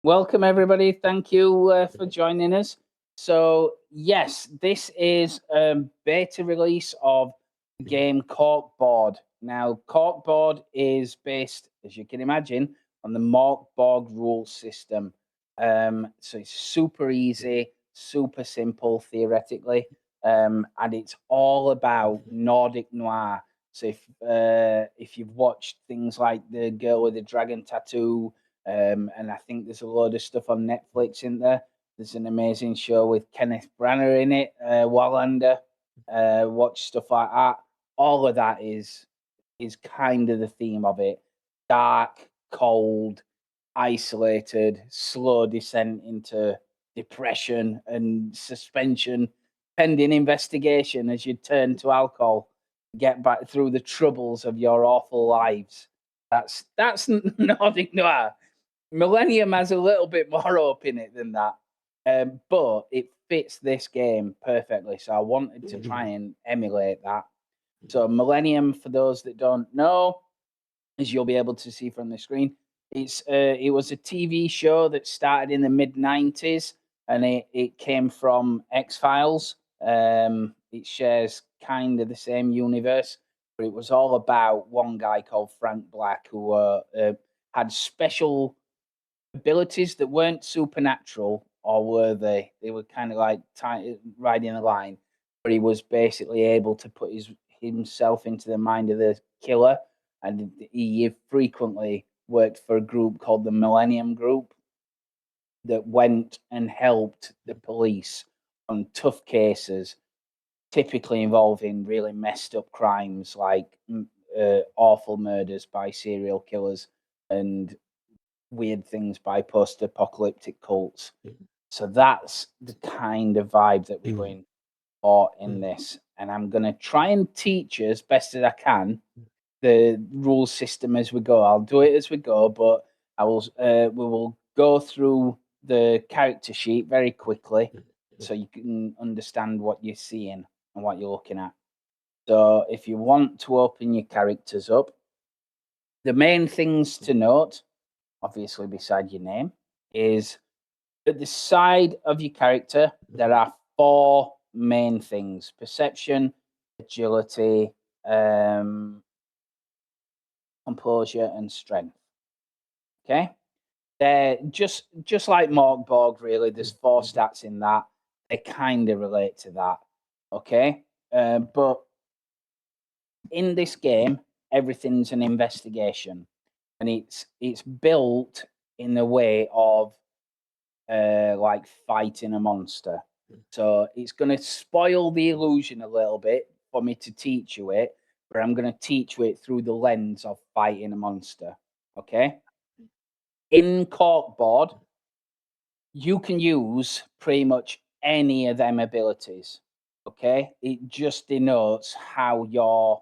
Welcome, everybody. Thank you for joining us. So, yes, this is a beta release of the game Cork Bord. Now, Cork Bord is based, as you can imagine, on the Mork Borg rule system. So it's super easy, super simple theoretically, and it's all about Nordic Noir. So if you've watched things like The Girl with the Dragon Tattoo, and I think there's a load of stuff on Netflix in there. There's an amazing show with Kenneth Branagh in it, Wallander. Watch stuff like that. All of that is kind of the theme of it. Dark, cold, isolated, slow descent into depression and suspension, pending investigation as you turn to alcohol, get back through the troubles of your awful lives. That's Nordic Noir. Millennium has a little bit more hope in it than that, but it fits this game perfectly. So I wanted to try and emulate that. So Millennium, for those that don't know, as you'll be able to see from the screen, it was a TV show that started in the mid 90s, and it came from X Files. It shares kind of the same universe, but it was all about one guy called Frank Black who had special abilities that weren't supernatural, or were they? They were kind of like riding a line, but he was basically able to put himself into the mind of the killer, and he frequently worked for a group called the Millennium Group that went and helped the police on tough cases, typically involving really messed up crimes like awful murders by serial killers and weird things by post-apocalyptic cults. So that's the kind of vibe that we're going for in this. And I'm going to try and teach you as best as I can the rule system as we go. I'll do it as we go, but we will go through the character sheet very quickly so you can understand what you're seeing and what you're looking at. So if you want to open your characters up, the main things to note, obviously beside your name, is at the side of your character, there are four main things: perception, agility, composure, and strength. Okay? They're just like Mork Borg, really. There's four stats in that. They kind of relate to that. Okay? But in this game, everything's an investigation. And it's built in the way of like fighting a monster. So it's going to spoil the illusion a little bit for me to teach you it, but I'm going to teach you it through the lens of fighting a monster. Okay. In Cork Bord, you can use pretty much any of them abilities. Okay. It just denotes how you're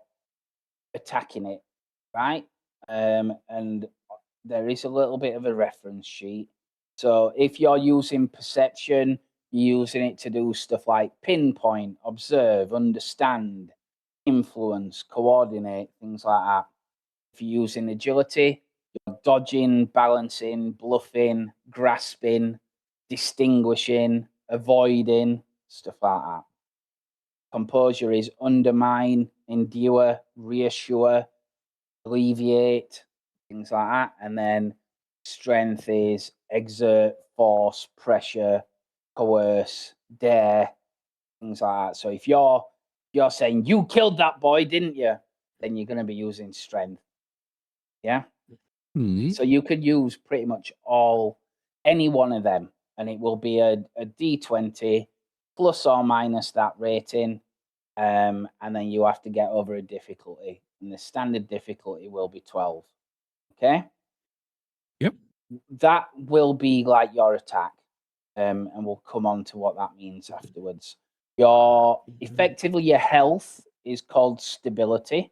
attacking it, right? And there is a little bit of a reference sheet. So if you're using perception, you're using it to do stuff like pinpoint, observe, understand, influence, coordinate, things like that. If you're using agility, you're dodging, balancing, bluffing, grasping, distinguishing, avoiding, stuff like that. Composure is undermine, endure, reassure, alleviate, things like that. And then strength is exert, force, pressure, coerce, dare, things like that. So if you're saying you killed that boy, didn't you? Then you're going to be using strength. Yeah. So you could use pretty much any one of them, and it will be a D20 plus or minus that rating. And then you have to get over a difficulty, and the standard difficulty will be 12. Okay. Yep. That will be like your attack. And we'll come on to what that means afterwards. Effectively, your health is called stability.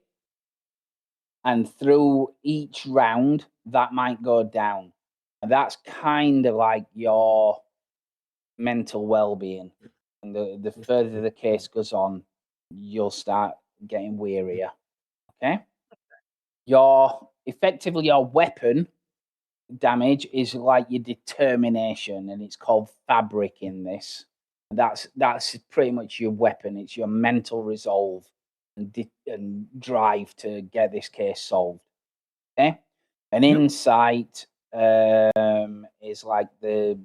And through each round, that might go down. And that's kind of like your mental well-being. And the further the case goes on, you'll start getting wearier. Okay. Effectively your weapon damage is like your determination, and it's called fabric in this. That's pretty much your weapon. It's your mental resolve and drive to get this case solved. Okay, an Yep. insight is like the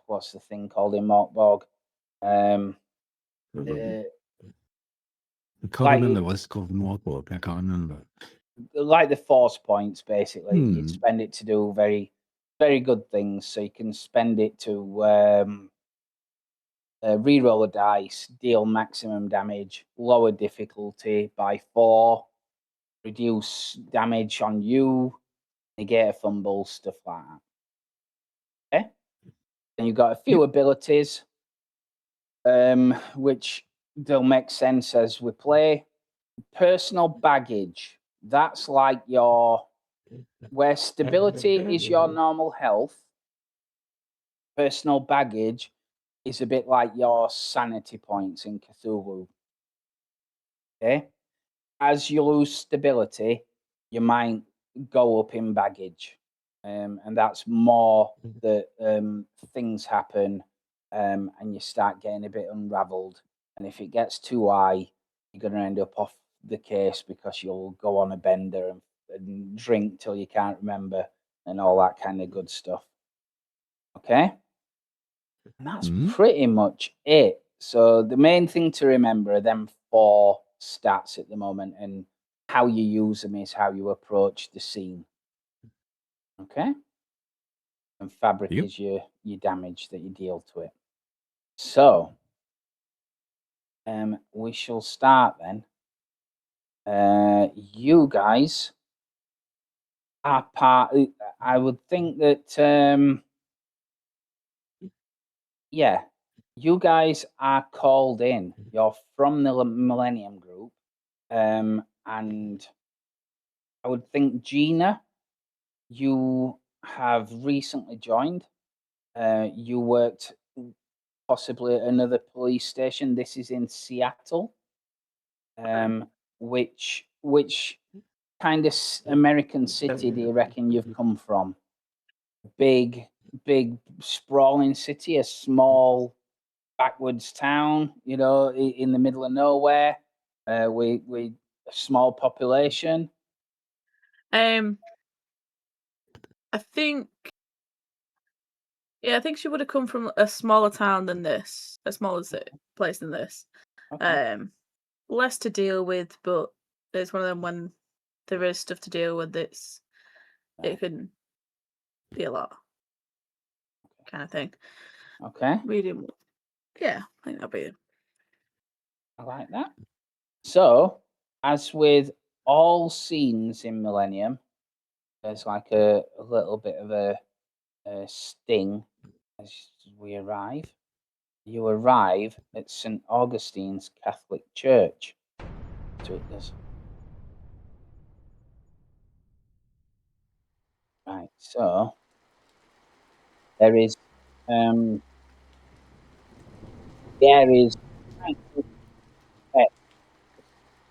what's the thing called in Morkborg? I can't Like remember what it's called in Warport. I can't remember. like the force points, basically. You'd Hmm. spend it to do very, very good things. So you can spend it to re-roll a dice, deal maximum damage, lower difficulty by 4, reduce damage on you, negate a fumble, stuff like that. Okay. Then you've got a few Yep. abilities, which they'll make sense as we play. Personal baggage. That's like your where stability is your normal health. Personal baggage is a bit like your sanity points in Cthulhu. Okay. As you lose stability, you might go up in baggage. And that's more that things happen and you start getting a bit unraveled. And if it gets too high, you're going to end up off the case because you'll go on a bender and drink till you can't remember and all that kind of good stuff. Okay? And that's pretty much it. So the main thing to remember are them 4 stats at the moment, and how you use them is how you approach the scene. Okay? And fabric Yep. is your damage that you deal to it. So we shall start then. You guys are part. I would think that yeah, you guys are called in. You're from the Millennium group, and I would think Gina, you have recently joined. You worked possibly at another police station. This is in Seattle. Which kind of American city do you reckon you've come from? Big, big, sprawling city, a small backwoods town, you know, in the middle of nowhere, with a small population. I think, I think she would have come from a smaller town than this, a smaller place than this. Okay. Less to deal with, but it's one of them when there is stuff to deal with. It can be a lot, kind of thing. Okay. Medium. Yeah, I think that'll be it. I like that. So, as with all scenes in Millennium, there's like a little bit of a sting as we arrive. You arrive at St. Augustine's Catholic Church. So it does. Right, so there is the air is frankly wet.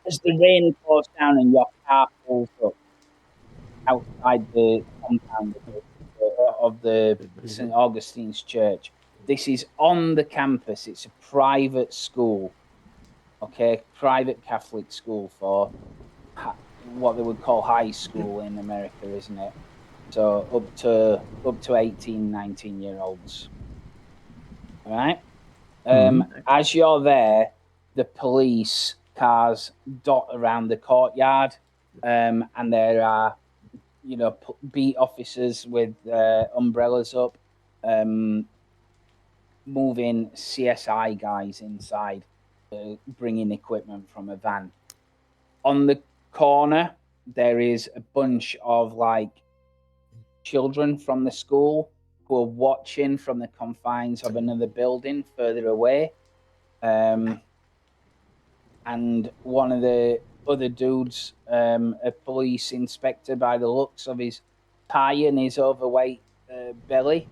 As the rain pours down and your car pulls up outside the compound of the St. Augustine's Church. This is on the campus. It's a private school, okay? Private Catholic school for what they would call high school in America, isn't it? So up to 18, 19-year-olds. All right. As you're there, the police cars dot around the courtyard, and there are, you know, beat officers with umbrellas up, moving CSI guys inside, bringing equipment from a van. On the corner, there is a bunch of like children from the school who are watching from the confines of another building further away. And one of the other dudes, a police inspector by the looks of his tie and his overweight belly,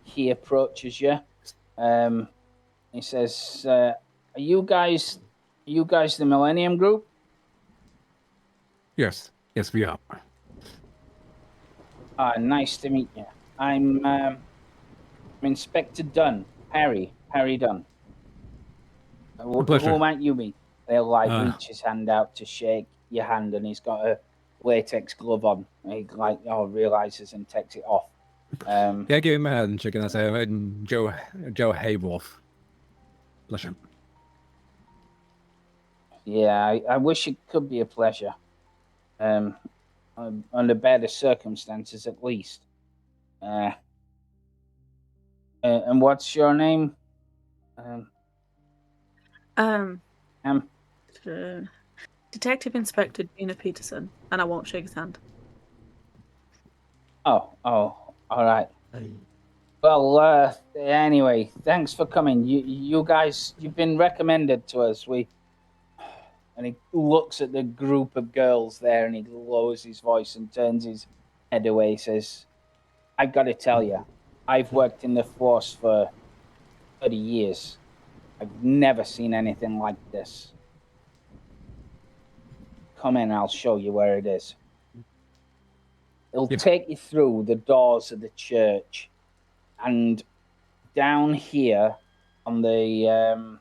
he approaches you. He says, "Are you guys the Millennium Group?" Yes, we are. Nice to meet you. I'm Inspector Dunn, Harry Dunn. pleasure. Who might you be? They'll like Uh, reach his hand out to shake your hand, and he's got a latex glove on. And he realizes and takes it off. Yeah, give him a hand, chicken. I say, Joe Hayworth. Pleasure. Yeah, I wish it could be a pleasure. Under better circumstances, at least. And what's your name? Um, Um, Detective Inspector Gina Peterson, and I won't shake his hand. Oh, all right. Well, anyway, thanks for coming. You guys, you've been recommended to us. And he looks at the group of girls there, and he lowers his voice and turns his head away. He says, "I've got to tell you, I've worked in the force for 30 years. I've never seen anything like this. Come in, I'll show you where it is." It'll take you through the doors of the church, and down here on the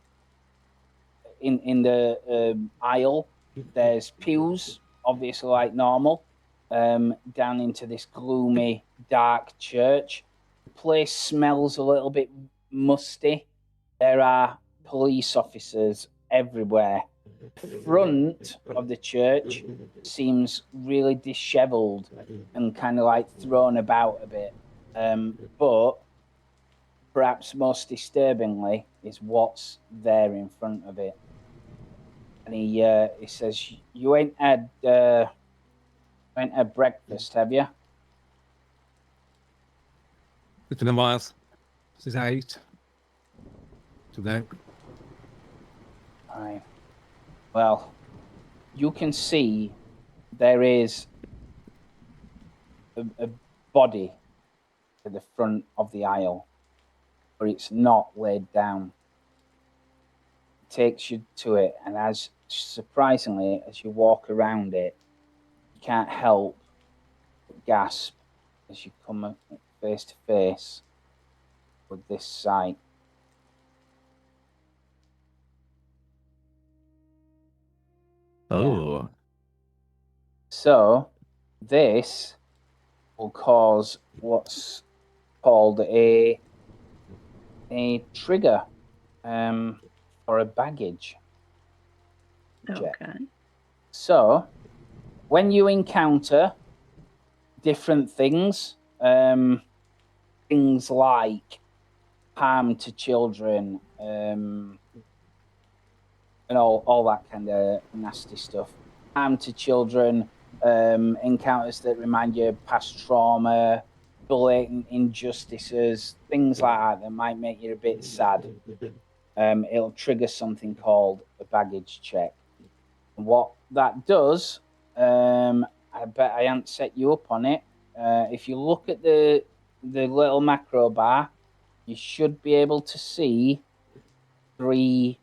in the aisle, there's pews, obviously like normal, down into this gloomy, dark church. The place smells a little bit musty. There are police officers everywhere. The front of the church seems really disheveled and kind of like thrown about a bit. But perhaps most disturbingly is what's there in front of it. And he says, "You ain't had breakfast, have you?" It's been a while since I ate. Today. Right. Well, you can see there is a body at the front of the aisle, but it's not laid down. It takes you to it, and as surprisingly, as you walk around it, you can't help but gasp as you come face to face with this sight. Oh. Yeah. So this will cause what's called a trigger for a baggage check. Okay. So when you encounter different things, things like harm to children, and all that kind of nasty stuff, harm to children, encounters that remind you of past trauma, blatant injustices, things like that might make you a bit sad. It'll trigger something called a baggage check. And what that does, I bet I haven't set you up on it. If you look at the little macro bar, you should be able to see 3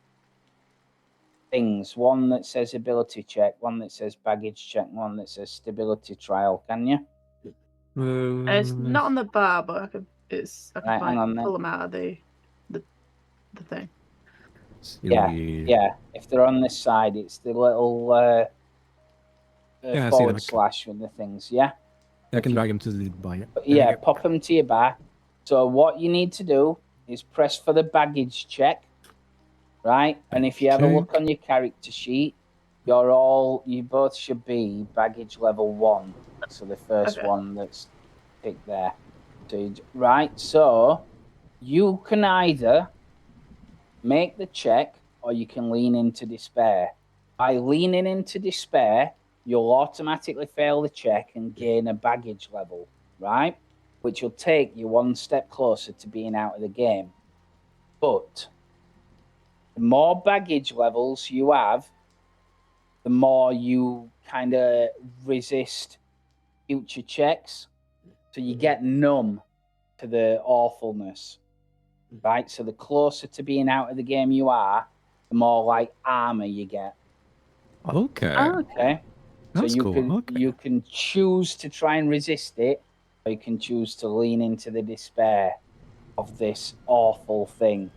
things. One that says ability check, one that says baggage check, and one that says stability trial. Can you? It's not on the bar, but I can Right, hang on then. pull them out of the thing. Yeah. If they're on this side, it's the little forward slash with the things. Yeah. I can drag them to the bar. Yeah, pop them to your bar. So what you need to do is press for the baggage check, right? And if you have a look on your character sheet, you both should be baggage level 1. So the first one that's picked there. So you can either make the check or you can lean into despair. By leaning into despair, you'll automatically fail the check and gain a baggage level, right? Which will take you one step closer to being out of the game. But the more baggage levels you have, the more you kind of resist future checks. So you get numb to the awfulness, right? So the closer to being out of the game you are, the more like armor you get. Okay. Okay. That's so cool. You can choose to try and resist it, or you can choose to lean into the despair of this awful thing.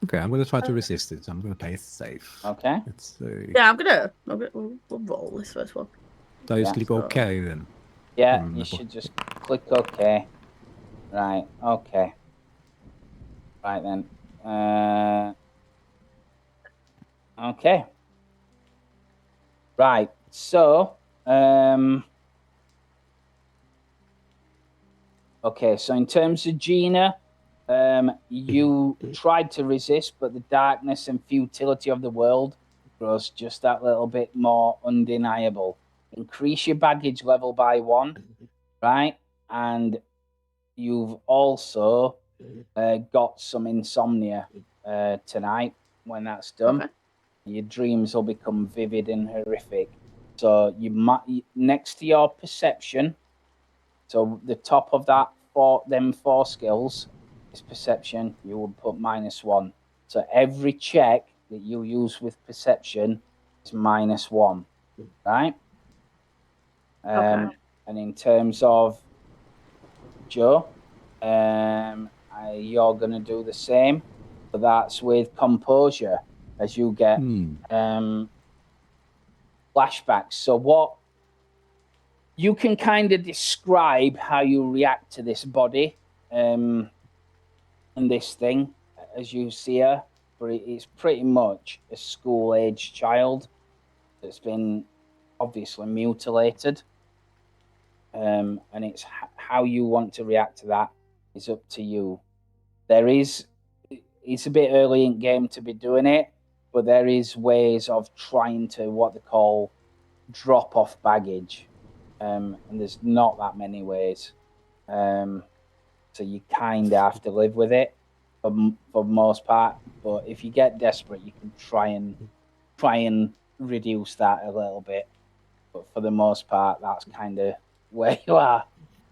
Okay, I'm going to try to resist it. So I'm going to play it safe. Okay. Let's see. Yeah, we'll roll this first one. Do I just Yeah, click OK then? Yeah, you should just click OK. Right, okay. Right then. Okay. Right, so okay, so in terms of Gina, you tried to resist, but the darkness and futility of the world grows just that little bit more undeniable. Increase your baggage level by 1, right? And you've also got some insomnia tonight when that's done. Okay. Your dreams will become vivid and horrific. So you might, next to your perception, so the top of that them 4 skills is perception, you would put -1. So every check that you use with perception is -1, right? Okay. And in terms of Joe, you're going to do the same, but that's with composure as you get flashbacks. So what you can kind of describe how you react to this body and this thing as you see her, but it's pretty much a school-age child that's been obviously mutilated. And it's how you want to react to that is up to you. It's a bit early in game to be doing it, but there is ways of trying to what they call drop off baggage. And there's not that many ways. So you kind of have to live with it for the most part. But if you get desperate, you can try and reduce that a little bit. But for the most part, that's kind of where you are,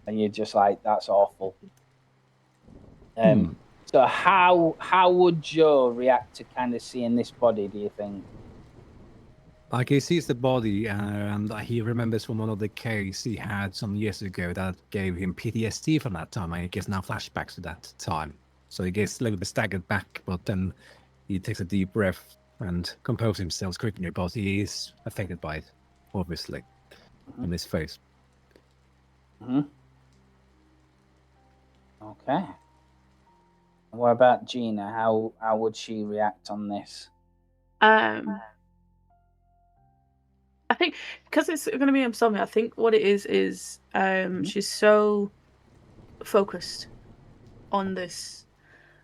and you're just like, that's awful. So how would Joe react to kind of seeing this body, do you think? Like he sees the body and he remembers from one of the case he had some years ago that gave him PTSD from that time, and he gets now flashbacks to that time. So he gets a little bit staggered back, but then he takes a deep breath and composes himself quickly, but he is affected by it, obviously, in his face. Okay. What about Gina? How would she react on this? I think because it's going to be insomnia, I think what it is she's so focused on this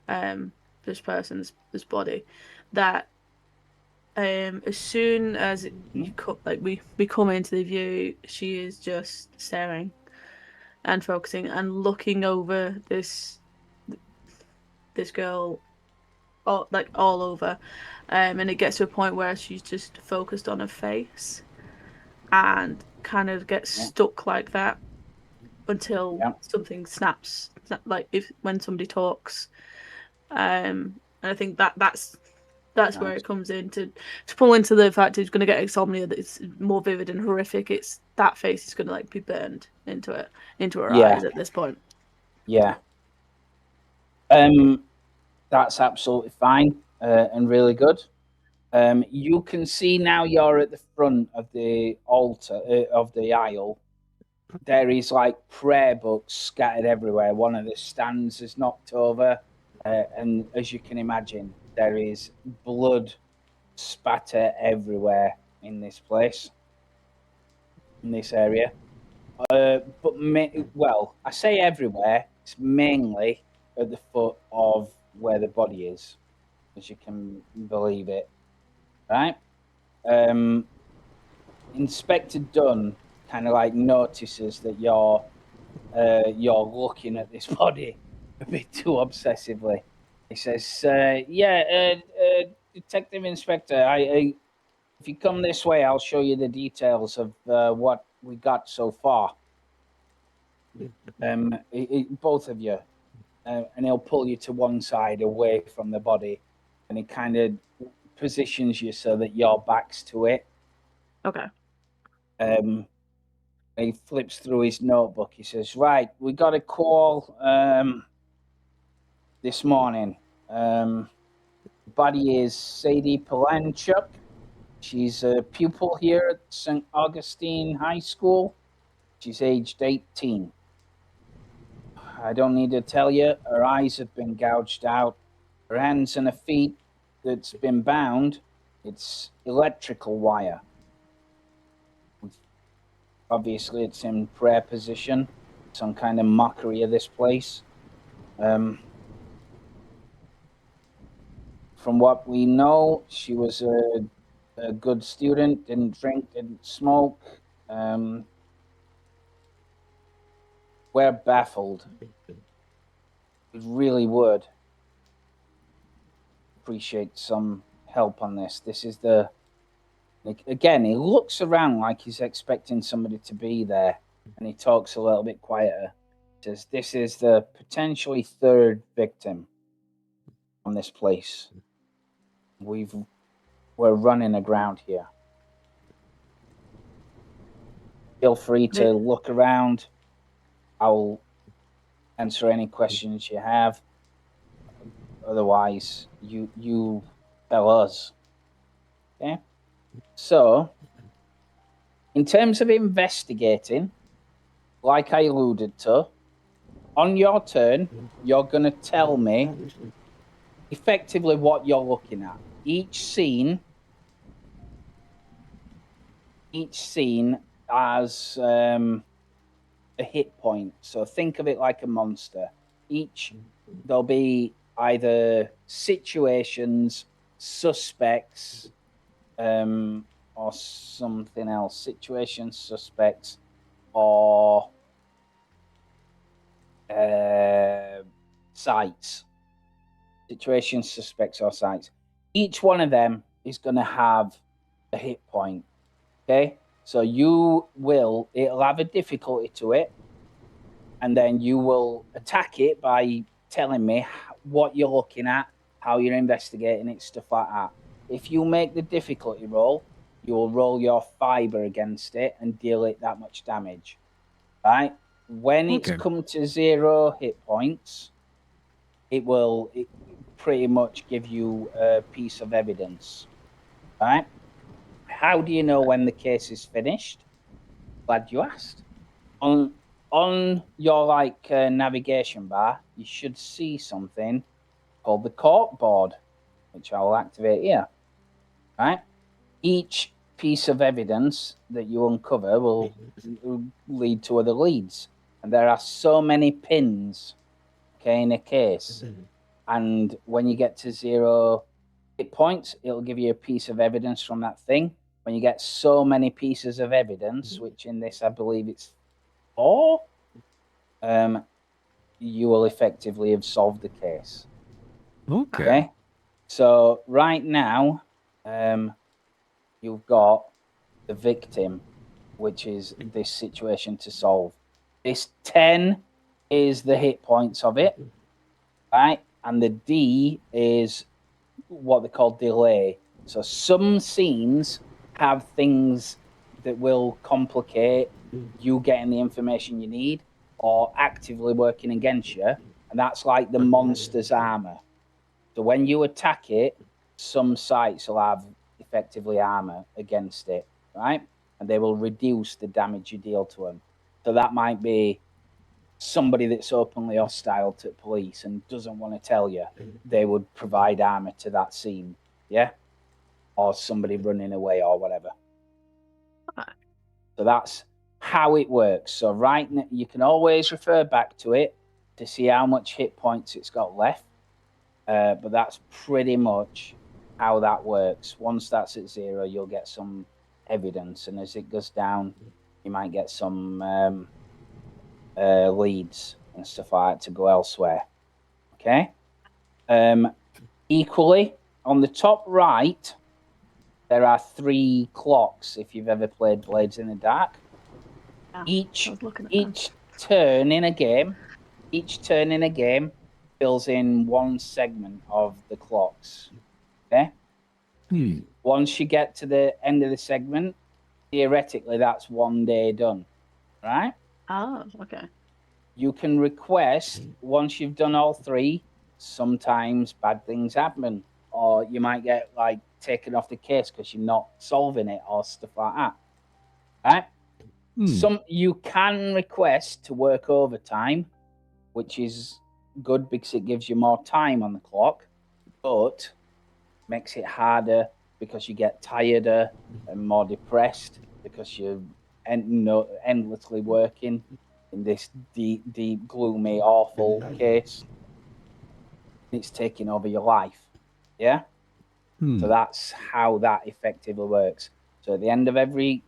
this person's this body that as soon as we come into the view, she is just staring and focusing and looking over this girl all over, and it gets to a point where she's just focused on her face and kind of gets stuck like that until something snaps, like when somebody talks. And I think that's where it comes in to pull into the fact it's going to get insomnia, that it's more vivid and horrific. It's that face is going to like be burned into her eyes at this point. Yeah. That's absolutely fine and really good. You can see now you're at the front of the altar of the aisle. There is like prayer books scattered everywhere. One of the stands is knocked over, and as you can imagine, there is blood spatter everywhere in this place, in this area. But I say everywhere. It's mainly at the foot of where the body is, as you can believe it, right? Inspector Dunn kind of like notices that you're looking at this body a bit too obsessively. He says, Detective Inspector, if you come this way, I'll show you the details of what we got so far. Both of you. And he'll pull you to one side away from the body, and he kind of positions you so that your back's to it. Okay. He flips through his notebook. He says, right, we got a call this morning. The body is Sadie Palanchuk. She's a pupil here at St. Augustine High School. She's aged 18. I don't need to tell you, her eyes have been gouged out. Her hands and her feet that's been bound, it's electrical wire. Obviously, it's in prayer position. Some kind of mockery of this place. From what we know, she was a good student, didn't drink, didn't smoke. We're baffled. We really would appreciate some help on this. This is again, he looks around like he's expecting somebody to be there, and he talks a little bit quieter. He says, this is the potentially third victim on this place. We're running aground here. Feel free to look around. I'll answer any questions you have. Otherwise, you tell us. Okay? So, in terms of investigating, like I alluded to, on your turn, you're going to tell me effectively what you're looking at. Each scene has a hit point. So think of it like a monster. There'll be either situations, suspects, or something else. Situations, suspects, or sites. Situations, suspects, or sites. Each one of them is going to have a hit point. Okay? So it'll have a difficulty to it, and then you will attack it by telling me what you're looking at, how you're investigating it, stuff like that. If you make the difficulty roll, you will roll your fiber against it and deal it that much damage. Right? When it's come to 0 hit points, it pretty much give you a piece of evidence. Right? How do you know when the case is finished? Glad you asked. On your navigation bar, you should see something called the Cork Bord, which I will activate here. Right? Each piece of evidence that you uncover will lead to other leads, and there are so many pins, in a case. And when you get to 0 hit points, it'll give you a piece of evidence from that thing. When you get so many pieces of evidence, which in this I believe it's 4, you will effectively have solved the case. Okay. So right now, you've got the victim, which is this situation to solve. This 10 is the hit points of it, right? And the D is what they call delay. So some scenes have things that will complicate you getting the information you need or actively working against you. And that's like the monster's armor. So when you attack it, some sites will have effectively armor against it, right? And they will reduce the damage you deal to them. So that might be somebody that's openly hostile to police and doesn't want to tell you. They would provide armor to that scene, yeah? Or somebody running away or whatever. So that's how it works. So right now, you can always refer back to it to see how much hit points it's got left. But that's pretty much how that works. Once that's at 0, you'll get some evidence, and as it goes down, you might get some leads and stuff like that to go elsewhere. Okay. Equally, on the top right, there are 3 clocks. If you've ever played Blades in the Dark, each turn in a game fills in 1 segment of the clocks. Okay. Once you get to the end of the segment, theoretically that's 1 day done, right? Oh, okay. You can request once you've done all 3. Sometimes bad things happen, or you might get like taken off the case because you're not solving it or stuff like that. Right? You can request to work overtime, which is good because it gives you more time on the clock, but makes it harder because you get tireder and more depressed because you're endlessly working in this deep, gloomy, awful case. It's taking over your life. Yeah? So that's how that effectively works. So at the end of every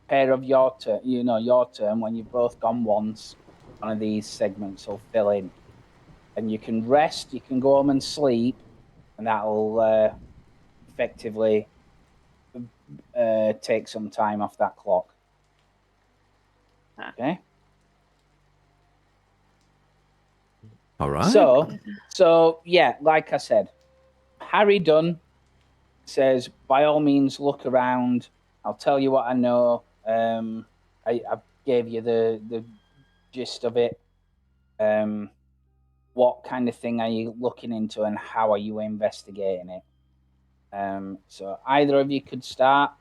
pair of your turn, your turn, when you've both gone once, one of these segments will fill in. And you can rest, you can go home and sleep, and that'll effectively take some time off that clock. Okay. All right. So yeah, like I said, Harry Dunn says, by all means, look around. I'll tell you what I know. I gave you the gist of it. What kind of thing are you looking into, and how are you investigating it? So either of you could start.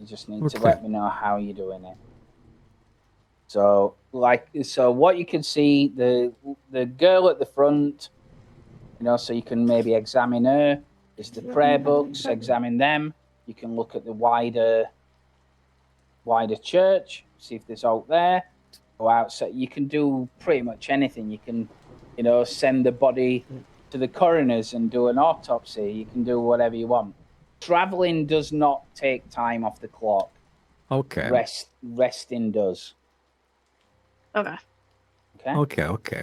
You just need to let me know how you're doing it. So what you can see, the girl at the front, so you can maybe examine her. There's the prayer books, examine them. You can look at the wider church, see if there's out there. Go outside. You can do pretty much anything. You can, send the body to the coroners and do an autopsy. You can do whatever you want. Traveling does not take time off the clock. Okay. Resting does. Okay. Okay.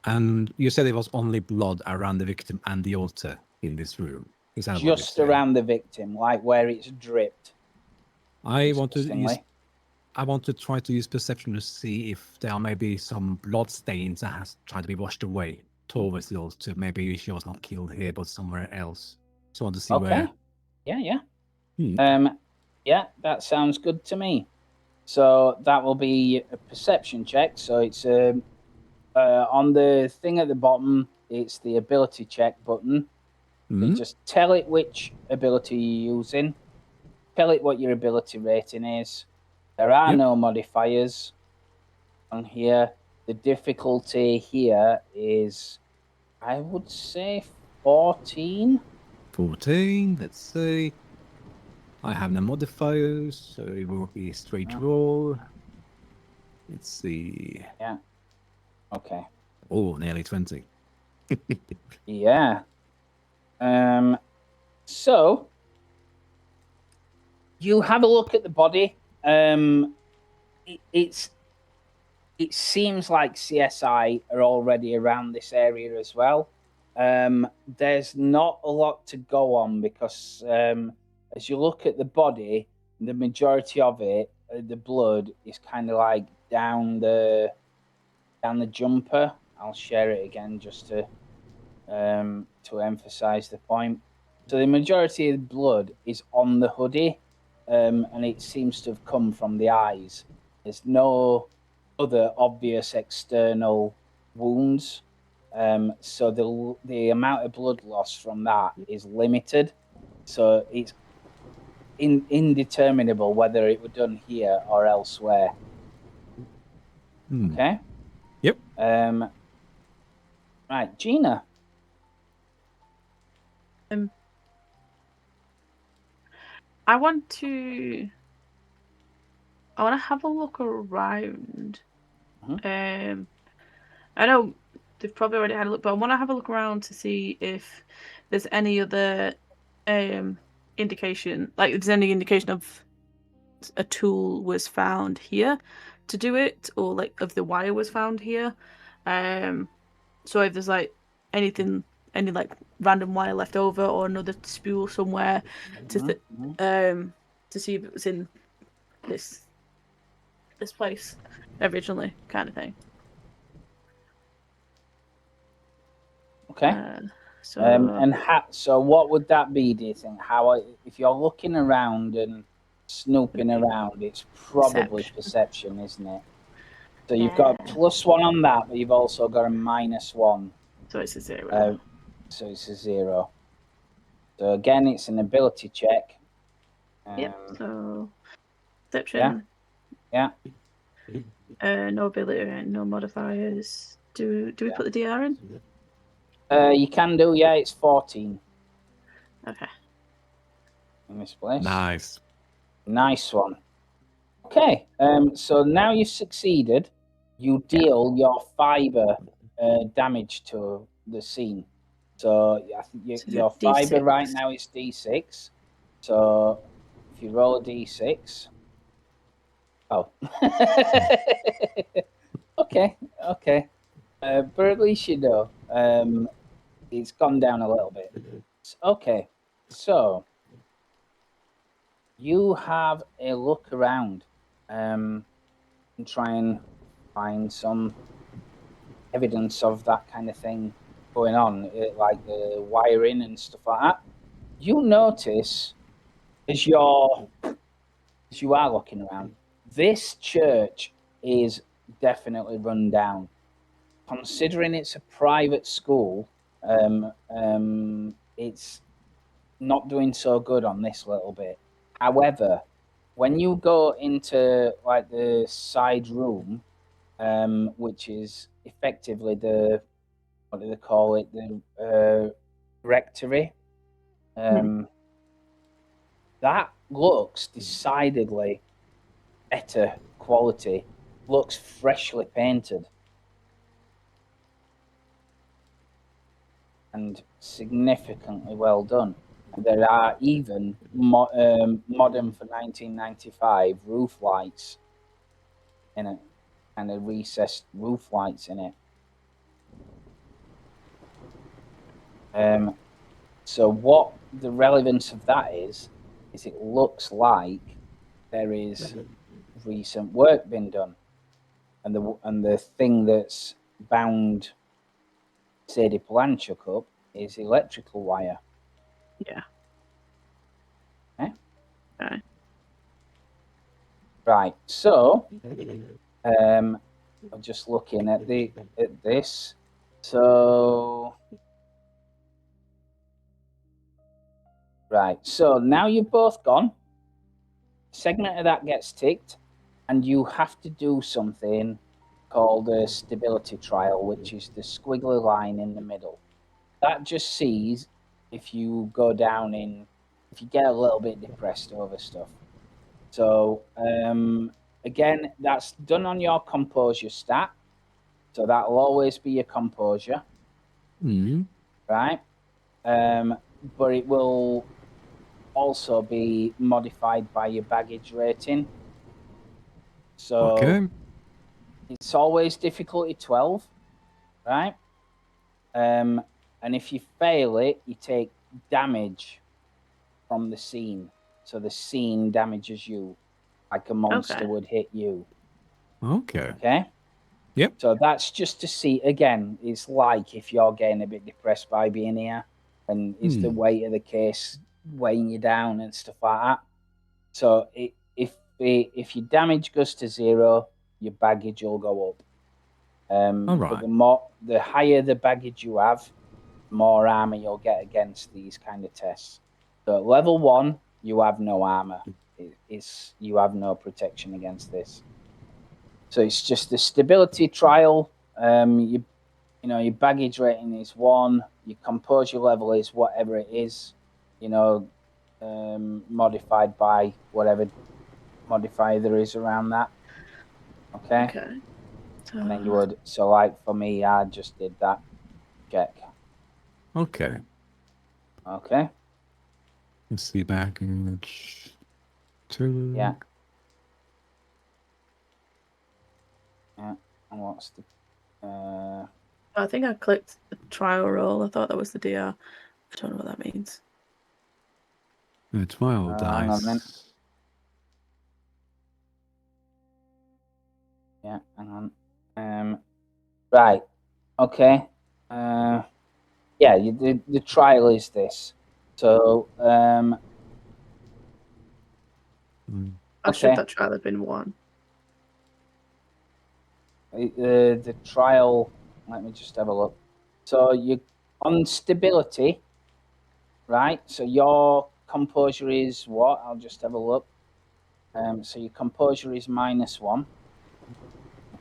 And you said it was only blood around the victim and the altar in this room. Is that just around the victim, like where it's dripped? I want to try to use perception to see if there are maybe some blood stains that has tried to be washed away towards the altar. Maybe she was not killed here, but somewhere else. So I want to see where. Yeah. Yeah, that sounds good to me. So that will be a perception check. So it's on the thing at the bottom. It's the ability check button. You just tell it which ability you're using. Tell it what your ability rating is. There are no modifiers on here. The difficulty here is, I would say, 14. 14, let's see. I have no modifiers, so it will be a straight roll. Let's see. Yeah. Okay. Oh, nearly 20. Yeah. So you have a look at the body. It seems like CSI are already around this area as well. There's not a lot to go on because as you look at the body, the majority of it, the blood, is kind of like down the jumper. I'll share it again just to emphasize the point. So the majority of the blood is on the hoodie, and it seems to have come from the eyes. There's no other obvious external wounds, so the amount of blood loss from that is limited. So it's indeterminable whether it were done here or elsewhere. Okay. Yep. Right, Gina. I want to have a look around. I know they've probably already had a look, but I want to have a look around to see if there's any other indication, like if there's any indication of a tool was found here to do it, or like if the wire was found here. So if there's like any like random wire left over or another spool somewhere to see if it was in this place originally, kind of thing. Okay. So So what would that be? Do you think? If you're looking around and snooping around, it's probably perception, isn't it? So you've got a +1 on that, but you've also got a -1. So it's a 0. So it's a 0. So again, it's an ability check. Yep. So perception. Yeah. No ability, no modifiers. Do we put the DR in? You can do. Yeah, it's 14. Okay. In this place. Nice one. Okay. So now you've succeeded. You deal your fiber damage to the scene. So I think your fiber right now is D6. So if you roll a D6. Oh. Okay. But at least you know. It's gone down a little bit. Okay. So you have a look around and try and find some evidence of that kind of thing going on, like the wiring and stuff like that. You notice as you are looking around, this church is definitely run down. Considering it's a private school, it's not doing so good on this little bit. However, when you go into like the side room, which is effectively what do they call it? The rectory. That looks decidedly better quality. Looks freshly painted. And significantly well done. And there are even modern for 1995 roof lights in it, and a recessed roof lights in it. So what the relevance of that is it looks like there is recent work been done, and the thing that's bound Sadie Palanchuk up is electrical wire. Yeah. Okay. Right. So, I'm just looking at this. So, right. So now you've both gone. Segment of that gets ticked, and you have to do something called a stability trial, which is the squiggly line in the middle. That just sees if you go down if you get a little bit depressed over stuff. So again, that's done on your composure stat. So that'll always be your composure. Right? But it will also be modified by your baggage rating. So it's always difficulty 12, right? And if you fail it, you take damage from the scene. So the scene damages you like a monster would hit you. Okay? Yep. So that's just to see, again, it's like if you're getting a bit depressed by being here, and it's the weight of the case weighing you down and stuff like that. So if your damage goes to 0, your baggage will go up. But the higher the baggage you have, the more armor you'll get against these kind of tests. So at level 1, you have no armor. You have no protection against this. So it's just the stability trial. Your baggage rating is 1. Your composure level is whatever it is. Modified by whatever modifier there is around that. Okay. And then you would. So, like for me, I just did that check. Okay. Let's see baggage. 2. Yeah. And what's the? I think I clicked the trial roll. I thought that was the DR. I don't know what that means. 12 dice. Yeah, hang on. Right. Okay. Yeah, the trial is this. So, I should okay. that trial have been won? The trial. Let me just have a look. So you on stability, right? So your composure is what? I'll just have a look. So your composure is -1.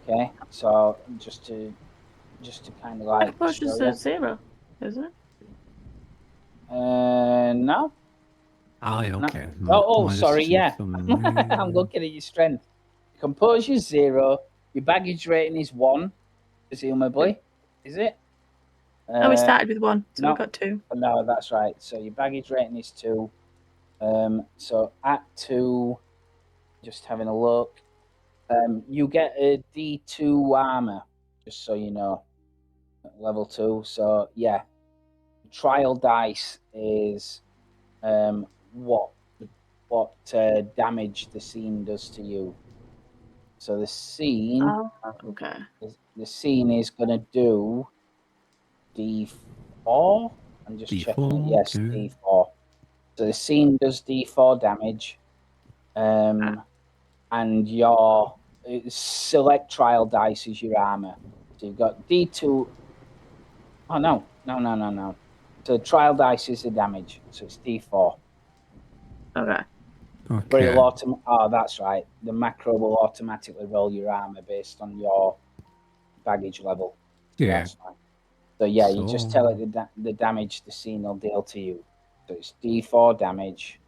Okay. So just to kind of like Composure's show you. a 0, is it? No. Okay. Oh, sorry. Just check Yeah, I'm looking at your strength. Composure 0. Your baggage rating is 1, presumably. Is it? Oh, we started with 1, so we No, got 2. no, that's right. So your baggage rating is 2. So at 2, just having a look. You get a D2 armor, just so you know, at level 2. So yeah, trial dice is what damage the scene does to you. So the scene, Oh, okay. the scene is going to do D4. I'm just checking it. Yes, D4. D4. So the scene does D4 damage. And your select trial dice is your armor. So you've got D2. Oh, no. So trial dice is the damage. So it's D4. Okay. But it'll oh, that's right. The macro will automatically roll your armor based on your baggage level. So Yeah. that's fine. So yeah, you just tell it the damage the scene will deal to you. So it's D4 damage,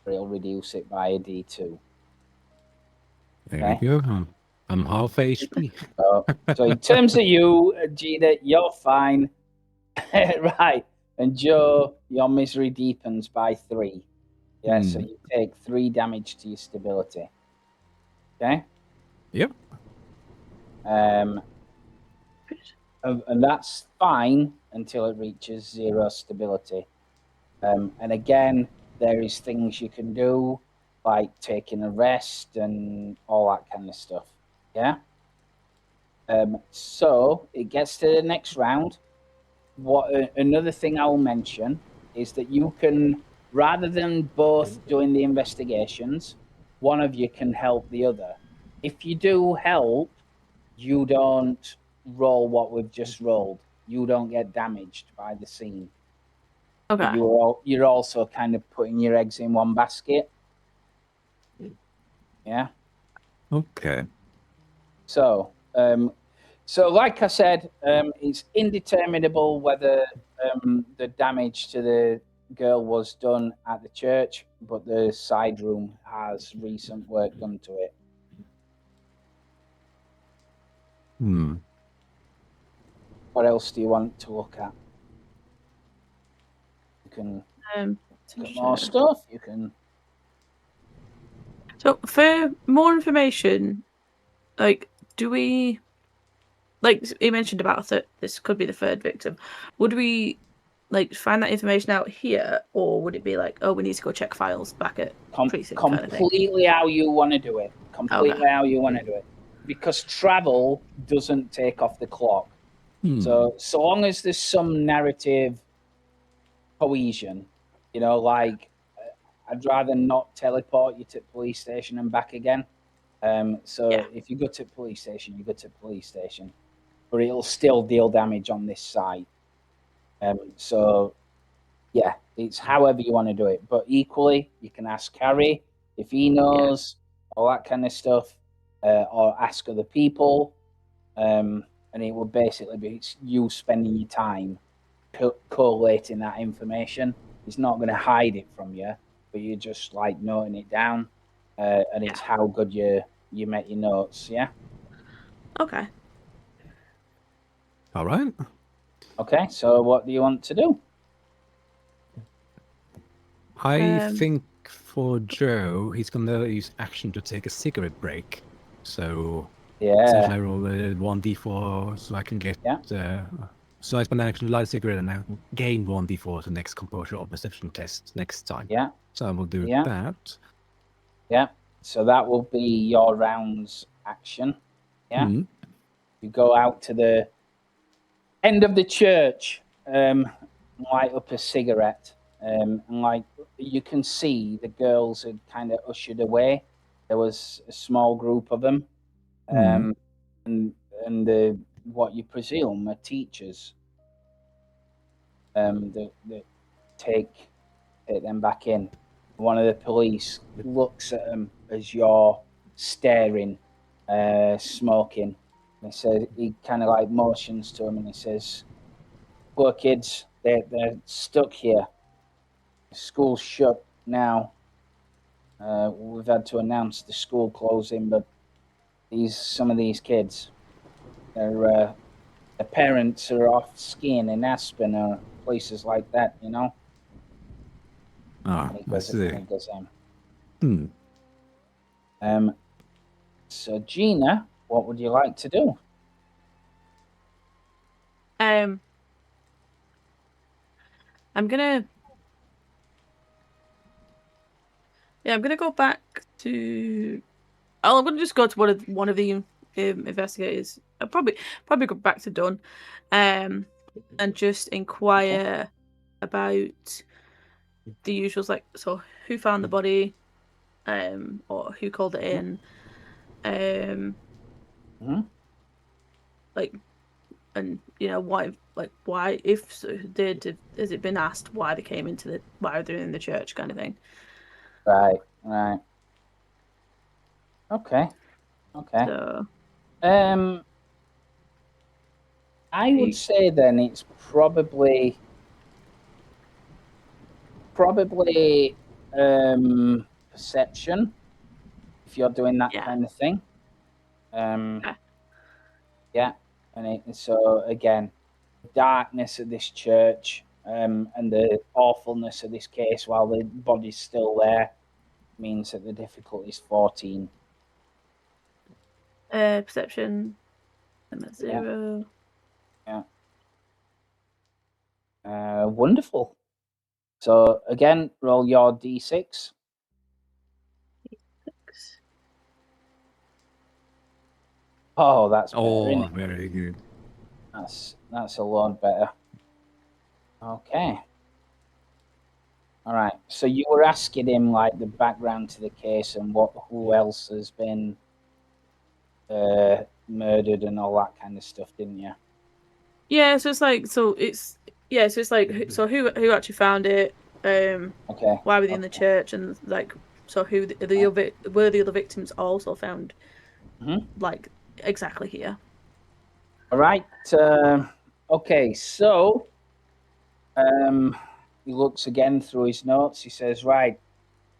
but it'll reduce it by a D2. There you go. I'm half HP. So in terms of you, Gina, you're fine. Right. And Joe, your misery deepens by 3. Yeah, so you take 3 damage to your stability. Okay? Yep. And that's fine until it reaches 0 stability. And again, there is things you can do, like taking a rest and all that kind of stuff. Yeah? So it gets to the next round. Another thing I'll mention is that you can, rather than both doing the investigations, one of you can help the other. If you do help, you don't roll what we've just rolled. You don't get damaged by the scene. Okay. You're also kind of putting your eggs in one basket. Yeah. Okay. So, like I said, it's indeterminable whether the damage to the girl was done at the church, but the side room has recent work done to it. What else do you want to look at? You can look at more stuff. You can. So for more information, like, do we, like you mentioned about this could be the 3rd victim, would we like find that information out here, or would it be like, oh, we need to go check files back at precinct kind of thing? Completely how you want to do it. Completely how you want to do it. Because travel doesn't take off the clock. So long as there's some narrative cohesion, you know, like I'd rather not teleport you to police station and back again. If you go to police station, you go to police station, but it'll still deal damage on this side. Yeah, it's however you want to do it. But equally, you can ask Harry if he knows all that kind of stuff, or ask other people. And it will basically be you spending your time collating that information. He's not going to hide it from you, but you're just like noting it down, and it's how good you make your notes. Yeah. Okay. All right. Okay. So what do you want to do? I think for Joe, he's gonna use action to take a cigarette break. So essentially I roll a 1d4 so I can get so I spend an action to light a cigarette and I gain 1d4 to the next composure or perception test next time. Yeah. So I will do that. Yeah. So that will be your round's action. Yeah. You go out to the end of the church, light up a cigarette, and like you can see the girls had kind of ushered away. There was a small group of them, and the what you presume are teachers. That take them back in. One of the police looks at them as you're staring, smoking. And he kind of like motions to them and he says, "Poor kids, they're stuck here. School's shut now. We've had to announce the school closing, but some of these kids, their parents are off skiing in Aspen or places like that, you know." Ah, I see. And he goes, So Gina, what would you like to do? I'm gonna go back to. I'm gonna just go to one of the investigators. I'll probably go back to Dunn, and just inquire about the usuals, like, so who found the body, or who called it in, like, and why, if so, has it been asked why they came why they're in the church, kind of thing. Right. Okay. So, I would say then it's probably perception if you're doing that kind of thing. Yeah. And so again, the darkness of this church, and the awfulness of this case while the body's still there means that the difficulty is 14. Perception, and that's 0. Yeah. Wonderful. So again, roll your d6. Oh, that's better. Oh, very good. That's a lot better. Okay. All right. So you were asking him like the background to the case and who else has been murdered and all that kind of stuff, didn't you? Yeah. So it's like, so who actually found it? Okay. Why were they in the church? And like, so were the other victims also found, like, exactly here? All right. Okay. So, he looks again through his notes. He says, "Right,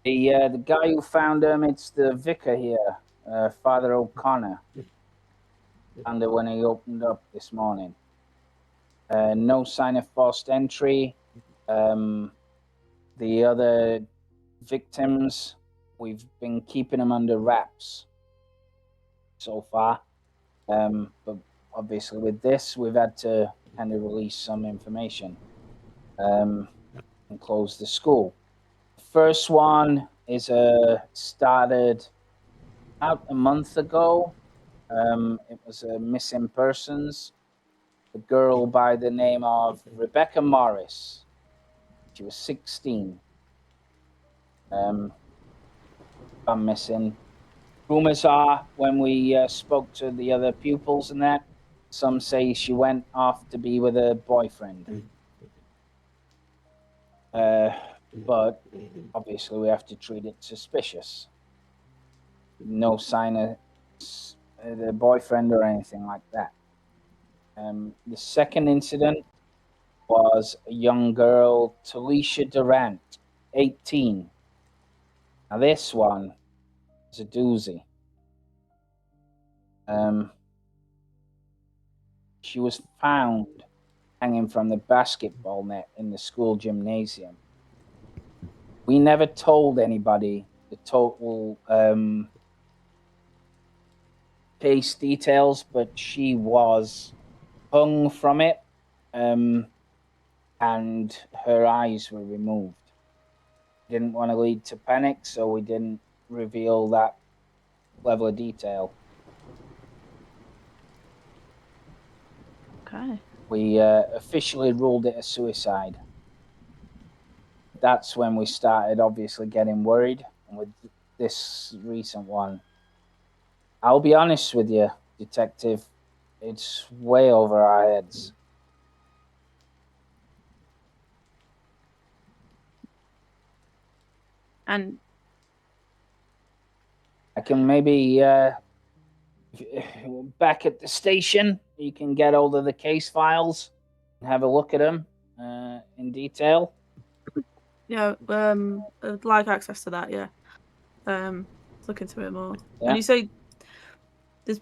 the guy who found him, it's the vicar here, Father O'Connor. Found it when he opened up this morning. No sign of forced entry. The other victims, we've been keeping them under wraps so far. But obviously with this, we've had to kind of release some information and close the school. The first one is started about a month ago. It was a missing persons. A girl by the name of Rebecca Morris. She was 16. Gone missing. Rumors are, when we spoke to the other pupils and that, some say she went off to be with her boyfriend. But obviously we have to treat it suspicious. No sign of the boyfriend or anything like that. The second incident was a young girl, Talisha Durant, 18. Now this one is a doozy. She was found hanging from the basketball net in the school gymnasium. We never told anybody the total case details, but she was hung from it, and her eyes were removed. Didn't want to lead to panic, so we didn't reveal that level of detail. Okay. we officially ruled it a suicide. That's when we started obviously getting worried. And with this recent one, I'll be honest with you, detective, it's way over our heads. And I can maybe back at the station, you can get hold of the case files and have a look at them in detail. yeah, I'd like access to that. Yeah, look into it more. Yeah. And you say there's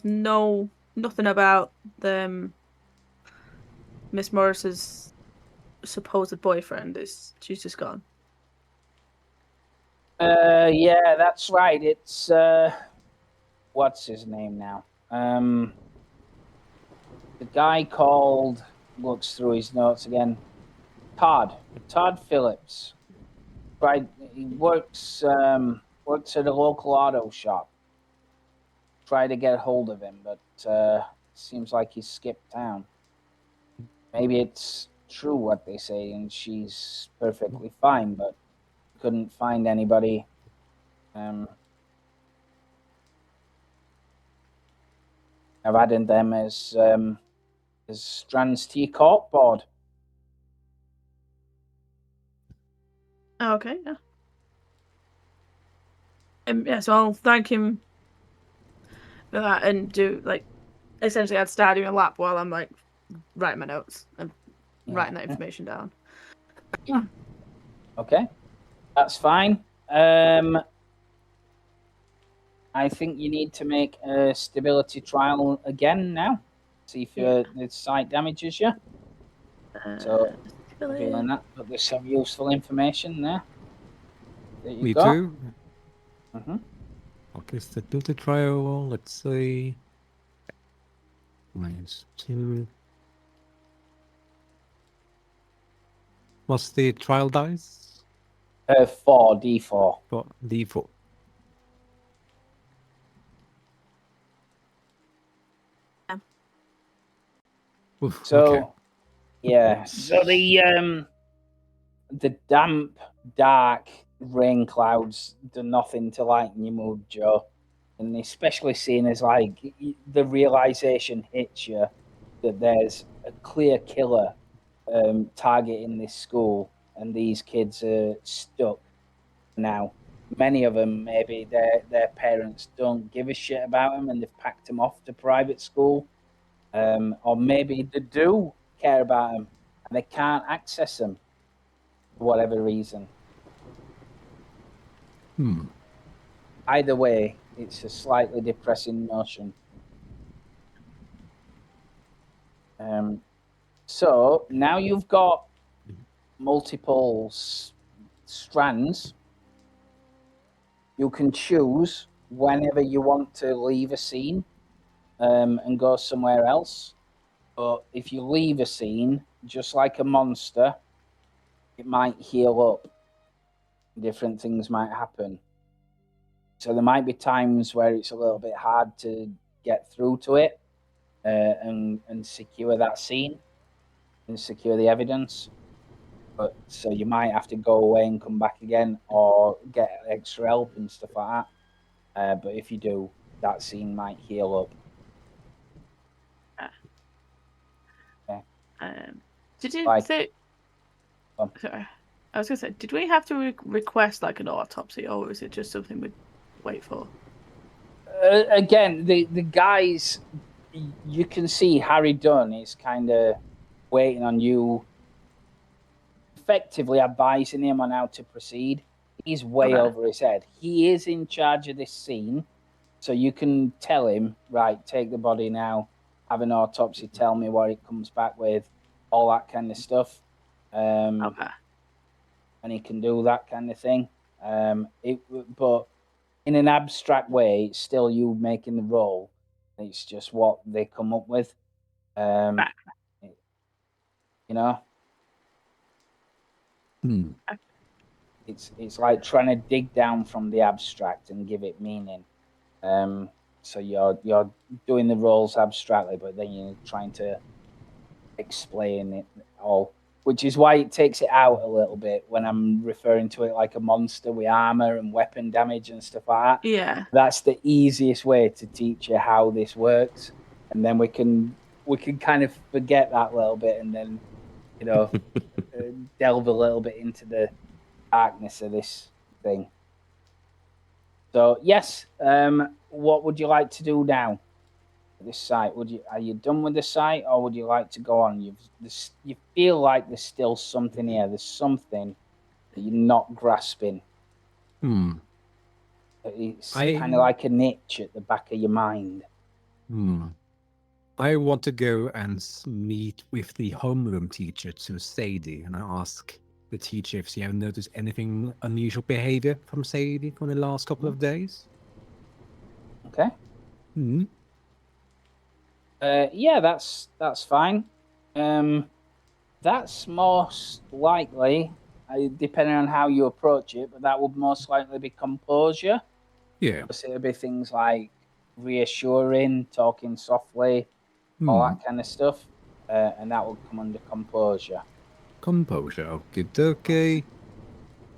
nothing about Miss Morris's supposed boyfriend. She's just gone. Yeah, that's right. It's what's his name now? The guy called, looks through his notes again. Todd Phillips. Right, he works at a local auto shop. Try to get hold of him, but seems like he's skipped town. Maybe it's true what they say, and she's perfectly fine, but couldn't find anybody. I've added them as strands to your Cork Bord. Oh, okay, yeah. Yeah, so I'll thank him for that and do essentially I'd start doing a lap while I'm writing my notes and writing that information down. Okay, that's fine. I think you need to make a stability trial again now. See if the site damages you. So, revealing that, but there's some useful information there that you Me got. too. Mm-hmm. Okay, stability trial. Let's see. -2. What's the trial dice? 4d4. For D4. Oof, So, okay. yeah. So the damp, dark rain clouds do nothing to lighten your mood, Joe. And especially seeing as the realization hits you that there's a clear killer targeting this school, and these kids are stuck now. Many of them, maybe their parents don't give a shit about them, and they've packed them off to private school, or maybe they do care about them and they can't access them for whatever reason. Either way, it's a slightly depressing notion. So now you've got multiple strands. You can choose whenever you want to leave a scene and go somewhere else. But if you leave a scene, just like a monster, it might heal up. Different things might happen. So there might be times where it's a little bit hard to get through to it and secure that scene and secure the evidence. But so you might have to go away and come back again or get extra help and stuff like that. But if you do, that scene might heal up. Okay. Did you Sorry, I was gonna say, did we have to request an autopsy, or is it just something we'd wait for? Again, the guys, you can see Harry Dunn is kind of waiting on you, effectively advising him on how to proceed. He's way over his head. He is in charge of this scene, so you can tell him, right, take the body now, have an autopsy, tell me what it comes back with, all that kind of stuff. And he can do that kind of thing. But in an abstract way, it's still you making the role. It's just what they come up with. You know? It's like trying to dig down from the abstract and give it meaning. So you're doing the roles abstractly, but then you're trying to explain it all, which is why it takes it out a little bit when I'm referring to it like a monster with armor and weapon damage and stuff like that. Yeah. That's the easiest way to teach you how this works, and then we can kind of forget that little bit, and then delve a little bit into the darkness of this thing. So yes, what would you like to do now? This site, are you done with the site, or would you like to go on? You feel like there's still something here. There's something that you're not grasping. It's kind of like an itch at the back of your mind. I want to go and meet with the homeroom teacher to Sadie, and I ask the teacher if she ever noticed anything unusual behavior from Sadie for the last couple of days. Okay. Yeah, that's fine. That's most likely, depending on how you approach it, but that would most likely be composure. Yeah. So it'll be things like reassuring, talking softly, all that kind of stuff, and that will come under composure. Composure, okay.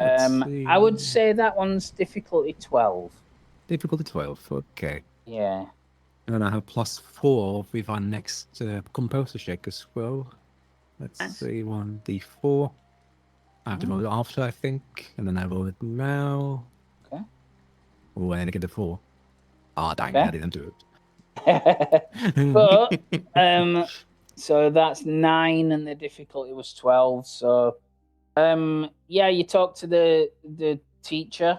I would say that one's difficulty 12. Difficulty 12, okay. Yeah. And I have +4 with our next composer check as well. Let's see, 1d4. I have to roll it after, I think, and then I roll it now. Okay. Oh, and I get a 4. Ah, dang, I didn't do it. But, so that's 9 and the difficulty was 12. So, yeah, you talk to the teacher.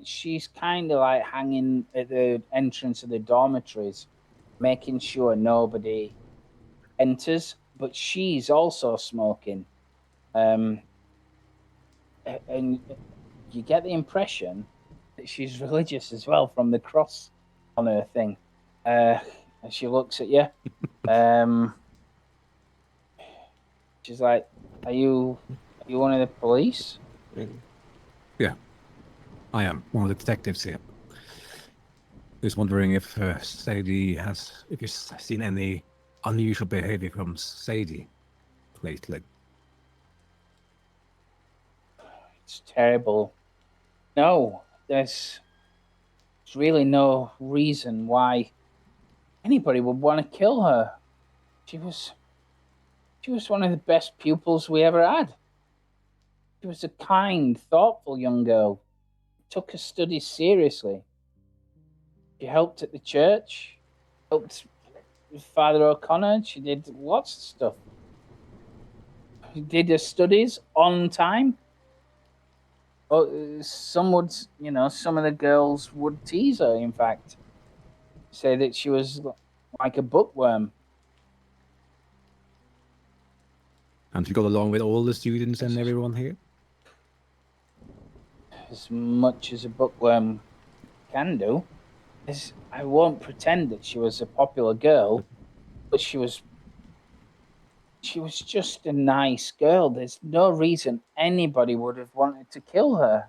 She's kind of like hanging at the entrance of the dormitories, making sure nobody enters, but she's also smoking. And you get the impression that she's religious as well from the cross on her thing. And she looks at you. She's like, Are you one of the police? Yeah, I am one of the detectives here. Just wondering if Sadie if you've seen any unusual behavior from Sadie lately. It's terrible. No, there's really no reason why anybody would want to kill her. She was one of the best pupils we ever had. She was a kind, thoughtful young girl. Took her studies seriously. She helped at the church, helped with Father O'Connor. She did lots of stuff. She did her studies on time. Some would, some of the girls would tease her, in fact. Say that she was like a bookworm. And she got along with all the students and everyone here? As much as a bookworm can do. I won't pretend that she was a popular girl, but she was just a nice girl. There's no reason anybody would have wanted to kill her.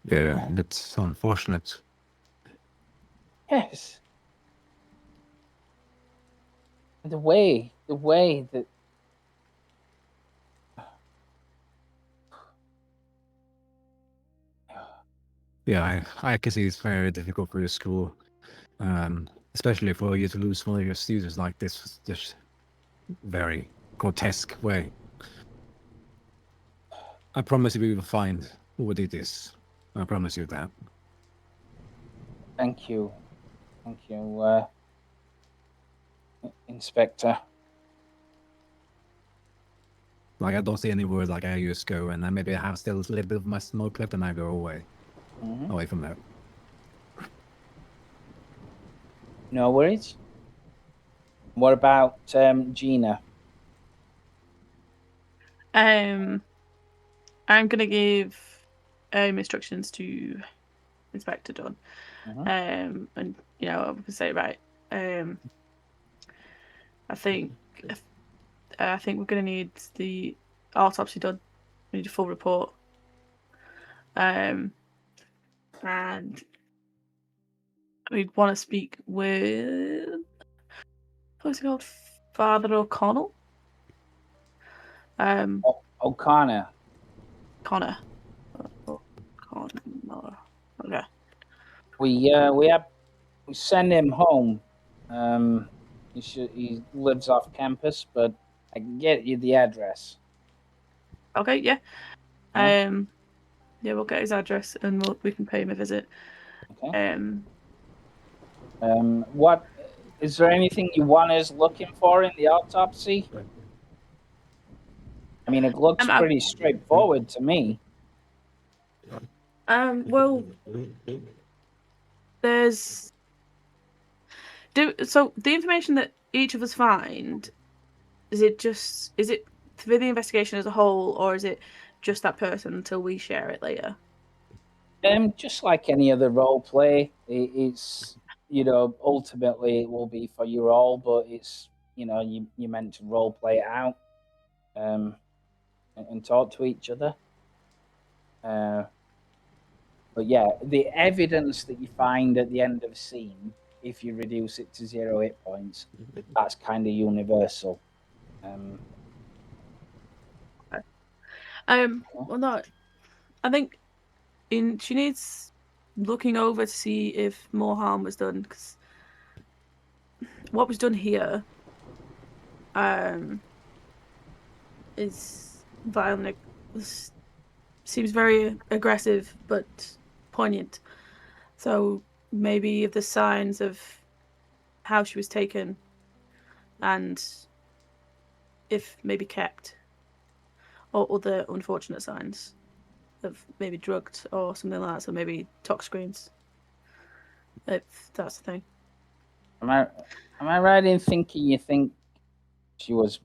Yeah, that's unfortunate. Yes. The way that Yeah, I can see it's very difficult for your school, especially for you to lose one of your students like this very grotesque way. I promise you we will find who did this. I promise you that. Thank you, Inspector. Like, I don't say any words, like I just go, and then maybe I have still a little bit of my smoke left, and I go away. Away from that. No worries. What about Gina? I'm gonna give instructions to Inspector Dunn. And I'm gonna say, right, I think we're gonna need the autopsy done. We need a full report. And we want to speak with What's it called? Father O'Connell. O'Connor. Connor. O'Connor. Okay. We send him home. He lives off campus, but I can get you the address. Okay, yeah. Yeah. Yeah, we'll get his address and we can pay him a visit. Okay. What is there anything you want us looking for in the autopsy? I mean, it looks pretty straightforward to me. Well, there's so the information that each of us find, is it for the investigation as a whole, or is it just that person until we share it later? Just like any other role play, it's ultimately it will be for you all, but it's you meant to role play it out, and talk to each other. But yeah, the evidence that you find at the end of a scene, if you reduce it to 0 hit points, that's kind of universal. Well, no, I think she needs looking over to see if more harm was done, because what was done here is violent. Seems very aggressive but poignant. So maybe if the signs of how she was taken and if maybe kept, or other unfortunate signs of maybe drugged or something like that, so maybe tox screens, if that's the thing. Am I right in thinking you think she was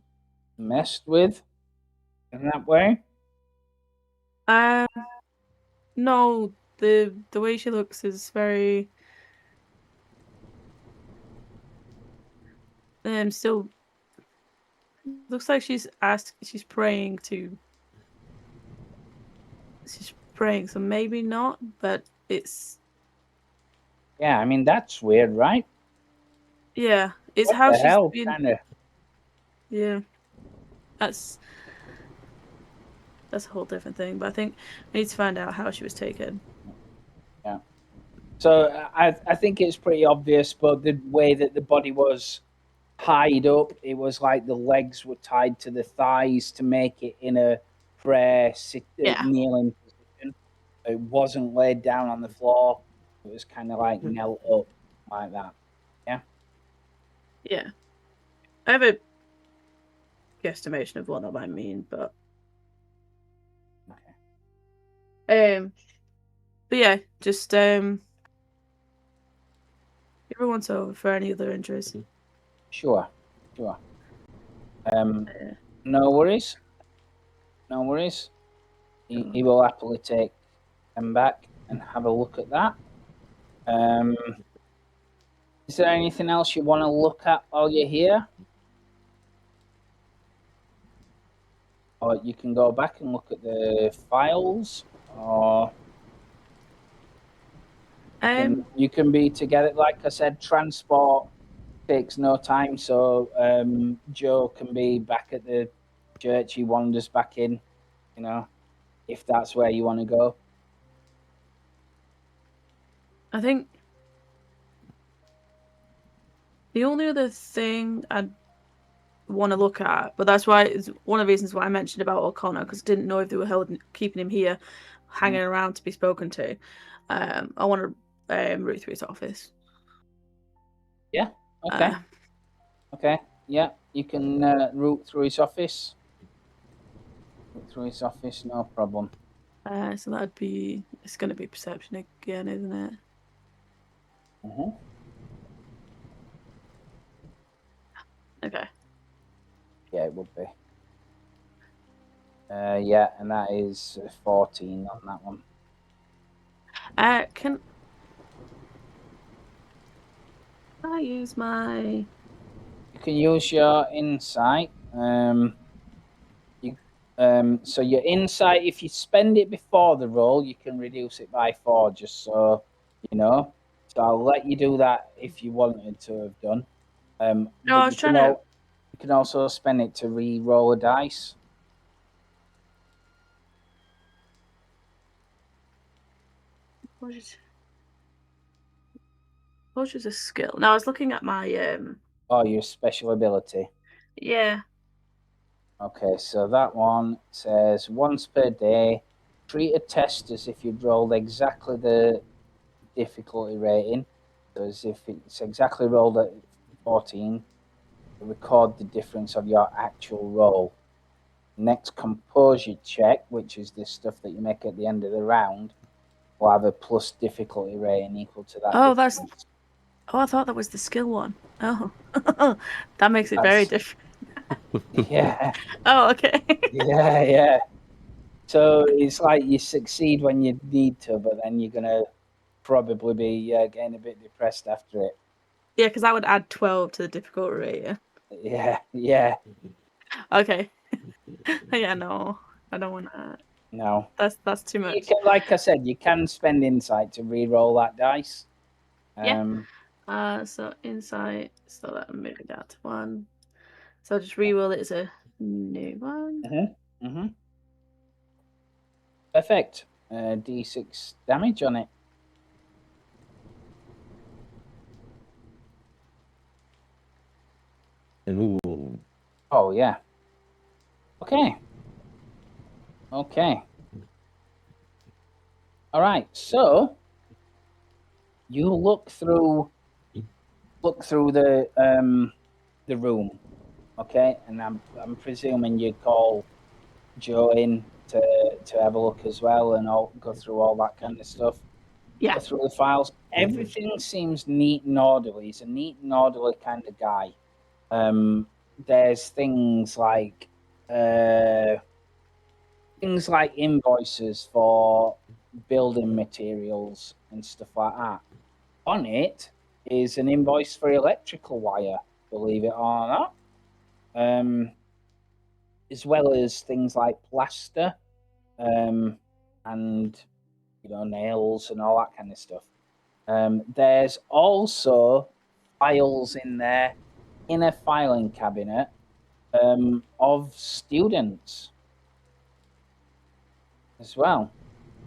messed with in that way? No, the way she looks is very still looks like she's praying, so maybe not, but it's Yeah, I mean that's weird, right? yeah, it's What how the she's hell, been. kinda. Yeah, that's a whole different thing, but I think we need to find out how she was taken. Yeah. So I think it's pretty obvious, but the way that the body was tied up, it was like the legs were tied to the thighs to make it in a prayer kneeling position. It wasn't laid down on the floor. It was kind of like knelt up like that. Yeah. Yeah, I have a guesstimation of what that might mean, but but yeah, just everyone's over for any other injuries. Sure. No worries. No worries. He will happily take them back and have a look at that. Is there anything else you want to look at while you're here? Or you can go back and look at the files, or you can be together. Like I said, transport takes no time, so Joe can be back at the church. He wanders back in, if that's where you want to go. I think the only other thing I'd want to look at, but that's why it's one of the reasons why I mentioned about O'Connor, because I didn't know if they were keeping him here, hanging around to be spoken to. I want to route through his office. Yeah. Okay. Okay. Yeah, you can route through his office. No problem. So it's going to be perception again, isn't it? Okay. Yeah, it would be. Yeah, and that is 14 on that one. Can I use my... You can use your insight. So your insight, if you spend it before the roll, you can reduce it by 4, just so you know. So I'll let you do that if you wanted to have done. No, I was trying to. You can also spend it to re-roll a dice. What is a skill? Now I was looking at my Oh, your special ability. Yeah. Okay, so that one says once per day, treat a test as if you'd rolled exactly the difficulty rating. So as if it's exactly rolled at 14, record the difference of your actual roll. Next composure check, which is the stuff that you make at the end of the round, will have a plus difficulty rating equal to that. Oh, difference. I thought that was the skill one. Oh, that makes it very different. Yeah. Oh, okay. Yeah. So it's like you succeed when you need to, but then you're gonna probably be getting a bit depressed after it. Yeah, because that would add 12 to the difficulty rate. Yeah. Okay. Yeah, no, I don't want that. No. That's too much. Like I said, you can spend insight to re-roll that dice. Yeah. So insight, so that move it down to 1. So I'll just re-roll it as a new one. Mm-hmm. Perfect. D6 damage on it. Ooh. Oh yeah. Okay. All right. So you look through the room, okay, and I'm presuming you call Joe in to have a look as well, and go through all that kind of stuff. Yeah. Go through the files. Everything seems neat and orderly. He's a neat and orderly kind of guy. There's things like invoices for building materials and stuff like that. On it is an invoice for electrical wire, believe it or not. As well as things like plaster, and nails and all that kind of stuff. There's also files in there in a filing cabinet of students as well.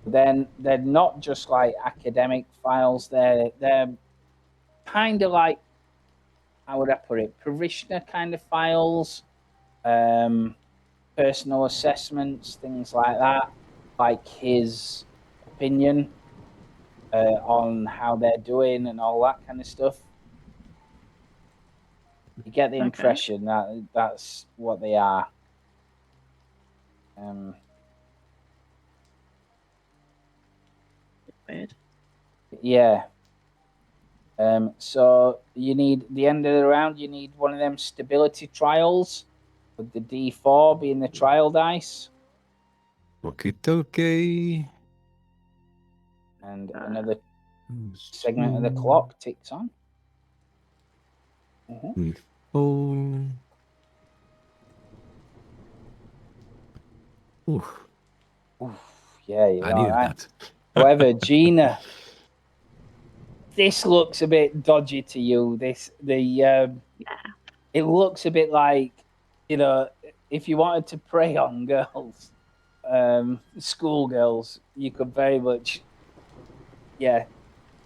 Then they're not just like academic files. They're kind of like, how would I put it, parishioner kind of files, personal assessments, things like that, like his opinion on how they're doing and all that kind of stuff. You get the impression that that's what they are. Weird. Yeah. So you need, the end of the round, you need one of them stability trials, with the D4 being the trial dice. Okay. And another segment of the clock ticks on. Oh. Oof, yeah, you're I all needed right. that. However, Gina, this looks a bit dodgy to you. It looks a bit like, if you wanted to prey on girls, schoolgirls, you could very much,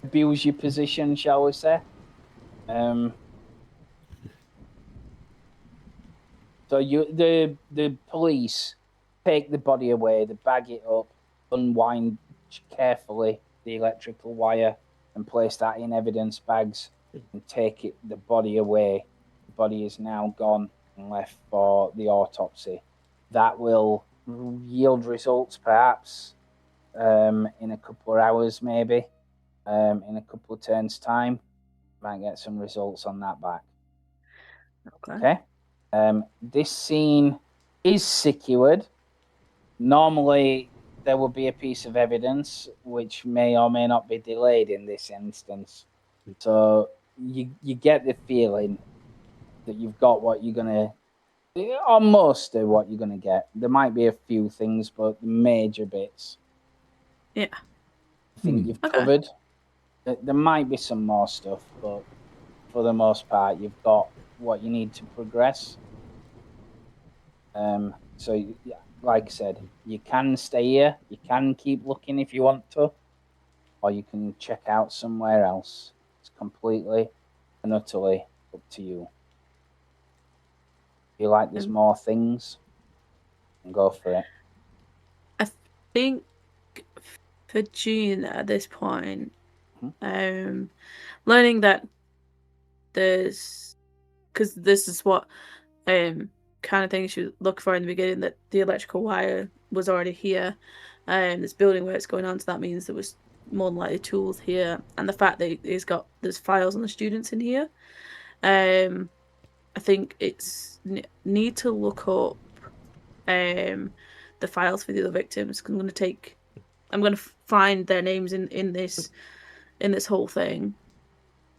abuse your position, shall we say. So the police take the body away, they bag it up, unwind carefully the electrical wire, and place that in evidence bags and take the body away. The body is now gone and left for the autopsy. That will yield results perhaps in a couple of hours, maybe in a couple of turns' time. Might get some results on that back. Okay. This scene is secured. Normally, there will be a piece of evidence which may or may not be delayed in this instance. So you get the feeling that you've got what you're gonna, or most of what you're gonna get. There might be a few things, but the major bits, I think you've covered. There might be some more stuff, but for the most part, you've got what you need to progress. So, yeah, like I said, you can stay here. You can keep looking if you want to, or you can check out somewhere else. It's completely and utterly up to you. If you like there's more things, and go for it. I think for Gina at this point, learning that there's, because this is what kind of thing she was looking for in the beginning, that the electrical wire was already here, there's building works going on, so that means there was more than likely tools here, and the fact that there's files on the students in here. I think it's need to look up the files for the other victims, because I'm going to find their names in this whole thing,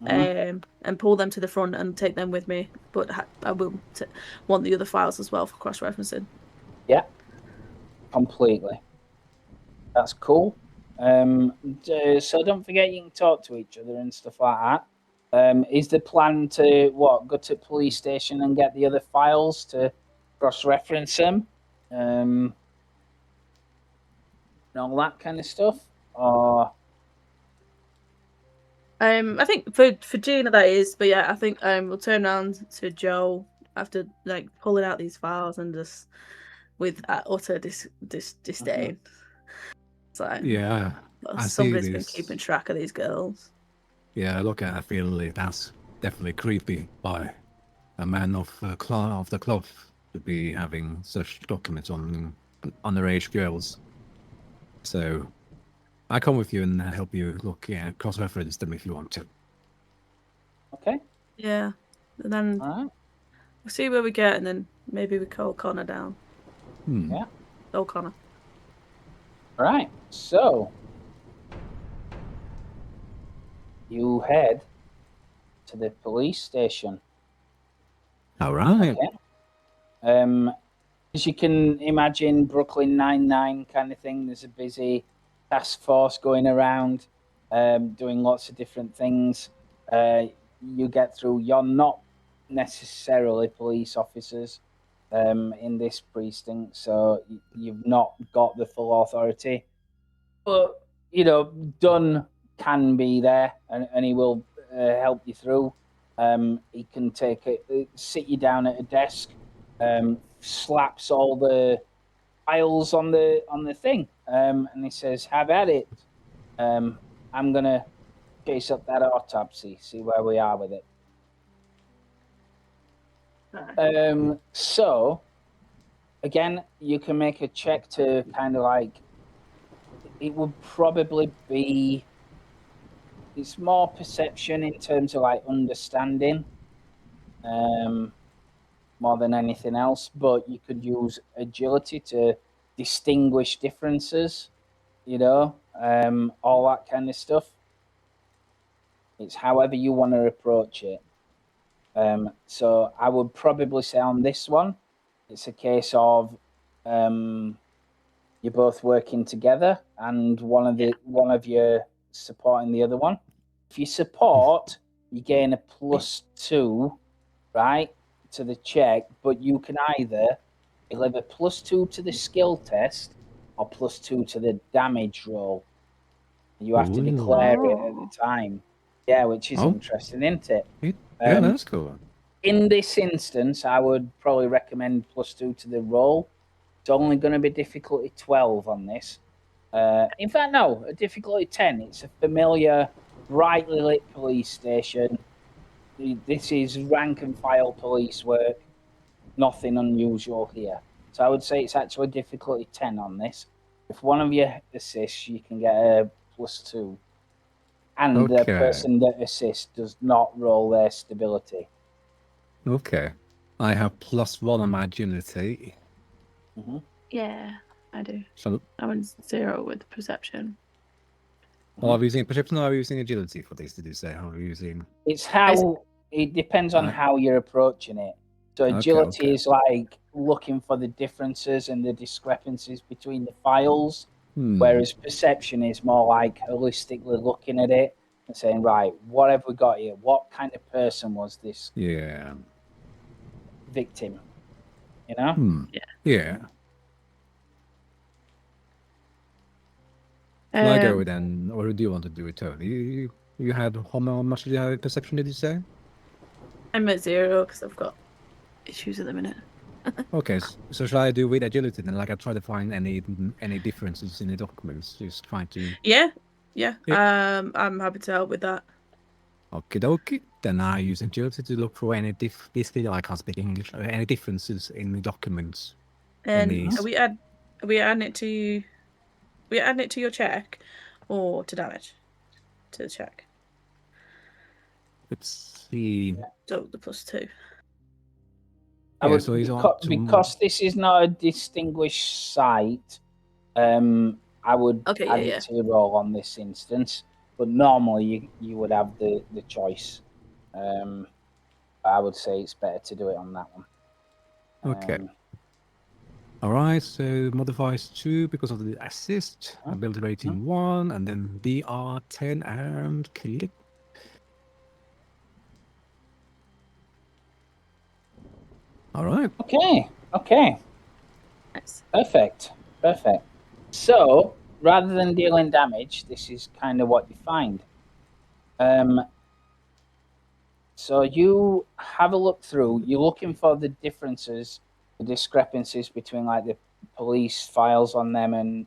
and pull them to the front and take them with me. But I will want the other files as well for cross-referencing. Yeah, completely. That's cool. So don't forget you can talk to each other and stuff like that. Is the plan to go to police station and get the other files to cross-reference them, and all that kind of stuff? Or I think for Gina that is, but yeah, I think we'll turn around to Joe after like pulling out these files and just with utter disdain. So Yeah, I see somebody's been this. keeping track of these girls. Yeah, look at it. I feel that's definitely creepy by a man of the cloth to be having such documents on underage girls. So I come with you and help you look, cross-reference them if you want to. Okay. Yeah. And then we'll see where we get, and then maybe we call Connor down. Yeah. Oh, Connor. All right. So you head to the police station. All right. Okay. As you can imagine, Brooklyn Nine-Nine kind of thing. There's a busy task force going around, doing lots of different things. You get through. You're not necessarily police officers in this precinct, so you've not got the full authority. But, Dunn can be there, and he will help you through. He can sit you down at a desk, slaps all the files on the thing, and he says, "Have at it. I'm gonna chase up that autopsy, see where we are with it." So again, you can make a check to kind of like, it would probably be, it's more perception in terms of like understanding, more than anything else, but you could use agility to distinguish differences, all that kind of stuff. It's however you want to approach it. So I would probably say on this one, it's a case of you're both working together and one of you supporting the other one. If you support, you gain a +2, right, to the check, but you can either deliver +2 to the skill test or +2 to the damage roll. You have to declare it at the time. Yeah, which is interesting, isn't it? Yeah, that's cool. In this instance, I would probably recommend +2 to the roll. It's only going to be difficulty 12 on this. In fact, no, a difficulty 10. It's a familiar, brightly lit police station. This is rank and file police work. Nothing unusual here. So I would say it's actually difficulty 10 on this. If one of you assists, you can get a +2. And the person that assists does not roll their stability. Okay. I have +1 on my agility. Mm-hmm. Yeah, I do. So I went 0 with perception. are we using perception or are we using agility for this? Did you say? How are we using? It depends on how you're approaching it. So agility is like looking for the differences and the discrepancies between the files, whereas perception is more like holistically looking at it and saying, right, what have we got here? What kind of person was this Yeah. victim? You know? Yeah. Shall I go then, or do you want to do it, Tony? You had how much did you have perception? Did you say? I'm at 0 because I've got issues at the minute. Okay, so shall I do with agility then? Like I try to find any differences in the documents. Just trying to. Yeah. Yeah. I'm happy to help with that. Okie dokie. Then I use agility to look for any basically I can't speak English. Any differences in the documents. And Any. are we adding it to your check or to damage? To the check. Let's see. So the +2. I Yeah, would, so he's on because this is not a distinguished site, I would add it to your roll on this instance. But normally you would have the choice. I would say it's better to do it on that one. Okay. All right, so modifies 2 because of the assist, ability rating 1, and then BR 10 and click. All right. Okay. Nice. Perfect. So rather than dealing damage, this is kind of what you find. So you have a look through. You're looking for the differences, the discrepancies between like the police files on them and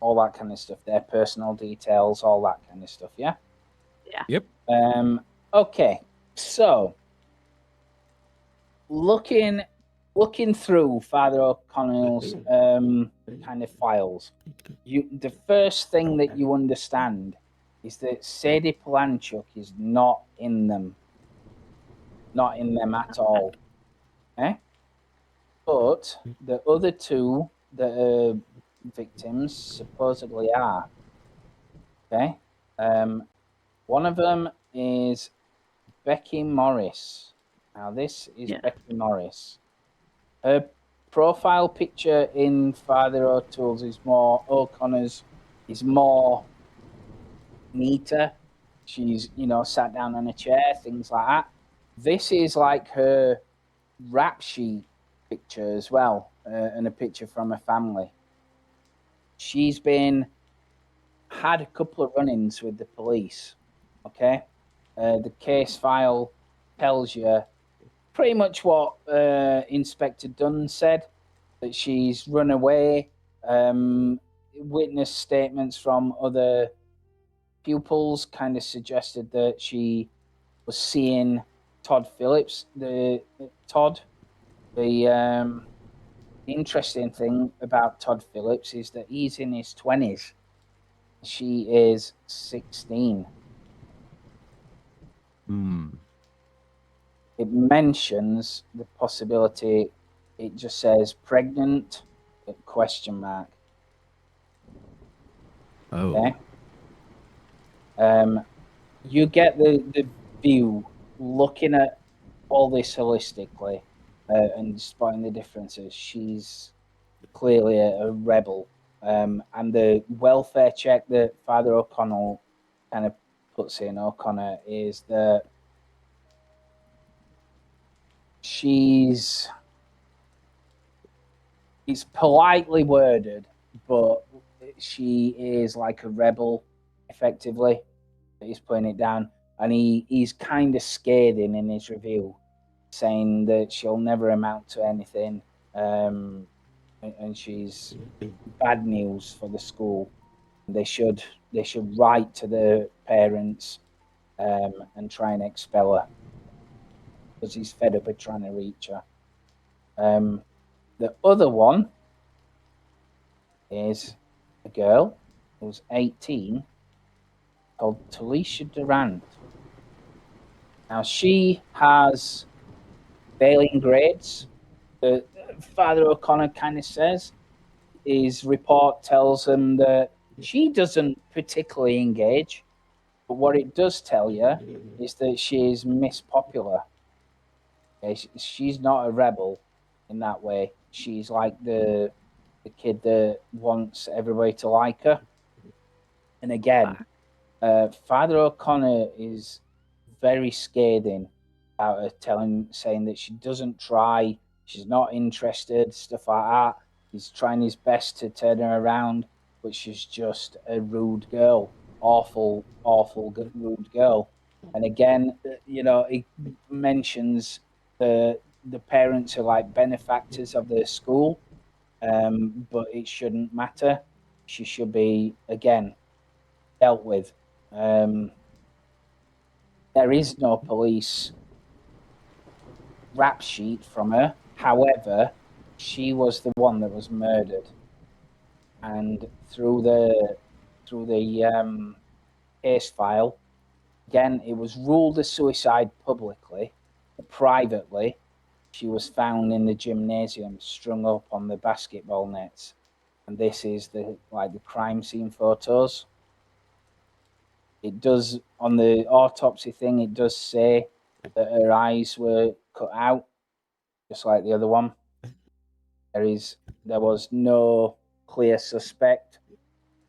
all that kind of stuff. Their personal details, all that kind of stuff. Yeah. Yeah. Yep. Okay. So looking through Father O'Connell's kind of files, the first thing that you understand is that Sadie Palanchuk is not in them at all. Okay? But the other two that are victims supposedly are. Okay? One of them is Becky Morris. Now this is Becky Morris. Her profile picture in Father O'Toole's is more O'Connor's is more neater. She's, sat down on a chair, things like that. This is like her rap sheet picture as well, and a picture from her family. She's had a couple of run-ins with the police. Okay, the case file tells you pretty much what Inspector Dunn said, that she's run away. Witness statements from other pupils kind of suggested that she was seeing Todd Phillips. The interesting thing about Todd Phillips is that he's in his 20s. She is 16. It mentions the possibility. It just says pregnant ? Oh. Okay. You get the view looking at all this holistically and spotting the differences. She's clearly a rebel. And the welfare check that Father O'Connell kind of puts in O'Connor is that it's politely worded, but she is like a rebel, effectively. He's putting it down, and he's kind of scathing in his review, saying that she'll never amount to anything, and she's bad news for the school. They should write to the parents and try and expel her, because he's fed up with trying to reach her. The other one is a girl who's 18 called Talisha Durant. Now, she has failing grades. Father O'Connor kind of says his report tells him that she doesn't particularly engage, but what it does tell you is that she is Miss Popular. Okay? She's not a rebel in that way. She's like the kid that wants everybody to like her. And again, Father O'Connor is very scathing about her, saying that she doesn't try, she's not interested, stuff like that. He's trying his best to turn her around, but she's just a rude girl, awful, rude girl. And again, it mentions the parents are like benefactors of the school, but it shouldn't matter. She should be again dealt with. There is no police rap sheet from her. However, she was the one that was murdered, and through the case file, again, it was ruled a suicide publicly, but privately, she was found in the gymnasium, strung up on the basketball nets, and this is the crime scene photos. It does, on the autopsy thing, it does say that her eyes were cut out, just like the other one. There was no clear suspect.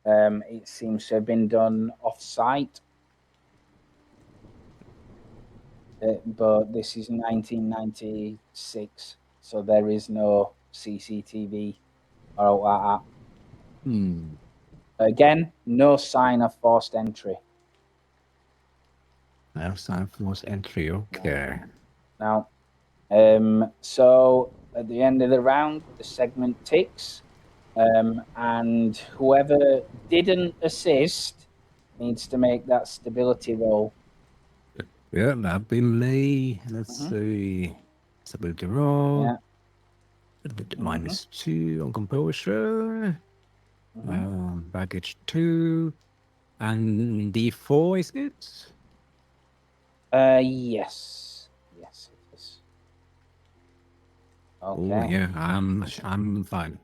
It seems to have been done off-site. But this is 1996, so there is no CCTV or like that. Again, no sign of forced entry. No sign of forced entry, okay. Now, so at the end of the round, the segment ticks, and whoever didn't assist needs to make that stability roll. Yeah, that'd be me. Let's see. Stability roll. Yeah. -2 on composure. Baggage 2. And D4 is it? Yes. Yes, it is. Okay. Oh yeah, I'm fine.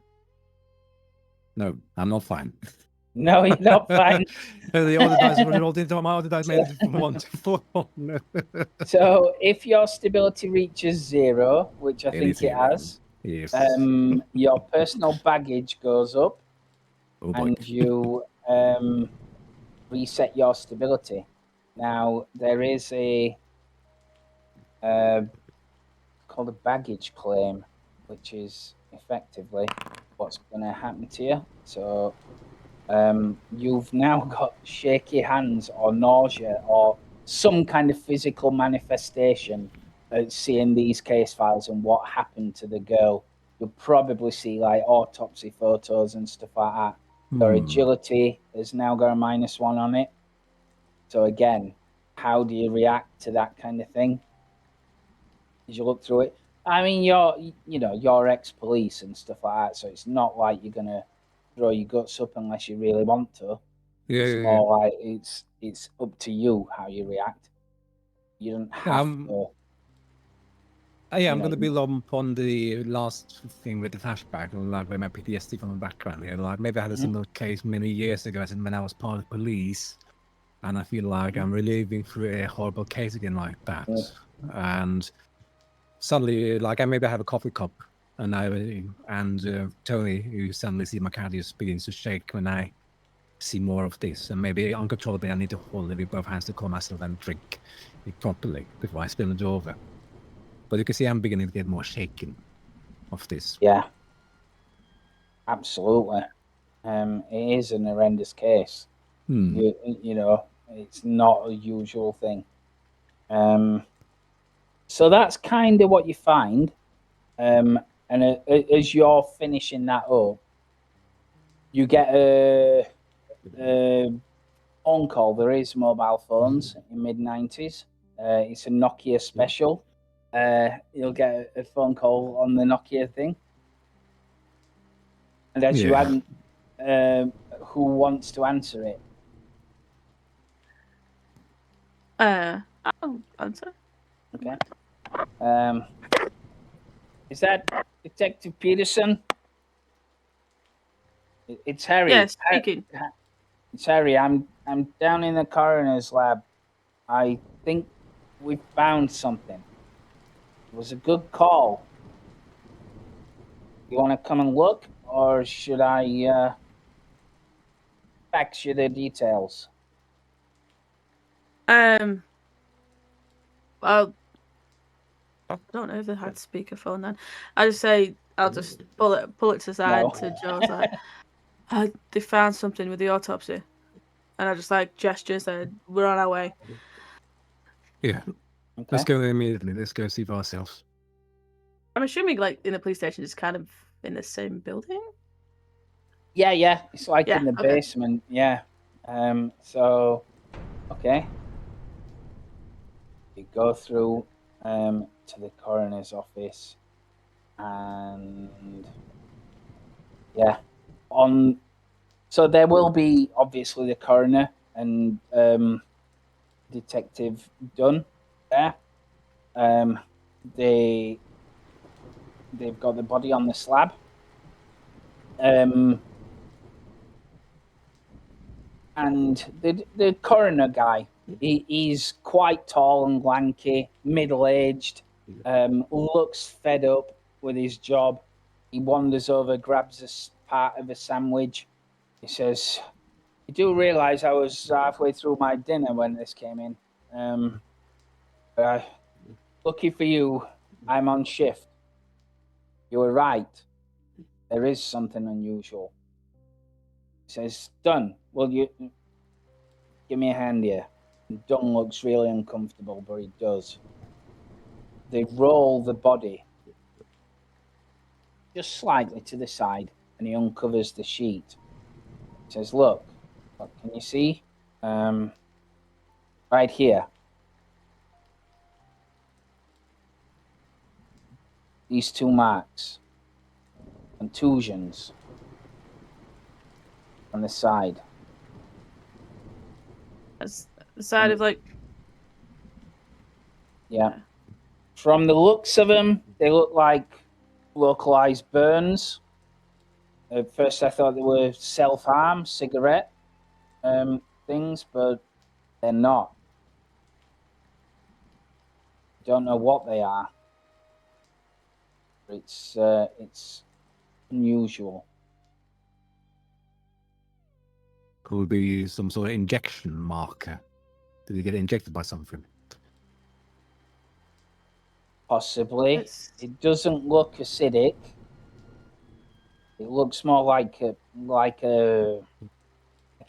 No, I'm not fine. No, you're not fine. The other dice were rolled into my other dice made it from 1 to 4. So if your stability reaches 0, which I think it has, yes. your personal baggage goes up, and you reset your stability. Now there is a called a baggage claim, which is effectively what's going to happen to you. So you've now got shaky hands or nausea or some kind of physical manifestation of seeing these case files and what happened to the girl. You'll probably see like autopsy photos and stuff like that. Their agility has now got a -1 on it. So again, how do you react to that kind of thing? As you look through it, I mean, you're ex-police and stuff like that, so it's not like you're gonna throw your guts up unless you really want to. It's more like it's up to you how you react. You don't have to. I'm going to build upon the last thing with the flashback, like with my PTSD from the background. Like maybe I had a similar case many years ago, as in when I was part of police, and I feel like I'm reliving through a horrible case again like that. And suddenly, like maybe I have a coffee cup, and Tony, you suddenly see my cardiac begins to shake when I see more of this, and maybe uncontrollably I need to hold it with both hands to calm myself and drink it properly before I spill it over. But you can see I'm beginning to get more shaken of this. Yeah, absolutely. It is an horrendous case. You know, it's not a usual thing. So that's kind of what you find. And as you're finishing that up, you get a phone call. There is mobile phones in mid-90s. It's a Nokia special. You'll get a phone call on the Nokia thing. And as you hadn't, who wants to answer it? I'll answer. Okay. Is that Detective Peterson? It's Harry. Yes, speaking. It's Harry. I'm down in the coroner's lab. I think we found something. It was a good call. You want to come and look, or should I fax you the details? Well, I don't know if they had speakerphone then. I just say I'll just pull it to the side No. to Joe's like, they found something with the autopsy, and I just like gesture said we're on our way. Yeah. Okay. Let's go there immediately. Let's go see for ourselves. I'm assuming like in the police station is kind of in the same building. Yeah. It's like Yeah, in the okay. basement. Yeah. So, okay. You go through to the coroner's office, and yeah, so there will be obviously the coroner and Detective Dunn there. They've got the body on the slab. And the coroner guy, he's quite tall and lanky, middle-aged, looks fed up with his job. He wanders over, grabs a part of a sandwich. He says, "You do realise I was halfway through my dinner when this came in. Lucky for you, I'm on shift. You were right. There is something unusual." He says, "Dunn, will you give me a hand here?" And Dunn looks really uncomfortable, but he does. They roll the body just slightly to the side, and he uncovers the sheet. He says, look, can you see? Right here. These two marks. Contusions on the side. As the side of like. Yeah. From the looks of them, they look like localized burns. At first, I thought they were self-harm, cigarette things, but they're not. Don't know what they are. It's unusual. Could be some sort of injection marker. Did he get injected by something? Possibly. It doesn't look acidic. It looks more like if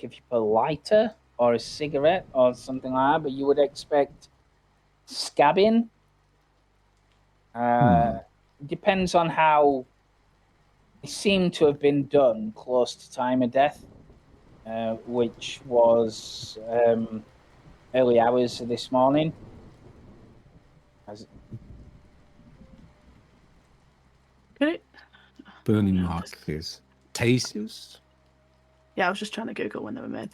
you put a lighter or a cigarette or something like that, but you would expect scabbing. Depends on how it seemed to have been done close to time of death, which was early hours of this morning. Burning mark is tasteless. Yeah, I was just trying to Google when they were made.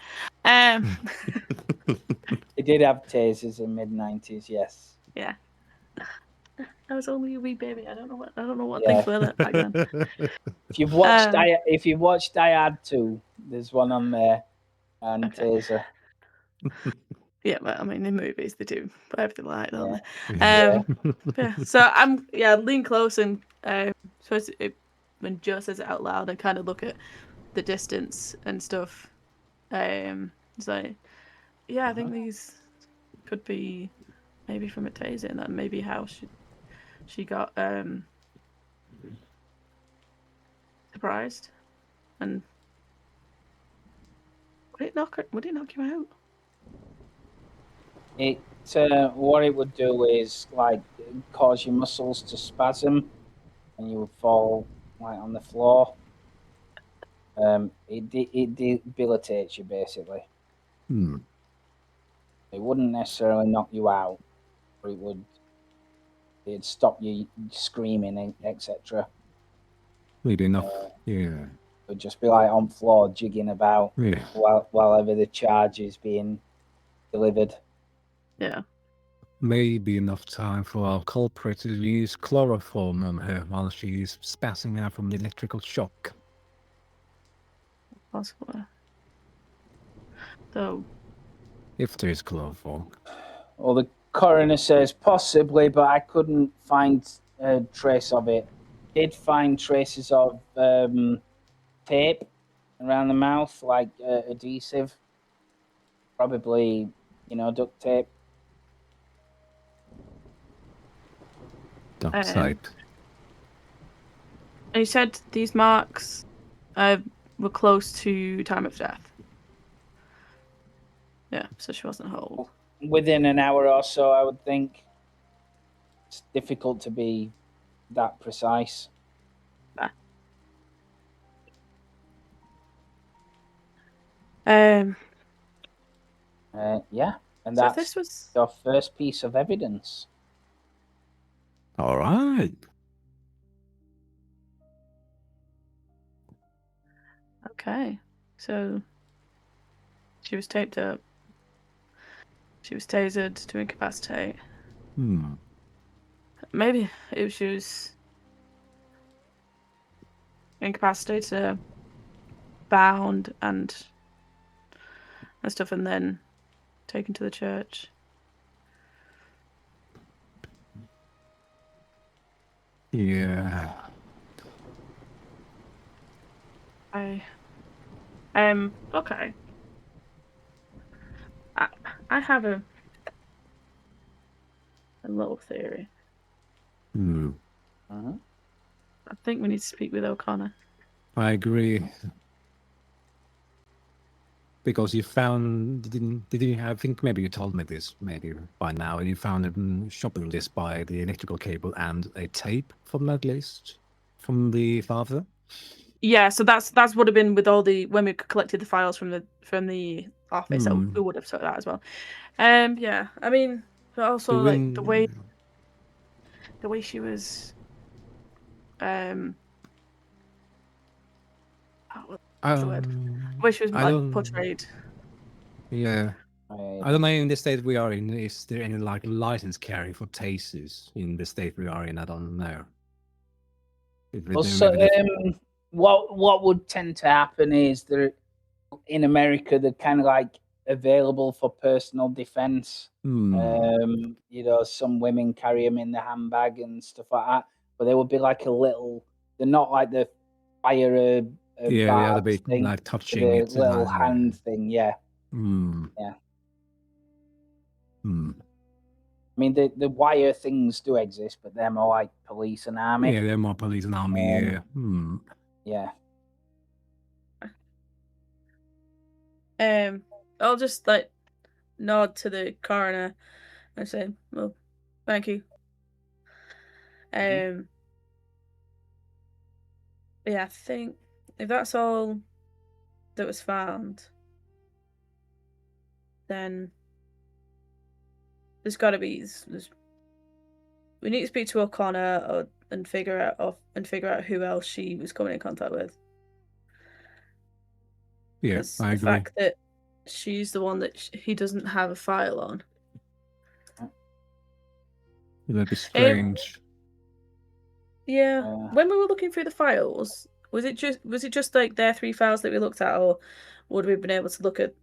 They did have tasers in mid-90s, yes. Yeah. I was only a wee baby. I don't know what things were that back then. If you've watched Die Hard 2, there's one on there, and okay. Taser. Yeah, but I mean, in movies they do put everything like that, don't they? Yeah. So I'm lean close and suppose when Joe says it out loud and kind of look at the distance and stuff. It's like, yeah, I think these could be maybe from a taser, and that maybe how she got surprised. And would it knock you out? What it would do is like cause your muscles to spasm, and you would fall like on the floor. It debilitates you basically. It wouldn't necessarily knock you out, but it'd stop you screaming, etc. Maybe enough. Yeah. It would just be like on floor jigging about while ever the charge is being delivered. Yeah. Maybe enough time for our culprit to use chloroform on her while she's spazzing out from the electrical shock. Possible. So, if there is chloroform. Well, the coroner says possibly, but I couldn't find a trace of it. Did find traces of tape around the mouth, like adhesive. Probably, duct tape. Duct tape. And you said these marks were close to time of death. Yeah, so she wasn't old. Within an hour or so, I would think. It's difficult to be that precise. Yeah, and so that's this was your first piece of evidence. All right. okay. So she was taped up. She was tasered to incapacitate. Maybe if she was incapacitated, bound and stuff, and then taken to the church. Yeah. Okay. I have a little theory. Uh-huh. I think we need to speak with O'Connor. I agree. Because you found, did you? I think maybe you told me this maybe by now. You found a shopping list by the electrical cable and a tape from that list from the father. Yeah, so that's would have been with all the when we collected the files from the office. So we would have saw that as well. Yeah, I mean, but also like the way she was, the word? The way she was like portrayed. Yeah. I don't know in the state we are in, is there any like license carry for tasers in the state we are in? I don't know. Well, so, what would tend to happen is they're in America, they're kind of like available for personal defense. Some women carry them in the handbag and stuff like that, but they would be like a little. They're not like the fire yeah, the bit thing, like touching the it, little hand thing. Yeah. Yeah. I mean, the wire things do exist, but they're more like police and army. Yeah, they're more police and army. Yeah. I'll just like nod to the coroner and say, "Well, thank you." Yeah, I think if that's all that was found, then there's got to be. We need to speak to O'Connor and figure out who else she was coming in contact with. Yeah, I agree. The fact that she's the one that he doesn't have a file on. That'd be strange. Yeah. When we were looking through the files, was it just like their 3 files that we looked at, or would we have been able to look at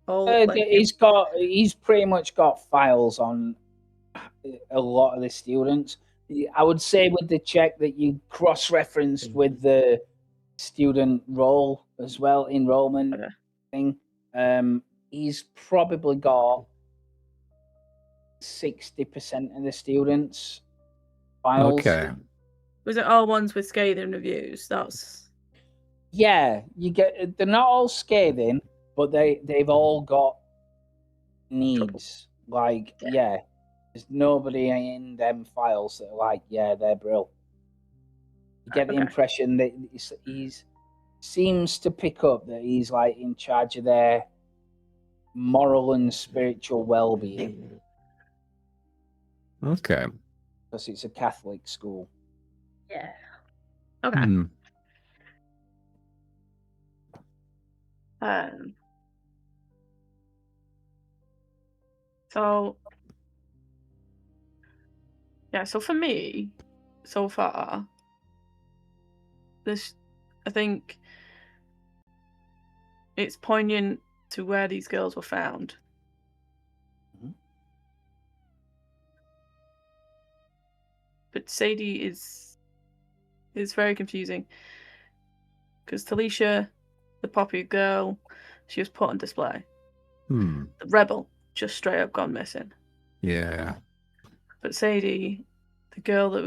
all? He's pretty much got files on a lot of the students. I would say with the check that you cross-referenced with the student roll as well, enrollment thing. He's probably got 60% of the students' files. Okay. Was it all ones with scathing reviews? Yeah, they're not all scathing, but they've all got needs. Like, yeah, there's nobody in them files that are like, yeah, they're brilliant. You get the impression that he's seems to pick up that he's like in charge of their moral and spiritual well-being. Okay. Because it's a Catholic school. Yeah. Okay. So yeah, so for me, so far, I think it's poignant to where these girls were found. But Sadie is very confusing because Talisha, the popular girl, she was put on display. Hmm. The rebel just straight up gone missing. Yeah. But Sadie, the girl that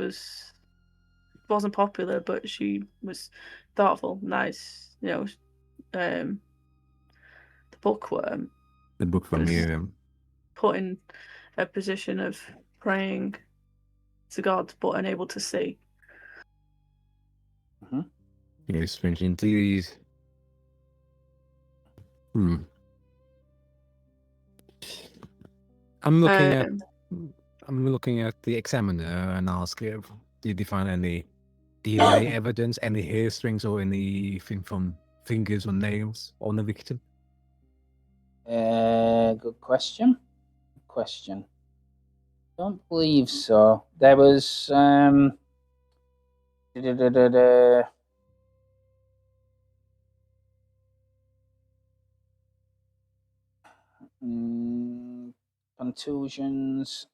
wasn't popular, but she was thoughtful, nice, the bookworm The book from was you. put in a position of praying to God, but unable to see. Yeah, strange indeed. Hmm. I'm looking at the examiner and ask if did you find any DNA evidence, any hair strings or anything from fingers or nails on the victim? Good question. Don't believe so. There was contusions.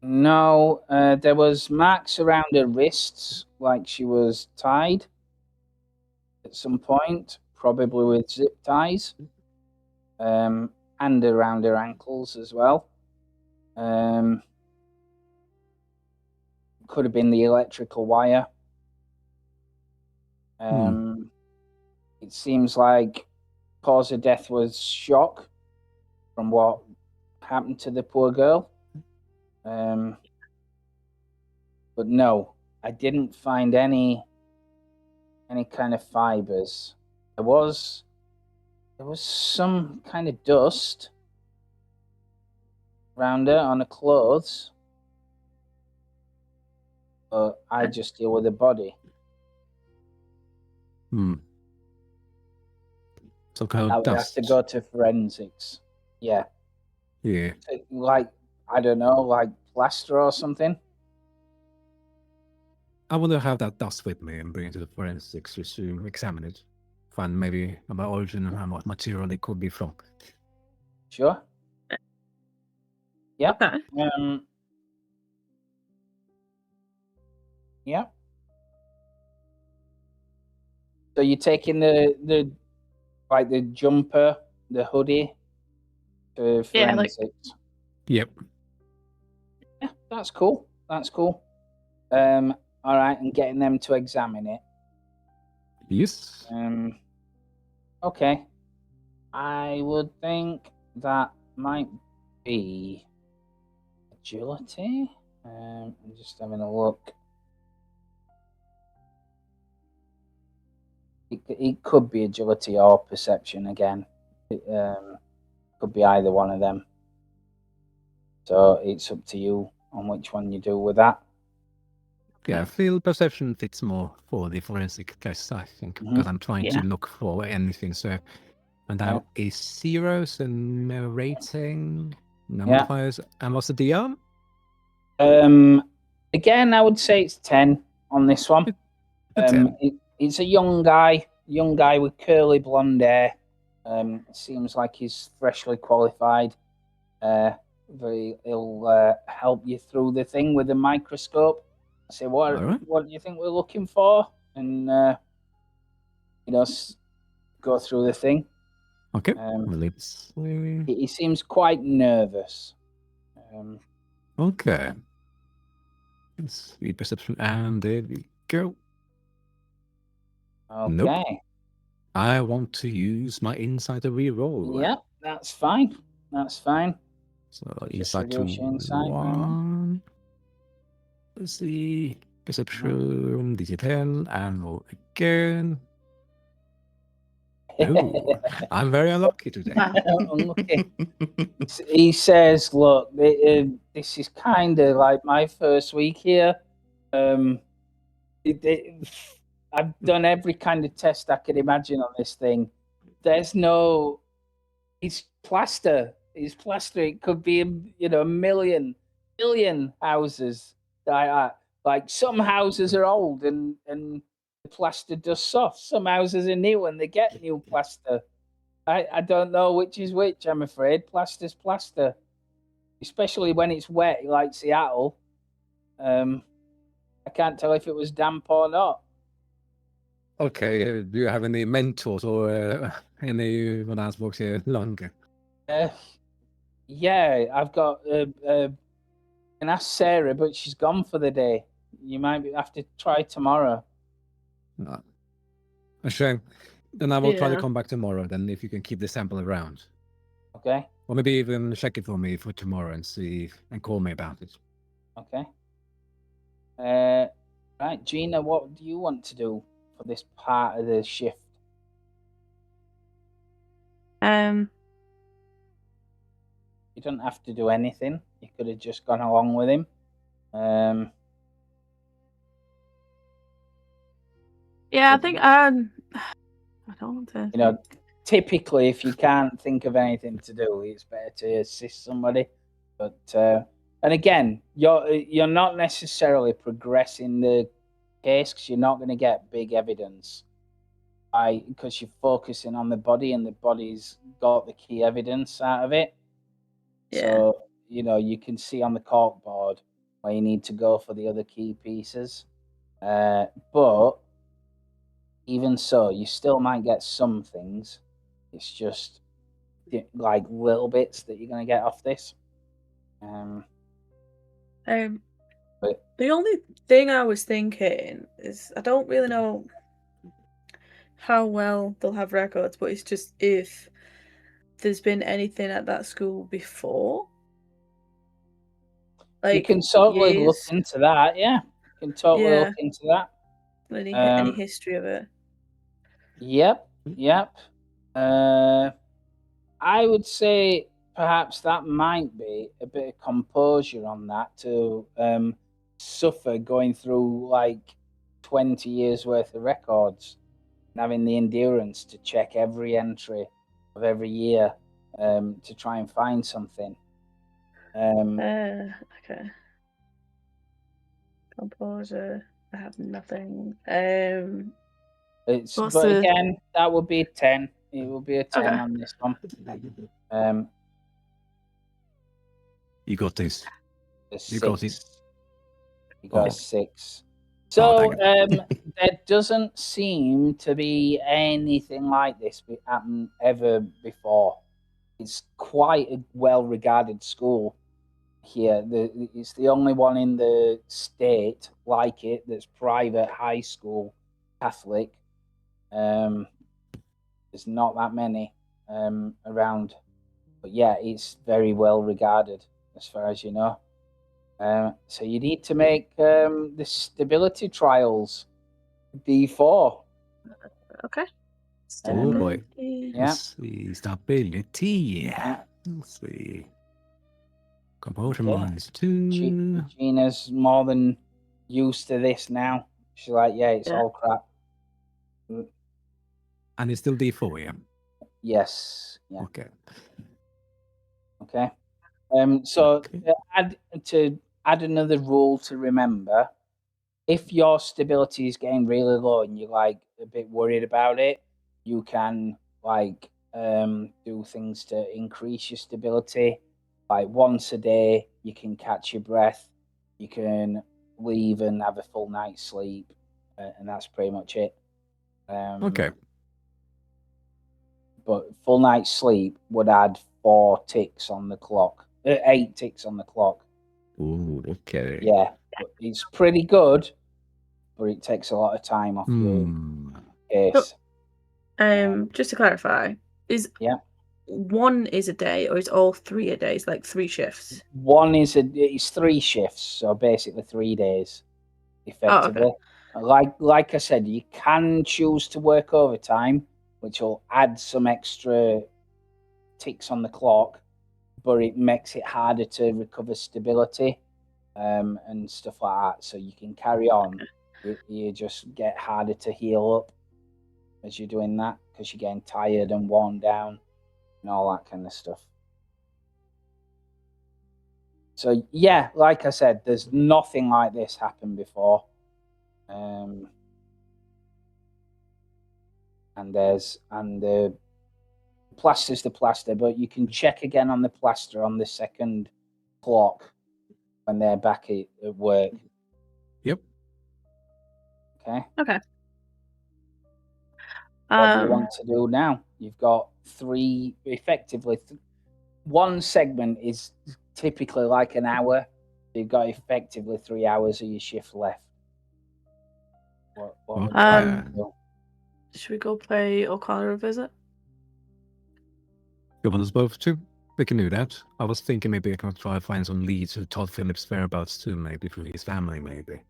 No, there was marks around her wrists, like she was tied at some point, probably with zip ties, and around her ankles as well. Could have been the electrical wire. It seems like cause of death was shock from what happened to the poor girl. But no, I didn't find any kind of fibers. There was some kind of dust around her on her clothes, but I just deal with the body. Some kind I of would have dust. to go to forensics. Yeah. Yeah. Like, I don't know, like plaster or something. I want to have that dust with me and bring it to the forensics just to examine it. Find maybe about origin and what material it could be from. Sure. Yep. Okay. Yep. So you're taking the like the jumper, the hoodie to forensics. Yep. Yeah, that's cool. All right, and getting them to examine it. Yes. Okay. I would think that might be agility. I'm just having a look. It could be agility or perception again. It could be either one of them. So it's up to you on which one you do with that. Yeah, I feel perception fits more for the forensic test, I think, because I'm trying to look for anything. So, and now is zeros and no rating, no modifiers. And what's the DR? Again, I would say it's 10 on this one. It's a young guy with curly blonde hair. Seems like he's freshly qualified. He'll help you through the thing with a microscope. Say what do you think we're looking for, and go through the thing. Okay. He seems quite nervous. Okay. Let's see perception, and there we go. Okay. Nope. I want to use my insight to reroll. Yeah, that's fine. So insight to one. Let's see. Perception, digital, and roll again. Oh, I'm very unlucky today. Unlucky. He says, look, this is kind of like my first week here. I've done every kind of test I could imagine on this thing. It's plaster. It's plaster. It could be, a million houses. Like some houses are old and the plaster does soft. Some houses are new and they get new plaster. I don't know which is which, I'm afraid. Plaster's plaster. Especially when it's wet, like Seattle. I can't tell if it was damp or not. Okay, do you have any mentors or anyone else works here longer? Yeah, I've got. Can ask Sarah, but she's gone for the day. You might have to try tomorrow. No. A shame. Then I will try to Yeah. come back tomorrow. Then if you can keep the sample around, Okay. or maybe even check it for me for tomorrow and see and call me about it. Okay. Right, Gina, what do you want to do for this part of the shift? You don't have to do anything. You could have just gone along with him. Yeah, I think I don't want to. You know, typically, if you can't think of anything to do, it's better to assist somebody. But and again, you're not necessarily progressing the case because you're not going to get big evidence. Because you're focusing on the body, and the body's got the key evidence out of it. Yeah. So you can see on the cork board where you need to go for the other key pieces. But even so, you still might get some things. It's just like little bits that you're going to get off this. But The only thing I was thinking is I don't really know how well they'll have records, but it's just if there's been anything at that school before. Like you can totally look years. into that. Yeah, you can totally Yeah. look into that. Any history of it? Yep. I would say perhaps that might be a bit of composure on that to suffer going through like 20 years worth of records and having the endurance to check every entry of every year to try and find something. Okay. Composure. I have nothing. Again, that would be a 10. It will be a 10 Okay. on this one. You got this. You got it. You got a 6. Oh, So there doesn't seem to be anything like this happen ever before. It's quite a well-regarded school here. It's the only one in the state like it that's private high school Catholic. There's not that many around, but yeah, it's very well regarded as far as you know. So you need to make the stability trials D4. Okay. Oh boy. Yeah. Let's see. Stability. Yeah. Let's see. Composure Okay. -2. Gina's more than used to this now. She's like, yeah, it's all crap. And it's still D4, yeah? Yes. Yeah. Okay. Okay. So to add another rule to remember, if your stability is getting really low and you're like a bit worried about it, you can like do things to increase your stability. Like once a day, you can catch your breath, you can leave and have a full night's sleep, and that's pretty much it. Okay. But full night's sleep would add 4 ticks on the clock, 8 ticks on the clock. Ooh, okay. Yeah, but it's pretty good, but it takes a lot of time off your case. Just to clarify, is 1 is a day, or is all 3 a day? It's like 3 shifts. It's 3 shifts, so basically 3 days, effectively. Oh, okay. Like I said, you can choose to work overtime, which will add some extra ticks on the clock, but it makes it harder to recover stability and stuff like that. So you can carry on. You just get harder to heal up as you're doing that because you're getting tired and worn down and all that kind of stuff. So yeah, like I said, there's nothing like this happened before. And the plaster's the plaster, but you can check again on the plaster on the second clock when they're back at work. Yep. Okay. Okay. What do you want to do now? You've got one segment is typically like an hour. You've got effectively 3 hours of your shift left. What would you like to do? Should we go play O'Connor a visit? You want us both to? We can do that. I was thinking maybe I can try to find some leads to Todd Phillips' whereabouts too, maybe for his family, maybe.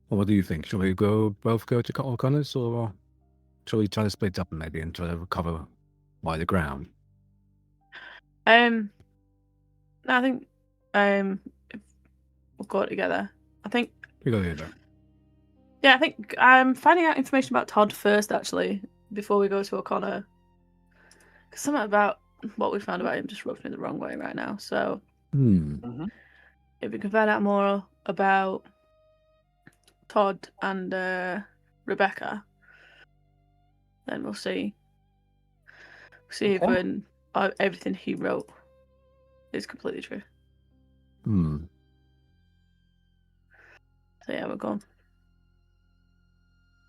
Or what do you think? Shall we both go to O'Connor's, or shall we try to split up maybe and try to recover by the ground? I think we'll go together. I think We go together. Yeah, I think I'm finding out information about Todd first, actually, before we go to O'Connor. Because something about what we found about him just rubs me the wrong way right now. So, if we can find out more about Todd and Rebecca, then we'll see. See if everything he wrote is completely true. So yeah, we're going.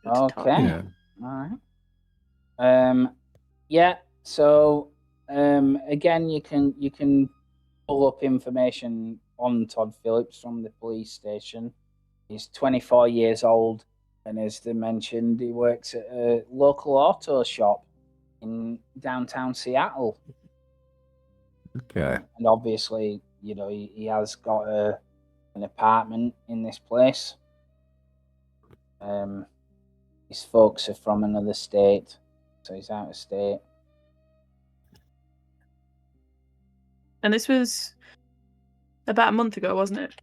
Okay. Yeah. All right. Yeah. So again, you can pull up information on Todd Phillips from the police station. He's 24 years old, and as they mentioned, he works at a local auto shop in downtown Seattle. Okay. And obviously, he has got an apartment in this place. His folks are from another state, so he's out of state. And this was about a month ago, wasn't it?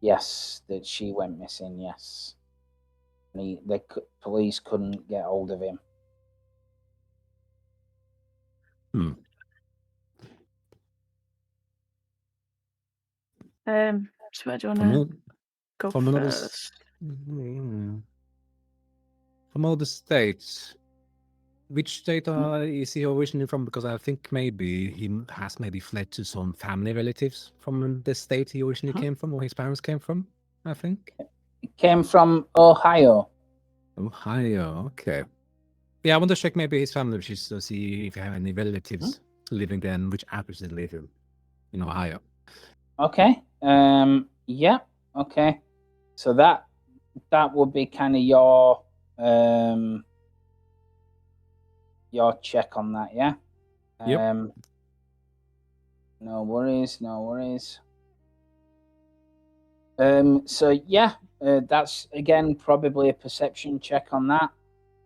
Yes, that she went missing, yes. And the police couldn't get hold of him. So where do you want to go first? From all the states, which state is he originally from? Because I think maybe he has fled to some family relatives from the state he originally came from, or his parents came from, I think. He came from Ohio. Ohio, okay. Yeah, I want to check maybe his family, just to see if you have any relatives living there and which address they live in Ohio. Okay. Yeah. Okay. So that would be kind of your check on that, yeah. Yep. No worries. So yeah, that's again probably a perception check on that.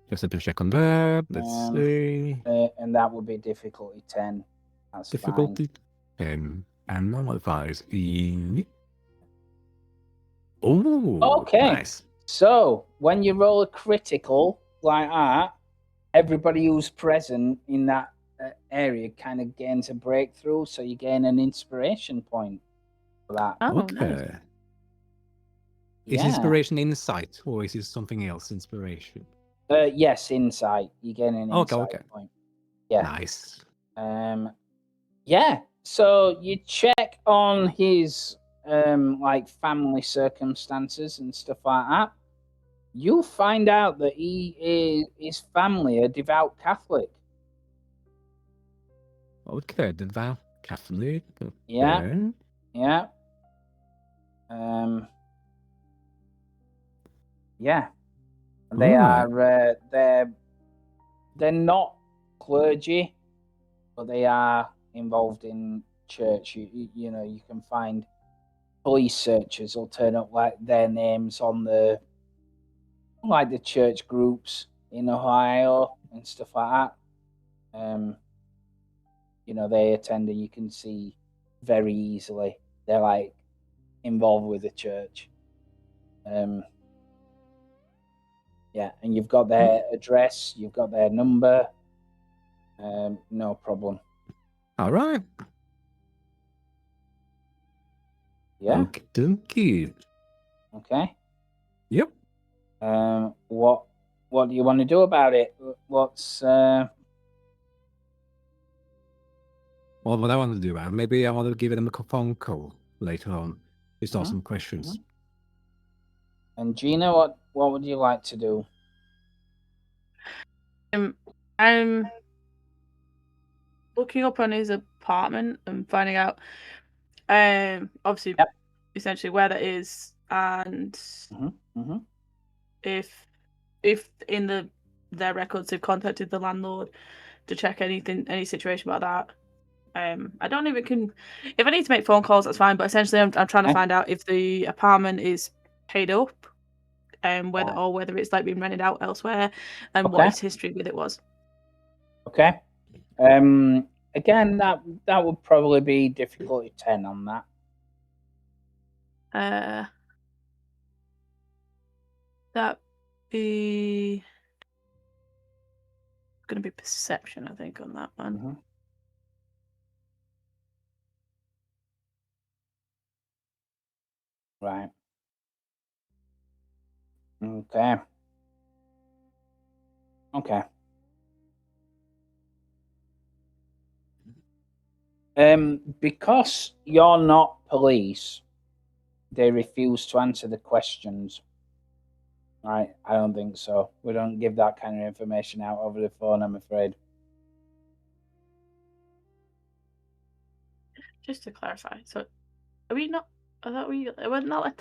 Just a check on that. Let's see. And that would be difficulty 10. That's difficulty fine. 10 and modifiers. Oh, okay. Nice. So when you roll a critical like that, everybody who's present in that area kind of gains a breakthrough, so you gain an inspiration point for that. Oh, okay. Nice. Is inspiration insight, or is it something else? Inspiration. Yes, insight. You gain an insight point. Yeah. Nice. Yeah. So you check on his like family circumstances and stuff like that. You'll find out that his family are devout Catholic. Okay, devout Catholic. Yeah. Yeah. Yeah. They are they're not clergy, but they are involved in church. You know, you can find police searchers will turn up like their names on the church groups in Ohio and stuff like that. You know, they attend and you can see very easily they're like involved with the church. Yeah, and you've got their address, you've got their number. No problem. All right. Yeah. Okie. Okay. Yep. What do you want to do about it? What's Well, what I want to do, maybe I want to give them a phone call later on. Just ask some questions. And Gina, what would you like to do? I'm looking up on his apartment and finding out, obviously, essentially where that is, and if in their records they've contacted the landlord to check any situation about that. I don't even can. If I need to make phone calls, that's fine. But essentially, I'm trying to find out if the apartment is paid up, whether it's like being rented out elsewhere, and what his history with it was. Okay. Again, that would probably be difficulty 10 on that. That be going to be perception, I think, on that one. Right. Okay. Because you're not police, they refuse to answer the questions. Right? I don't think so. We don't give that kind of information out over the phone, I'm afraid. Just to clarify, so are we not? We're not a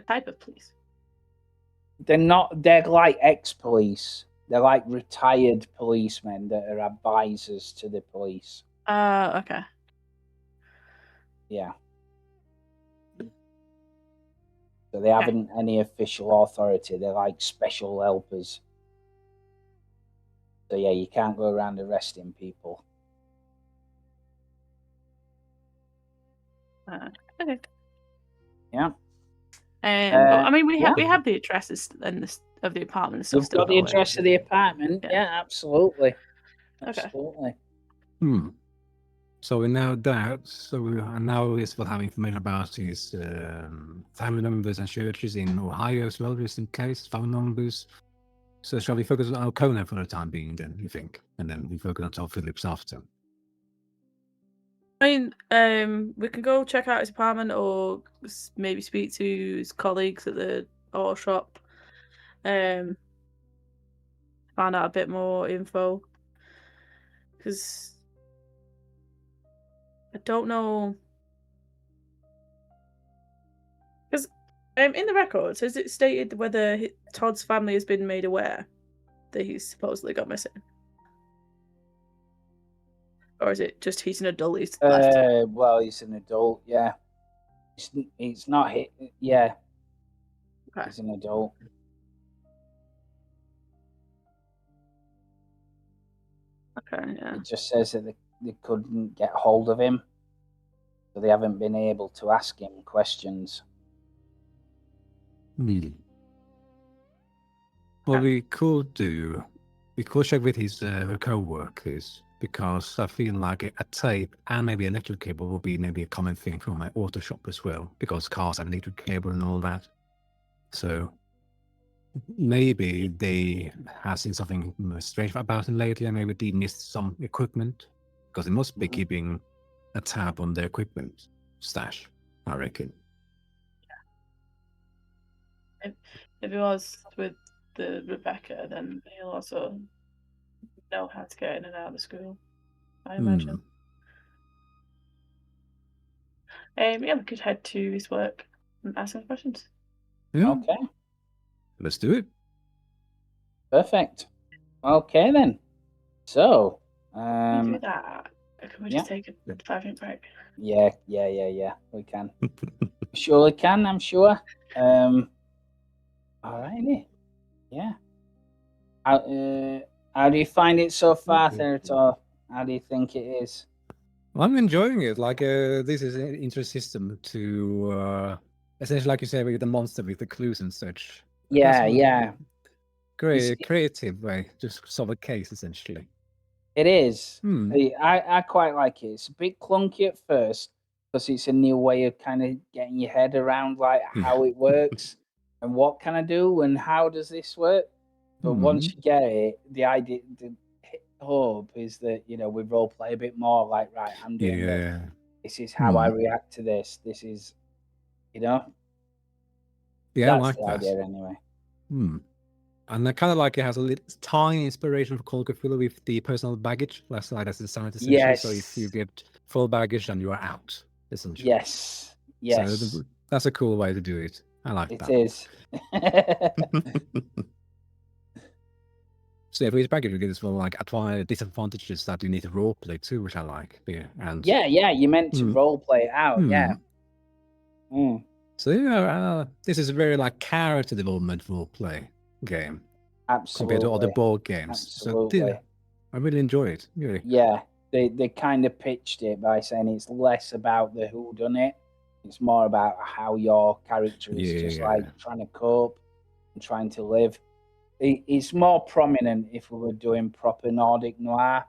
type of police. They're not. They're like ex-police. They're like retired policemen that are advisors to the police. Okay. Yeah. So they haven't any official authority. They're like special helpers. So yeah, you can't go around arresting people. Okay. Yeah. I mean, we have the addresses of the apartment and stuff. You've got the address of the apartment. Yeah, absolutely. Absolutely. Okay. So we know that. So now we will have information about his family members and churches in Ohio as well, just in case, phone numbers. So shall we focus on Alcona for the time being then, you think? And then we focus on Tom Phillips after. I mean, we can go check out his apartment or maybe speak to his colleagues at the auto shop. Find out a bit more info. Because I don't know. Because in the records, has it stated whether Todd's family has been made aware that he's supposedly got missing? Or is it just he's an adult, he's left? Well, he's an adult, yeah. It's not hit, yeah. Okay. He's an adult. Okay, yeah. It just says that they couldn't get hold of him, so they haven't been able to ask him questions. What we could check with his co-workers, because I feel like a tape and maybe an electric cable will be maybe a common thing from my auto shop as well, because cars have an electric cable and all that. So maybe they have seen something strange about him lately, and maybe they missed some equipment, because they must be keeping a tab on their equipment stash, I reckon. Yeah. If it was with the Rebecca, then he'll also know how to get in and out of the school, I imagine. Yeah, we could head to his work and ask some questions. Yeah. Okay. Let's do it. Perfect. Okay then. So we do that. Can we just take a 5-minute break? Yeah. We can. Surely can, I'm sure. Alrighty. Yeah. How do you find it so far, Therator? How do you think it is? I'm enjoying it. Like this is an interesting system to essentially, like you say, with the monster with the clues and such. Yeah. Great creative way to solve a case, essentially. It is. I quite like it. It's a bit clunky at first because it's a new way of kind of getting your head around like how it works and what can I do and how does this work. But once you get it, the idea, the hope is that we role play a bit more. Like, right, I'm doing this. This is how I react to this. This is You know, Yeah, I that's like the that. idea anyway. And I kind of like it has a little tiny inspiration for Cork Bord with the personal baggage. Last night as designed essentially. So if you Yes. get full baggage, then you are out, essentially. Yes. Yes. So that's a cool way to do it. I like It that. is. So for each package, you get as well like disadvantages that you need to role play too, which I like. Yeah, and yeah, you meant to role play it out. Yeah. So yeah, this is a very like character development role play game compared to other Absolutely. board games. Absolutely. So I really enjoy it. Really. Yeah, they kind of pitched it by saying it's less about the whodunit. It's more about how your character is just like trying to cope and trying to live. It's more prominent if we were doing proper Nordic Noir,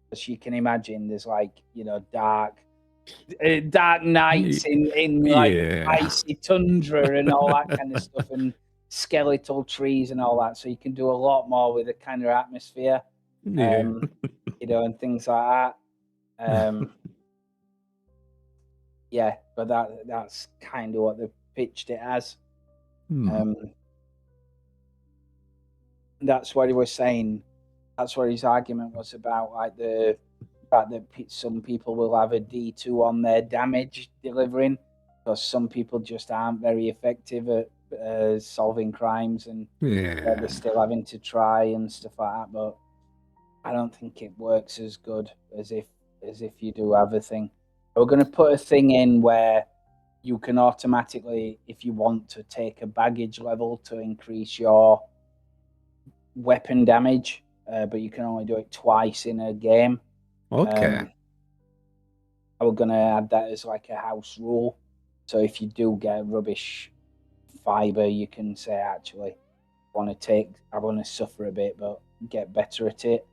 because you can imagine there's like, you know, dark nights in like icy tundra and all that kind of stuff, and skeletal trees and all that. So you can do a lot more with the kind of atmosphere, you know, and things like that. Yeah, but that's kind of what they pitched it as. That's what he was saying. That's what his argument was about, like the fact that some people will have a D2 on their damage delivering, because some people just aren't very effective at solving crimes, and they're still having to try and stuff like that. But I don't think it works as good as if you do have a thing. We're going to put a thing in where you can automatically, if you want to, take a baggage level to increase your weapon damage, but you can only do it twice in a game. Okay. We're going to add that as like a house rule. So if you do get rubbish fiber, you can say, actually, I want to suffer a bit, but get better at it.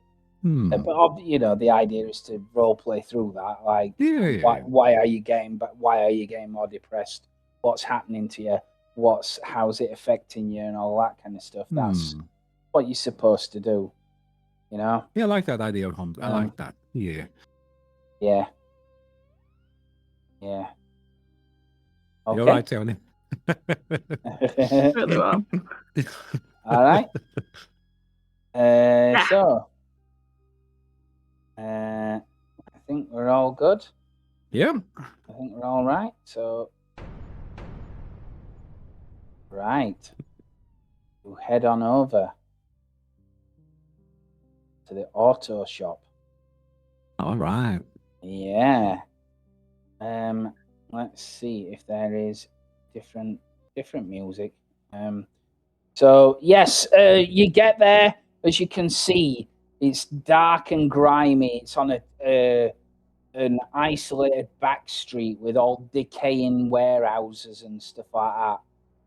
But you know, the idea is to role play through that. Like, why are you getting more depressed? What's happening to you? How's it affecting you, and all that kind of stuff. That's what you're supposed to do. You know? Yeah, I like that idea. I like that. Yeah. Yeah. Yeah. Okay. You're right, Tony. Really well. All right. So, I think we're all good. Yeah. I think we're all right. So, right. We'll head on over to the auto shop. All right. Yeah. Let's see if there is different music. So yes, you get there. As you can see, it's dark and grimy. It's on an isolated back street with all decaying warehouses and stuff like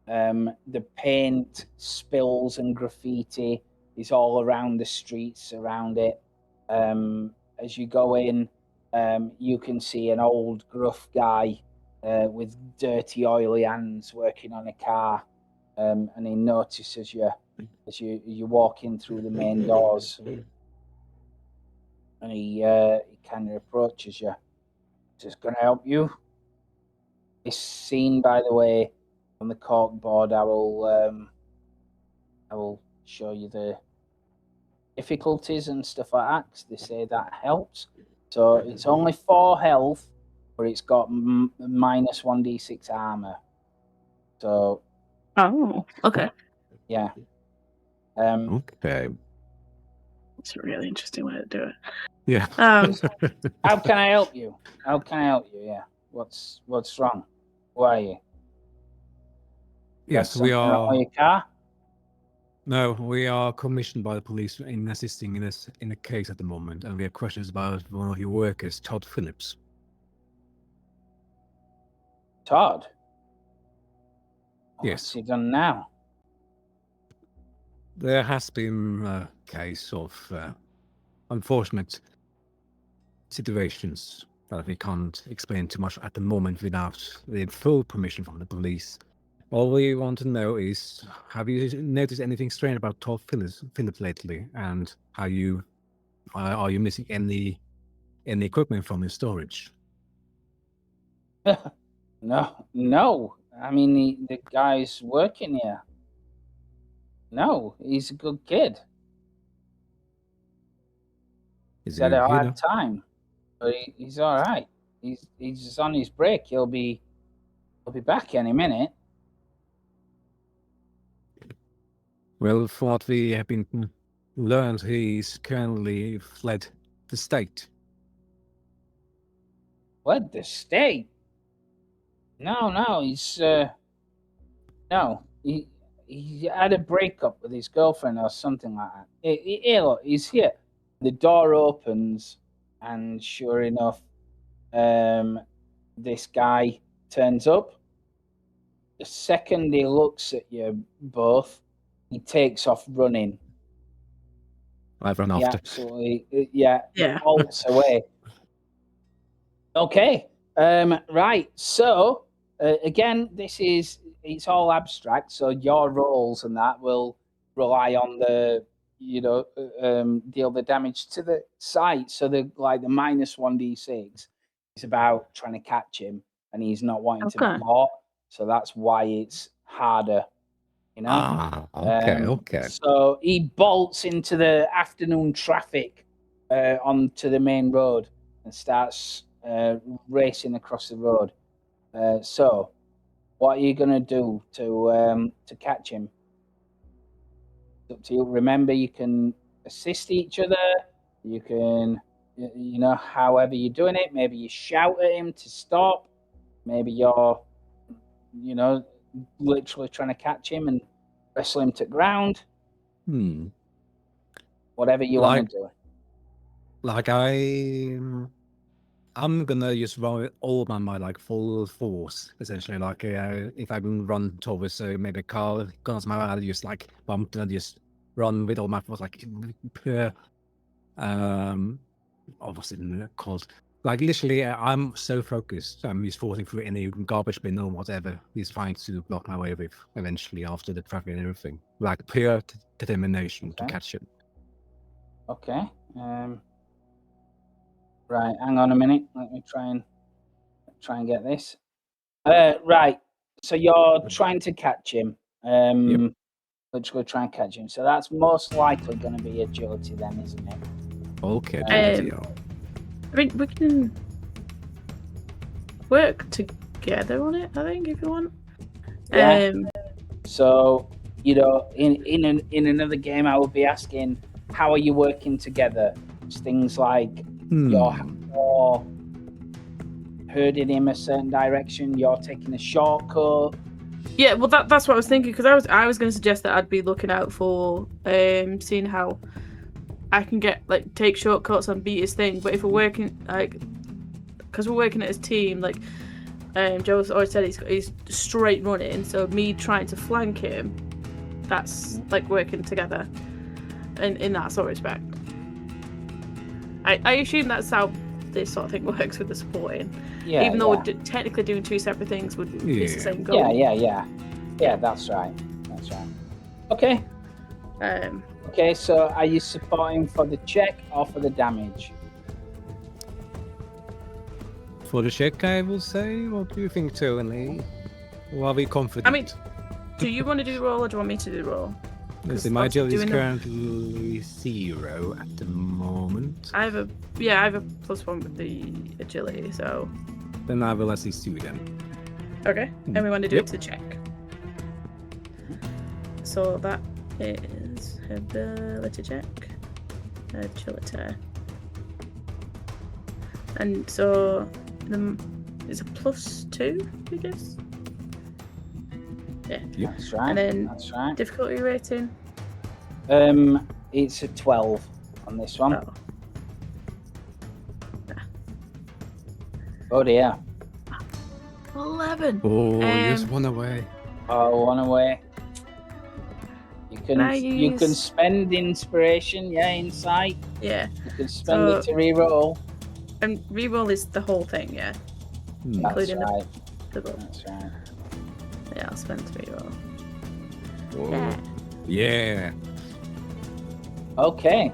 that. The paint spills and graffiti is all around the streets around it. As you go in, you can see an old gruff guy with dirty, oily hands working on a car, and he notices you as you walk in through the main doors, and he kind of approaches you. Just going to help you. This scene, by the way, on the Cork Bord, I will show you the difficulties and stuff like that, 'cause they say that helps. So it's only 4 health, but it's got minus 1d6 armor. So. Oh, okay. Yeah. Okay. It's a really interesting way to do it. Yeah. How can I help you? Yeah. What's wrong? Why are you? Yes, we are. Your car? No, we are commissioned by the police in assisting in a case at the moment, and we have questions about one of your workers, Todd Phillips. Todd? Yes. What's he done now? There has been a case of unfortunate situations that we can't explain too much at the moment without the full permission from the police. All we want to know is, have you noticed anything strange about Todd Phillips lately, and are you missing any equipment from his storage? No. I mean, the guy's working here. No, he's a good kid. Is He's had a you know? hard time, but he's all right. He's just on his break. He'll be back any minute. Well, from what we have been learned, he's currently fled the state. What, the state? No, he's no, he had a breakup with his girlfriend or something like that. Look, he's here. The door opens, and sure enough, this guy turns up. The second he looks at you both, he takes off running. I've run He after. absolutely, Yeah. bolts away. Okay, right. So again, it's all abstract. So your rolls and that will rely on the deal the damage to the site. So the minus 1d6 is about trying to catch him, and he's not wanting to Okay. be caught. So that's why it's harder. Okay. So he bolts into the afternoon traffic onto the main road and starts racing across the road. So, what are you going to do to catch him? It's up to you. Remember, you can assist each other. You can, however you're doing it. Maybe you shout at him to stop. Maybe you're, literally trying to catch him and wrestle him to ground. Whatever you want to do. Like I'm gonna just run with all my full force, essentially. Like if I can run towards maybe a car comes my way, I'll just I'm gonna just run with all my force, pure what's it called? Like literally, I'm so focused. I'm just forcing through any garbage bin or whatever he's trying to block my way with. Eventually, after the traffic and everything, like pure determination to catch him. Okay. Right. Hang on a minute. Let me try and get this. Right. So you're trying to catch him. Yep. Literally try and catch him. So that's most likely going to be agility, then, isn't it? Okay. I mean, we can work together on it, I think, if you want. Yeah. So, in another game, I would be asking, how are you working together? It's things like you're herding him a certain direction, you're taking a shortcut. Yeah, well, that's what I was thinking, because I was going to suggest that I'd be looking out for seeing how I can get take shortcuts and beat his thing. But if we're working because we're working as a team, Joe's always said he's straight running, so me trying to flank him, that's working together in that sort of respect. I assume that's how this sort of thing works with the supporting. Yeah, even though we're technically doing two separate things, it's the same goal. Yeah, that's right. Okay. Okay, so are you supporting for the check or for the damage? For the check, I will say. What do you think, Tony? Or are we confident? I mean, do you want to do the roll or do you want me to do the roll? Because my agility is currently 0 at the moment. I have a +1 with the agility, so. Then I will at least do them. Okay, and we want to do it to check. So that is ability check, agility, and so it's a +2, I guess. Yeah. That's right. And then that's right. Difficulty rating. It's a 12 on this one. Oh dear. 11. Oh, just one away. Oh, one away. You can spend inspiration, insight. Yeah. You can spend it to reroll. And reroll is the whole thing, yeah. Including right. the roll. That's right. Yeah, I'll spend reroll. Whoa. Yeah. Okay.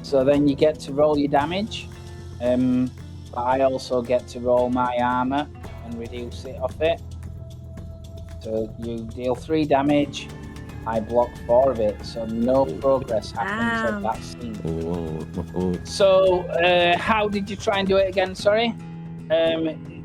So then you get to roll your damage. But I also get to roll my armor and reduce it off it. So you deal 3 damage. I block 4 of it, so no progress happens at that scene. So, how did you try and do it again? Sorry.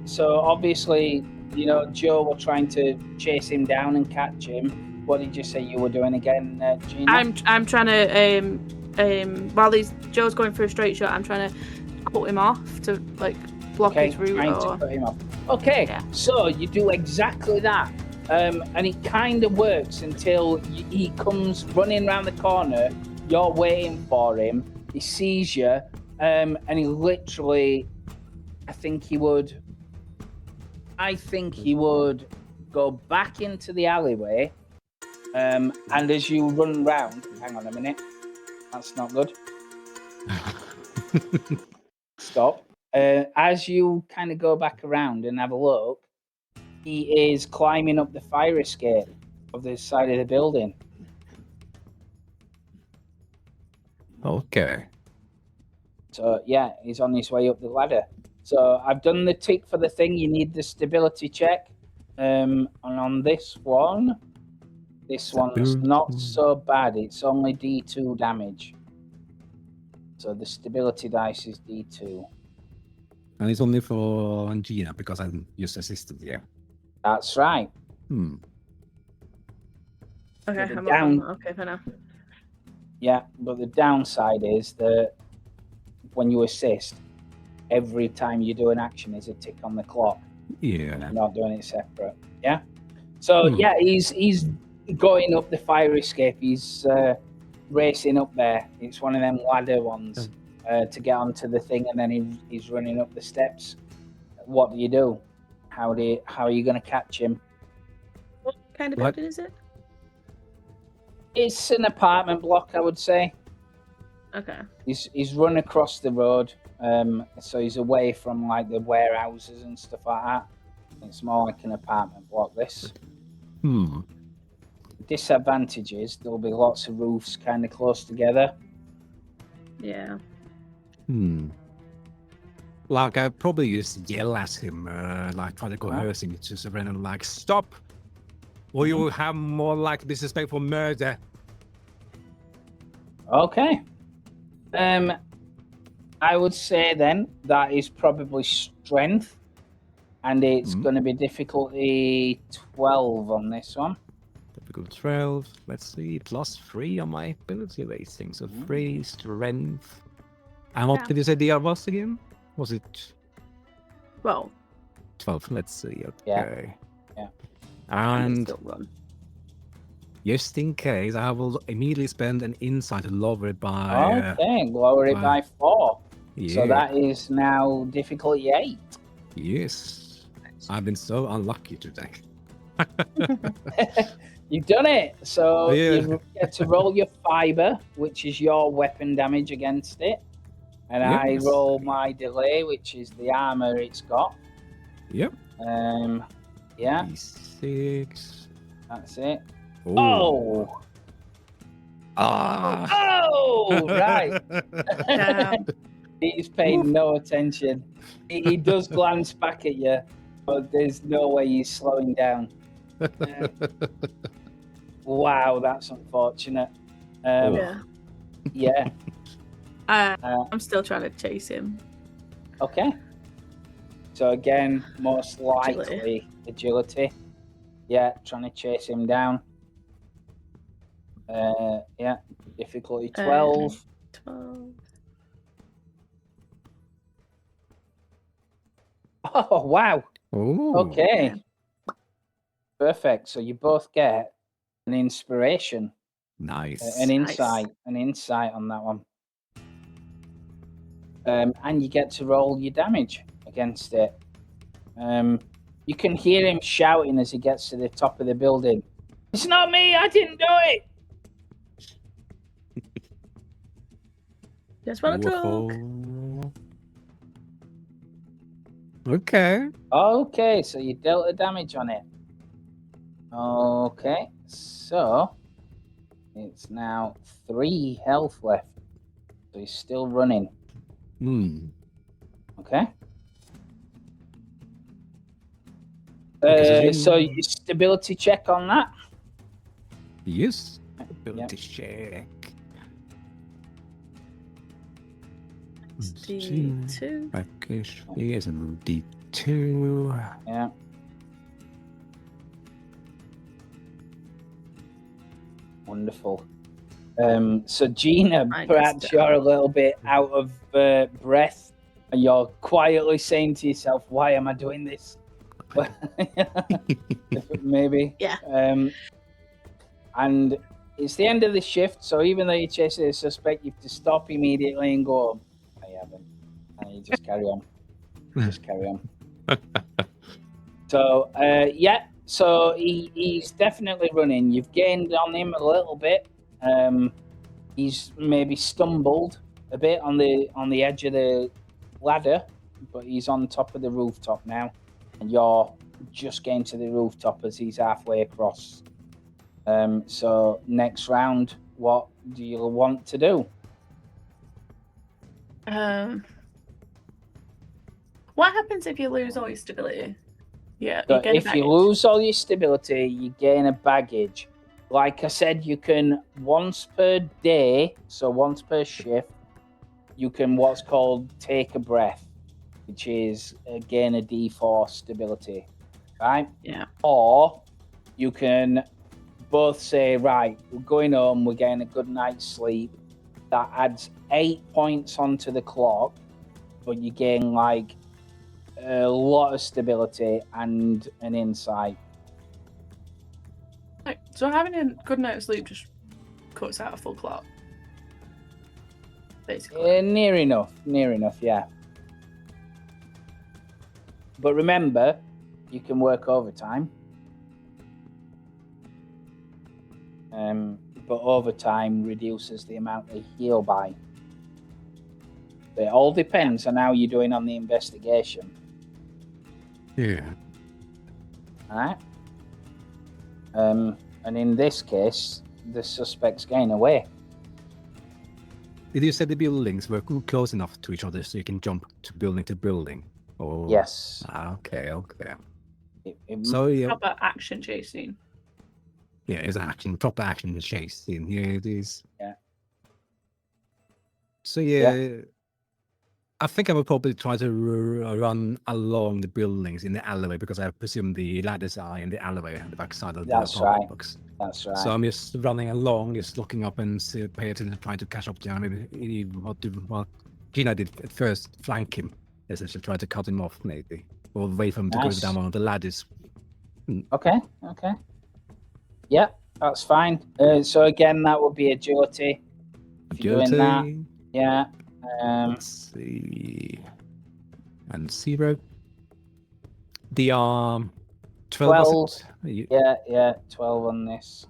So obviously, you know, Joe were trying to chase him down and catch him. What did you say you were doing again, Gina? I'm trying to while Joe's going for a straight shot, I'm trying to cut him off to like block his route. Trying to cut him off. Okay, yeah. So you do exactly that. And it kind of works until he comes running around the corner. You're waiting for him. He sees you, and he literally, I think he would go back into the alleyway. And as you run round, hang on a minute, that's not good. Stop. As you kind of go back around and have a look, he is climbing up the fire escape of the side of the building. Okay. So, yeah, he's on his way up the ladder. So, I've done the tick for the thing. You need the stability check. And on this one's not so bad. It's only D2 damage. So, the stability dice is D2. And it's only for Gina because I'm just assistant, yeah. That's right. Okay, I'm down. Okay, for now. Yeah, but the downside is that when you assist, every time you do an action is a tick on the clock. Yeah. You're not doing it separate. Yeah. So yeah, he's going up the fire escape. He's racing up there. It's one of them ladder ones to get onto the thing, and then he's running up the steps. What do? How are you going to catch him? What kind of building is it? It's an apartment block, I would say. Okay. He's run across the road, so he's away from like the warehouses and stuff like that. It's more like an apartment block. This. Disadvantages: there'll be lots of roofs kind of close together. Yeah. Like I probably just yell at him, like try to coerce him to surrender, like stop, or you will have more like disrespect for murder. Okay. I would say then that is probably strength, and it's going to be difficulty 12 on this one. Difficulty 12. Let's see, +3 on my ability rating, so 3 strength. And what did you say the other was again? Was it 12? 12. Let's see. Okay. Yeah. And just in case, I will immediately spend an insight to lower it by. Lower it by 4. Yeah. So that is now difficulty 8. Yes. I've been so unlucky today. You've done it. So you get to roll your fiber, which is your weapon damage against it. And I roll my delay, which is the armor it's got. Yep. Yeah. D6. That's it. Oh. Right. He's paying no attention. He does glance back at you, but there's no way he's slowing down. Wow, that's unfortunate. Yeah. I'm still trying to chase him. Okay. So again, most likely agility. Yeah, trying to chase him down. Yeah, difficulty 12. 12. Oh, wow. Ooh. Okay. Perfect. So you both get an inspiration. Nice. An insight on that one. And you get to roll your damage against it. You can hear him shouting as he gets to the top of the building. It's not me, I didn't do it. Just want to talk. Okay, so you dealt a damage on it. Okay, so it's now 3 health left. So he's still running. Okay. So your stability check on that. Yes. Ability check. D2. Okay, here's a D2. Yeah. Wonderful. So Gina, perhaps you're a little bit out of breath, and you're quietly saying to yourself, "Why am I doing this?" Maybe. Yeah. And it's the end of the shift, so even though you're chasing a suspect, you have to stop immediately and go, "I haven't," and you just carry on. Just carry on. So yeah. So he's definitely running. You've gained on him a little bit. He's maybe stumbled a bit on the edge of the ladder, but he's on top of the rooftop now, and you're just getting to the rooftop as he's halfway across. So next round, what do you want to do? What happens if you lose all your stability? Yeah, so if you lose all your stability, you gain a baggage. Like I said, you can once per day, so once per shift, you can what's called take a breath, which is gain a D4 stability, right? Yeah. Or you can both say, right, we're going home, we're getting a good night's sleep. That adds 8 points onto the clock, but you gain like a lot of stability and an insight. So having a good night's sleep just cuts out a full clock, basically. Near enough, yeah. But remember, you can work overtime. But overtime reduces the amount they heal by. It all depends on how you're doing on the investigation. Yeah. Alright. And in this case, the suspects gain away. Did you say the buildings were close enough to each other so you can jump to building? Or... Yes. Okay. So yeah. Proper action chase scene. Yeah, it's proper action chase scene. Here it is. Yeah. So yeah. I think I would probably try to run along the buildings in the alleyway because I presume the ladders are in the alleyway on the back side of the apartment box. That's right. So I'm just running along, just looking up and pay attention, trying to catch up to him. Maybe what Gina did at first, flank him, essentially try to cut him off maybe, or wait for him to go down one of the ladders. Okay. Yeah, that's fine. So again, that would be agility. If you're doing that, yeah. Let's see. And 0. The 12. Yeah, 12 on this.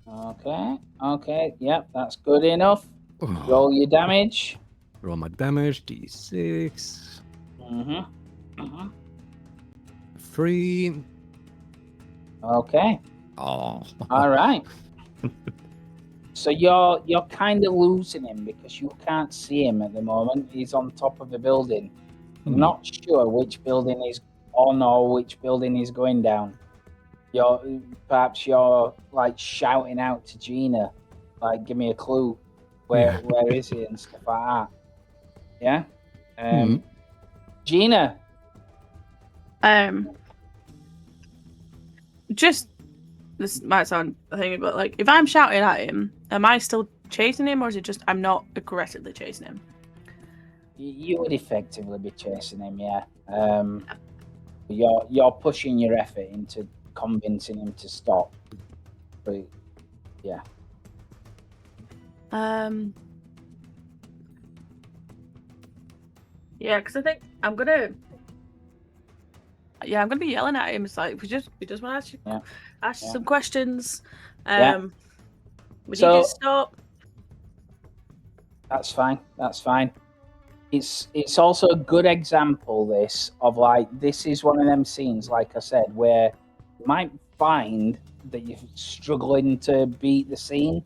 Okay. Yep, that's good enough. Roll your damage. Roll my damage. D6. 3. Okay. Oh. All right. So you're kind of losing him because you can't see him at the moment. He's on top of the building. You're not sure which building he's on or which building he's going down. Perhaps you're like shouting out to Gina, like, give me a clue. Where is he and stuff like that. Yeah. Gina. Just this might sound a thing, but like, if I'm shouting at him, am I still chasing him, or is it just I'm not aggressively chasing him? You would effectively be chasing him, yeah. You're pushing your effort into convincing him to stop. But yeah. Yeah, because I think I'm gonna be yelling at him. It's like we just want to ask you some questions. We need you to stop. That's fine. It's also a good example, this, of like, this is one of them scenes, like I said, where you might find that you're struggling to beat the scene.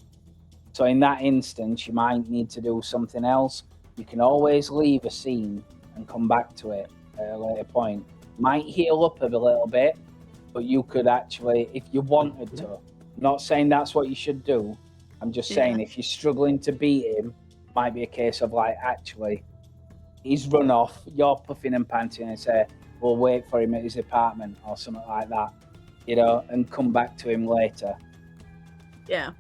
So in that instance, you might need to do something else. You can always leave a scene and come back to it at a later point. might heal up a little bit, but you could actually, if you wanted to, I'm not saying that's what you should do. I'm just saying if you're struggling to beat him, might be a case of like, actually, he's run off, you're puffing and panting, and say, we'll wait for him at his apartment or something like that, you know, and come back to him later. Yeah.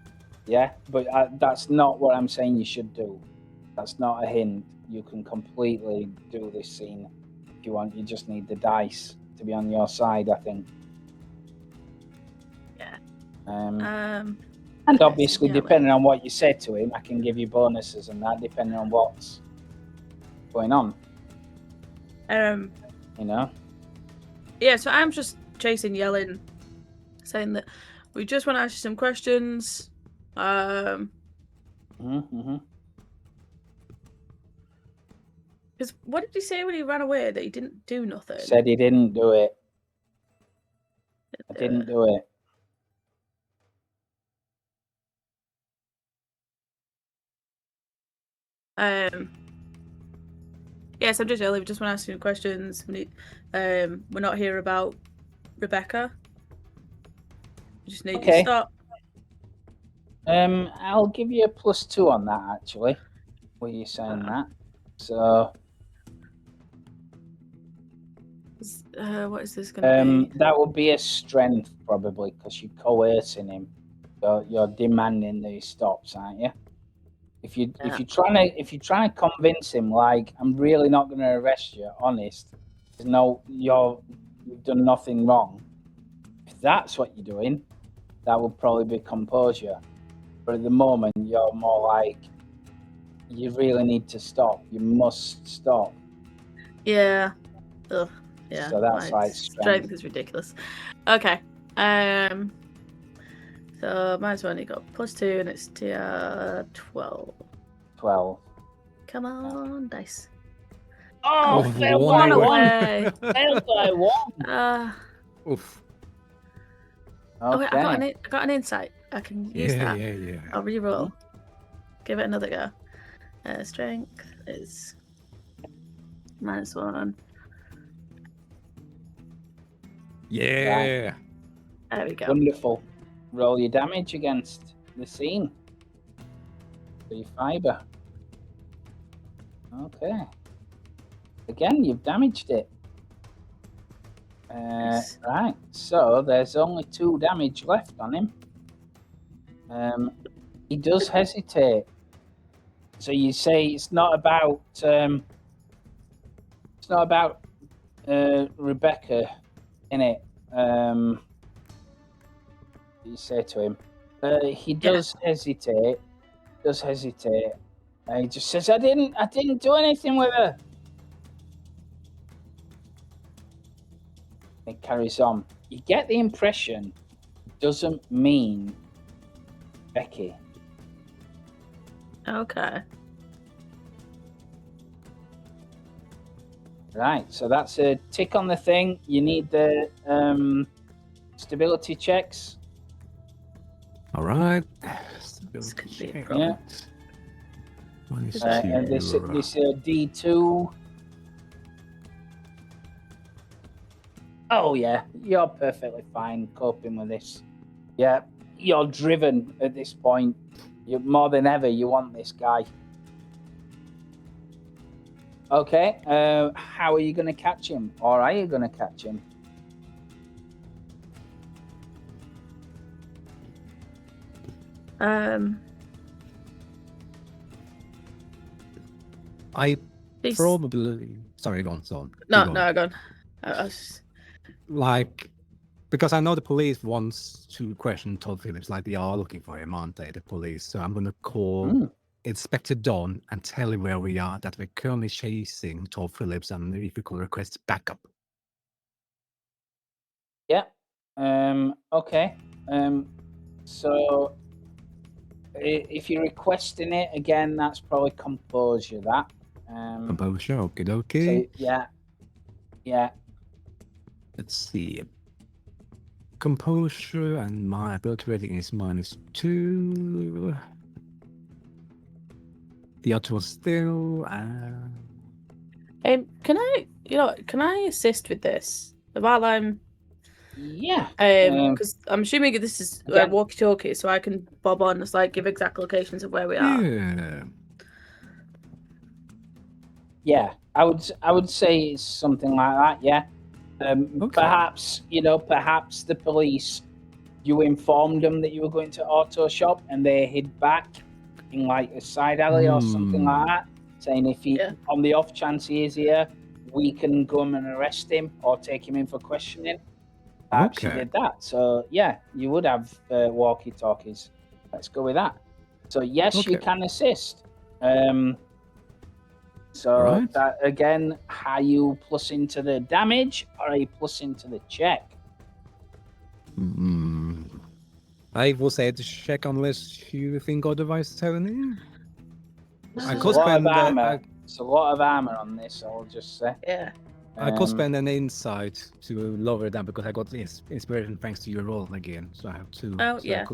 Yeah, but that's not what I'm saying you should do. That's not a hint. You can completely do this scene if you want. You just need the dice to be on your side, I think. Yeah. And obviously, depending on what you say to him, I can give you bonuses and that, depending on what's going on. You know? Yeah, so I'm just chasing, yelling, saying that we just want to ask you some questions. Because what did he say when he ran away? That he didn't do nothing? Said he didn't do it. I didn't do it. Yes, I'm just yelling. We just want to ask you questions. We're not here about Rebecca. We just need you to stop. I'll give you a +2 on that, actually. Were you saying that? So, what is this going to be? That would be a strength, probably, because you're coercing him. You're demanding that he stops, aren't you? If you're trying to convince him, like, I'm really not going to arrest you, honest. You've done nothing wrong. If that's what you're doing, that would probably be composure. But at the moment, you're more like, you really need to stop. You must stop. Yeah. Ugh. Yeah. So that's like strength is ridiculous. Okay. So mine's only got +2 and it's TR 12. 12. Come on, dice. Oh, failed by one. Failed by one. Oof. Okay. Oh, wait, I got an insight. I can use that. Yeah. I'll reroll. Give it another go. Strength is -1. Yeah. Right. There we go. Wonderful. Roll your damage against the scene. For your fibre. Okay. Again, you've damaged it. Nice. Right. So there's only 2 damage left on him. He does hesitate. So you say it's not about Rebecca, innit? You say to him. He does hesitate. He just says, I didn't do anything with her. It carries on. You get the impression it doesn't mean Becky. Okay. Right, so that's a tick on the thing. You need the stability checks. All right. This could be a problem. Yeah. And this D2. Oh yeah, you're perfectly fine coping with this. Yeah, you're driven at this point. You're more than ever. You want this guy. Okay. How are you going to catch him? Or are you going to catch him? I probably. Sorry, go on. No, go on. Like, because I know the police wants to question Todd Phillips, like they are looking for him, aren't they? The police. So I'm gonna call Inspector Don and tell him where we are. That we're currently chasing Todd Phillips, and if we could request backup. Yeah. Okay. So if you're requesting it again, that's probably composure. That. Composure. Okay. So, yeah. Let's see. Composure and my ability rating is -2. The other was still. Can I you know, can I assist with this while I'm? Yeah. Because I'm assuming this is Again- walkie-talkie, so I can bob on, just like give exact locations of where we are. Yeah. Yeah, I would say it's something like that. Yeah. Okay. Perhaps perhaps the police. You informed them that you were going to auto shop, and they hid back in like a side alley or something like that, saying if he, on the off chance he is here, we can go and arrest him or take him in for questioning. Perhaps you did that. So yeah, you would have walkie talkies. Let's go with that. So yes, you can assist. So that again, are you plus into the damage or are you plus into the check? I will say to check unless you think otherwise, Tony. I could spend armor. It's a lot of armor on this, I'll just say. Yeah. I could spend an insight to lower that because I got this inspiration thanks to your roll again. So I have two. Oh, so yeah.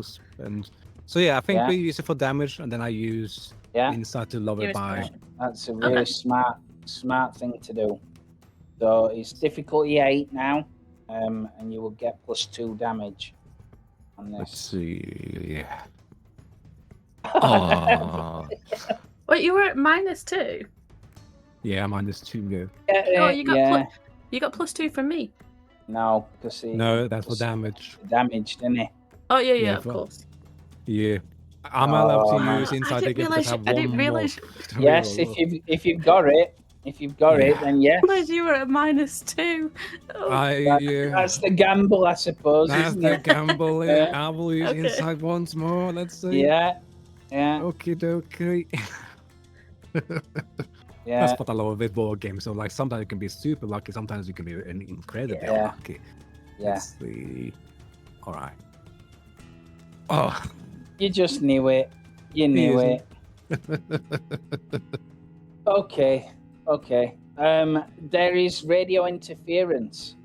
So yeah, I think we use it for damage and then I use insight to lower by. That's a really smart thing to do. So it's difficulty 8 now, and you will get +2 damage on this. Let's see. Oh. Wait, you were at -2? Yeah, -2 go. Oh, you got you got +2 from me. No, because no, that's for damage. Damage, didn't it? Oh yeah, of course. Yeah, I'm allowed to use inside again because I have one more. Yes, if you've got it, then yes. You were at -2. Oh. That's the gamble, I suppose. That's the gamble. I will use inside once more. Let's see. Yeah. Okie dokie. Yeah. That's what I love with board games. So like sometimes you can be super lucky, sometimes you can be incredibly lucky. Yeah. Let's see. All right. Oh. You just knew it. You knew it. Okay. There is radio interference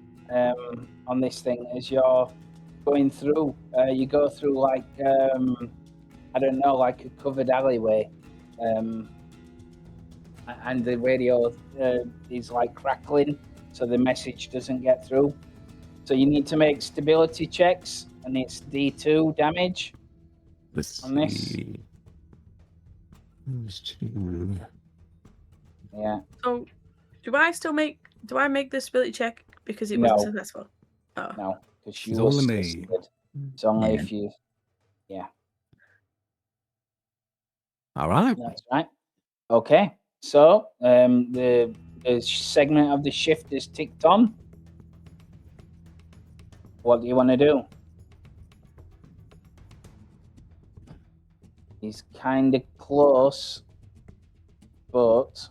on this thing as you're going through. You go through like I don't know, like a covered alleyway, and the radio is like crackling, so the message doesn't get through. So you need to make stability checks, and it's D2 damage. Let's on this. see. Yeah. So, do I make the stability check because it wasn't successful? Oh. No, because you It's were only me. assisted. It's only if you. Yeah. All right. That's right. Okay. So the segment of the shift is ticked on. What do you want to do? He's kind of close, but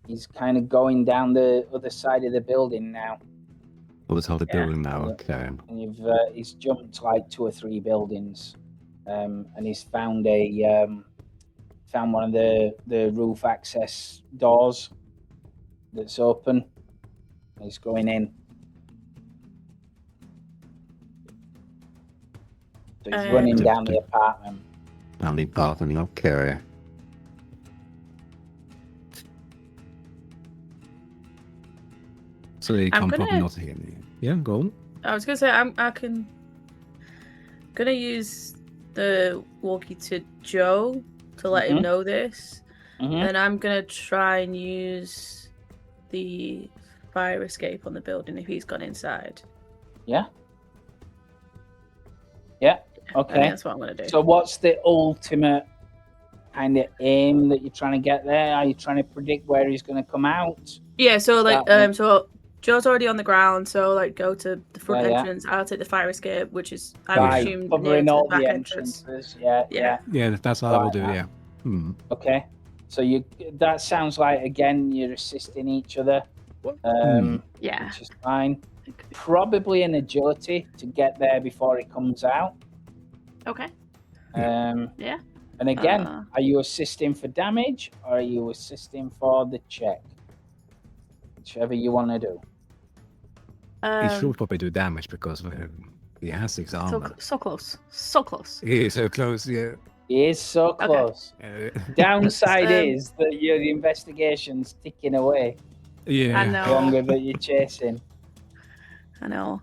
he's kind of going down the other side of the building now. Other side of the building now, okay. And he's jumped like 2 or 3 buildings, and he's found one of the roof access doors that's open. He's going in. So he's running down the apartment. Down the apartment, okay. So they can probably not hear me. Yeah, go on. I was gonna say gonna use the walkie to Joe to let him know this. And I'm gonna try and use the fire escape on the building if he's gone inside. Yeah. Okay. That's what I'm gonna do. So what's the ultimate kind of aim that you're trying to get there? Are you trying to predict where he's going to come out? Yeah. So like so Joe's already on the ground. So like go to the front entrance. I'll take the fire escape, which is I assume covering all the back the entrance. entrances. Yeah. That's what I will do. Yeah. Okay. So that sounds like again you're assisting each other. Yeah. Which is fine. Probably an agility to get there before it comes out. Okay. Yeah. And again, are you assisting for damage or are you assisting for the check? Whichever you want to do. He should probably do damage because he has 6 armor. So close. He is so close, yeah. He is so close. Downside is that your investigation's ticking away. I Yeah. know. longer that you're chasing. I know.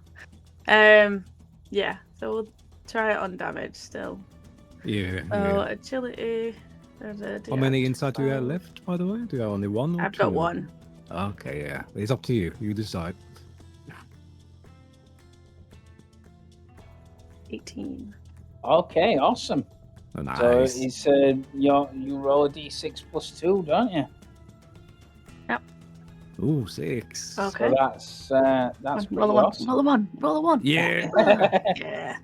Yeah. So we'll try it on damage still. Yeah. So Yeah. agility. How many inside do you have left, by the way? Do you have only one or I've two? got one. Okay, yeah. It's up to you. You decide. 18. Okay, awesome. Oh, nice. So it's you roll a d6 plus 2, don't you? Ooh, 6. Okay. So that's pretty Roll a one. awesome. Roll a one. Roll a one. Yeah. Yeah.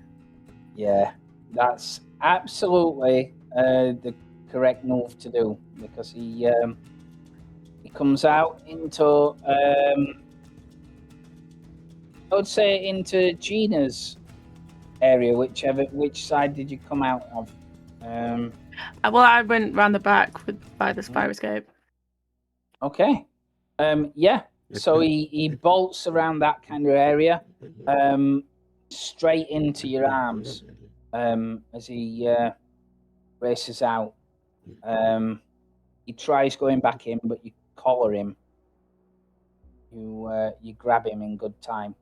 Yeah, that's absolutely the correct move to do, because he comes out into I would say into Gina's area. Which side did you come out of? Well, I went round the back by the fire escape. Okay. Yeah. So he bolts around that kind of area, straight into your arms, as he races out. He tries going back in, but you collar him. You grab him in good time,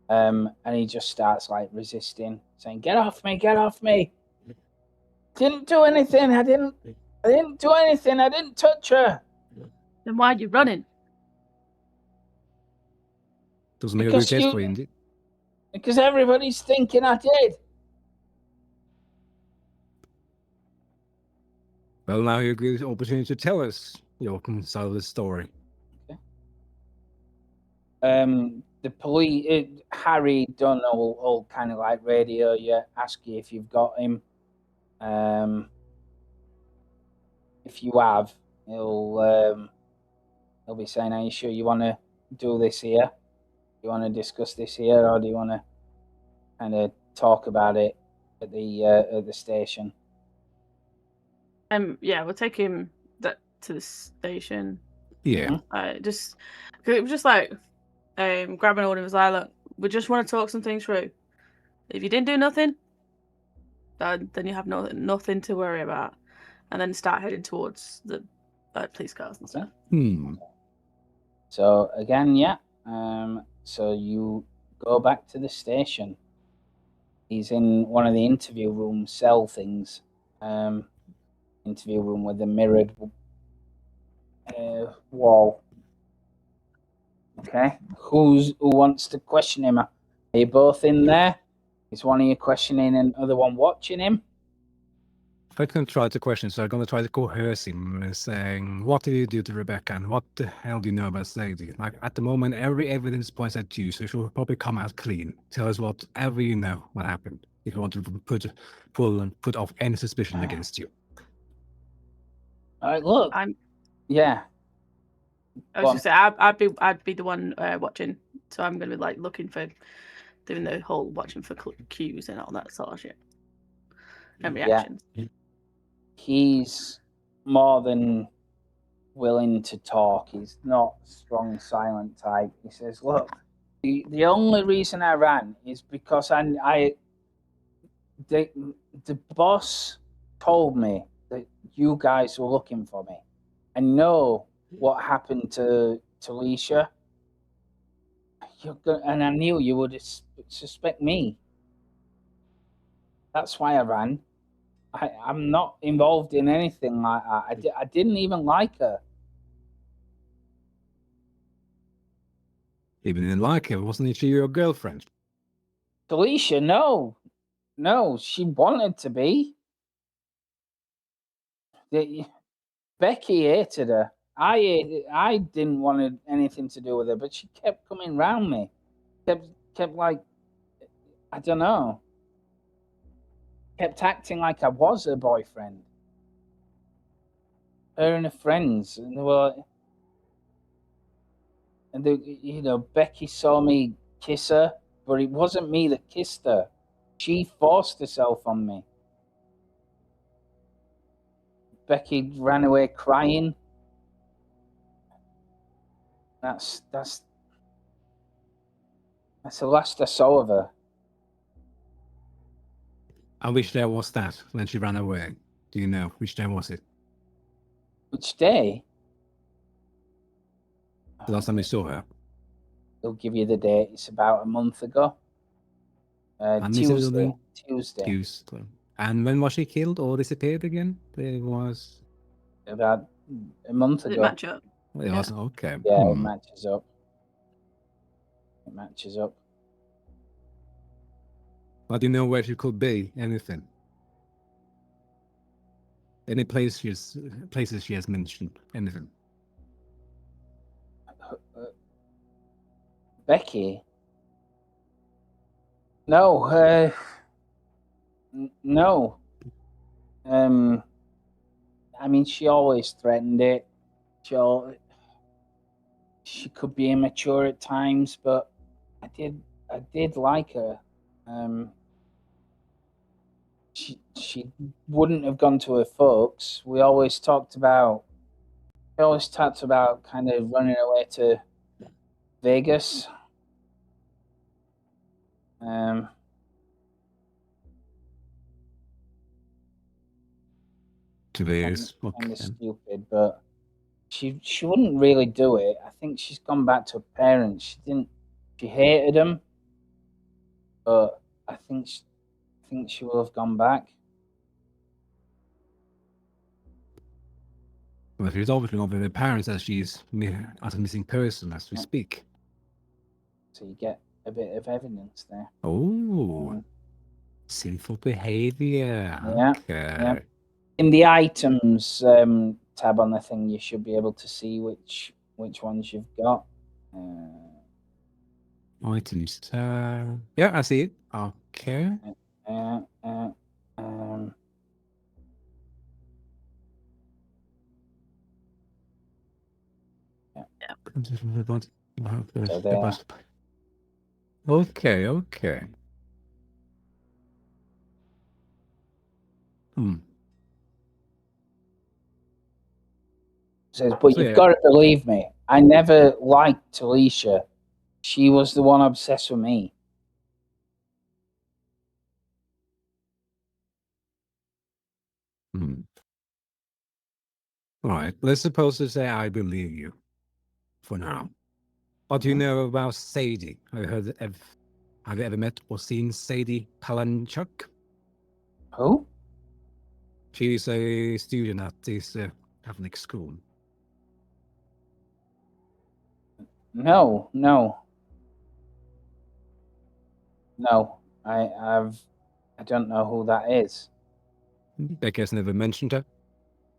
and he just starts like resisting, saying, "Get off me! Get off me! Didn't do anything. I didn't do anything. I didn't touch her." Then why are you running? Doesn't make a Because good case you- for you, indeed. Because everybody's thinking I did. Well, now you get the opportunity to tell us your side of the story. The police, Harry done all kind of like radio you, ask you if you've got him. If you have, he'll be saying, "Are you sure you want to do this here? Do you want to discuss this here, or do you want to kind of talk about it at the station?" Yeah, we'll take him to the station. Yeah. Just because it was just like grabbing hold of him was like, look, we just want to talk some things through. If you didn't do nothing, then you have nothing to worry about, and then start heading towards the police cars and stuff. So again, yeah. So you go back to the station. He's in one of the interview room cell things. Interview room with a mirrored wall. Okay. Who wants to question him? Are you both in there? Is one of you questioning and other one watching him? I'm going to try to question, so I'm going to try to coerce him, saying, what did you do to Rebecca, and what the hell do you know about Sadie? Like, at the moment, every evidence points at you, so you should probably come out clean. Tell us whatever you know what happened, if you want to put off any suspicion against you. All right, look. Yeah. I was just saying, I'd be the one watching, so I'm going to be like looking for, doing the whole watching for cues and all that sort of shit and reactions. Yeah. He's more than willing to talk. He's not strong, silent type. He says, "Look, the only reason I ran is because the boss told me that you guys were looking for me. I know what happened to Alicia. And I knew you would suspect me. That's why I ran. I'm not involved in anything like that. I didn't even like her." Even didn't like her, wasn't she your girlfriend? Alicia, no, she wanted to be. Becky hated her. I didn't want anything to do with her, but she kept coming round me. Kept like, I don't know. Kept acting like I was her boyfriend. Her and her friends, and they were, Becky saw me kiss her, but it wasn't me that kissed her. She forced herself on me. Becky ran away crying. That's the last I saw of her. And which day was that when she ran away? Do you know which day was it? Which day? The last time you saw her? He'll give you the date. It's about a month ago. And you said it was Tuesday. Tuesday. And when was she killed or disappeared again? It was About a month Does it ago. match up? It wasn't okay. Yeah, it matches up. It matches up. But you know where she could be? Anything? Any places she has mentioned? Anything? Becky? No. No. I mean, she always threatened it. She could be immature at times, but I did like her. She wouldn't have gone to her folks. We always talked about kind of running away to Vegas. To Vegas. Kind of stupid, but she wouldn't really do it. I think she's gone back to her parents. She hated them, but I think she will have gone back. Well, she's obviously not with her parents as she's as a missing person as we speak. So you get a bit of evidence there. Oh, sinful behavior. Yeah. Okay. Yeah. In the items tab on the thing, you should be able to see which ones you've got. Items. Yeah, I see it. Okay. Yeah. So there. Okay. Says, but you've got to believe me. I never liked Alicia. She was the one obsessed with me. Right. Let's suppose to say I believe you for now. What do you know about Sadie? Have you ever met or seen Sadie Palanchuk? Who? She's a student at this Catholic school. No. I don't know who that is. Becca's never mentioned her?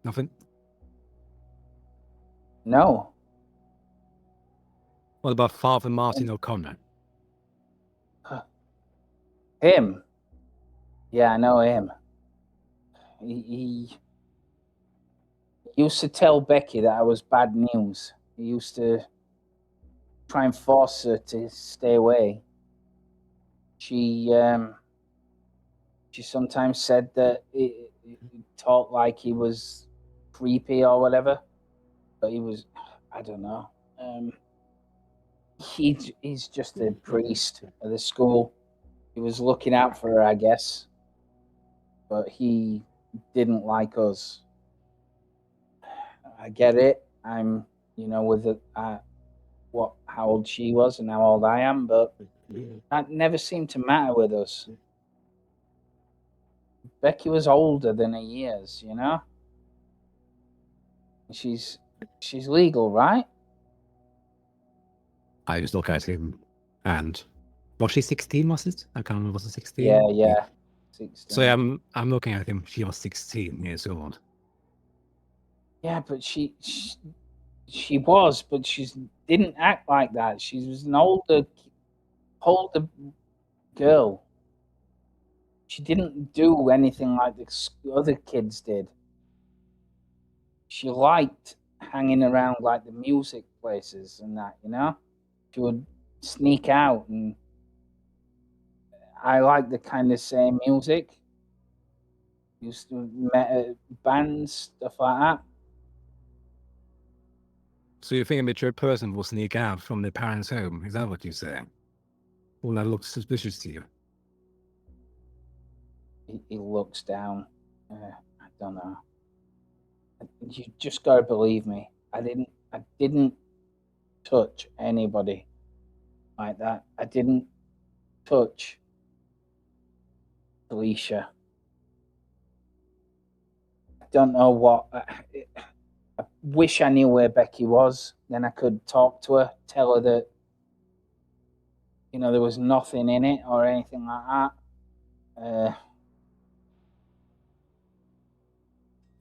Nothing? No. What about Father Martin O'Connor? Him? Yeah, I know him. He used to tell Becky that I was bad news. He used to try and force her to stay away. She sometimes said that he talked like he was creepy or whatever, but he was, I don't know. He's just a priest at the school. He was looking out for her, I guess, but he didn't like us. I get it. I'm, with how old she was and how old I am, but that never seemed to matter with us. Becky was older than her years, She's legal, right? I just look at him and was she 16, was it? I can't remember, was it 16? Yeah. 16. So I'm looking at him, she was 16 years old. Yeah, but she was, but she didn't act like that. She was an older girl. She didn't do anything like the other kids did. She liked hanging around like the music places and that, She would sneak out, and I like the kind of same music. Used to met bands, stuff like that. So you think a mature person will sneak out from their parents' home? Is that what you're saying? Well, that looks suspicious to you. He looks down. I don't know. You just gotta believe me. I didn't touch anybody like that. I didn't touch Alicia. I don't know what. I wish I knew where Becky was. Then I could talk to her, tell her that, there was nothing in it or anything like that.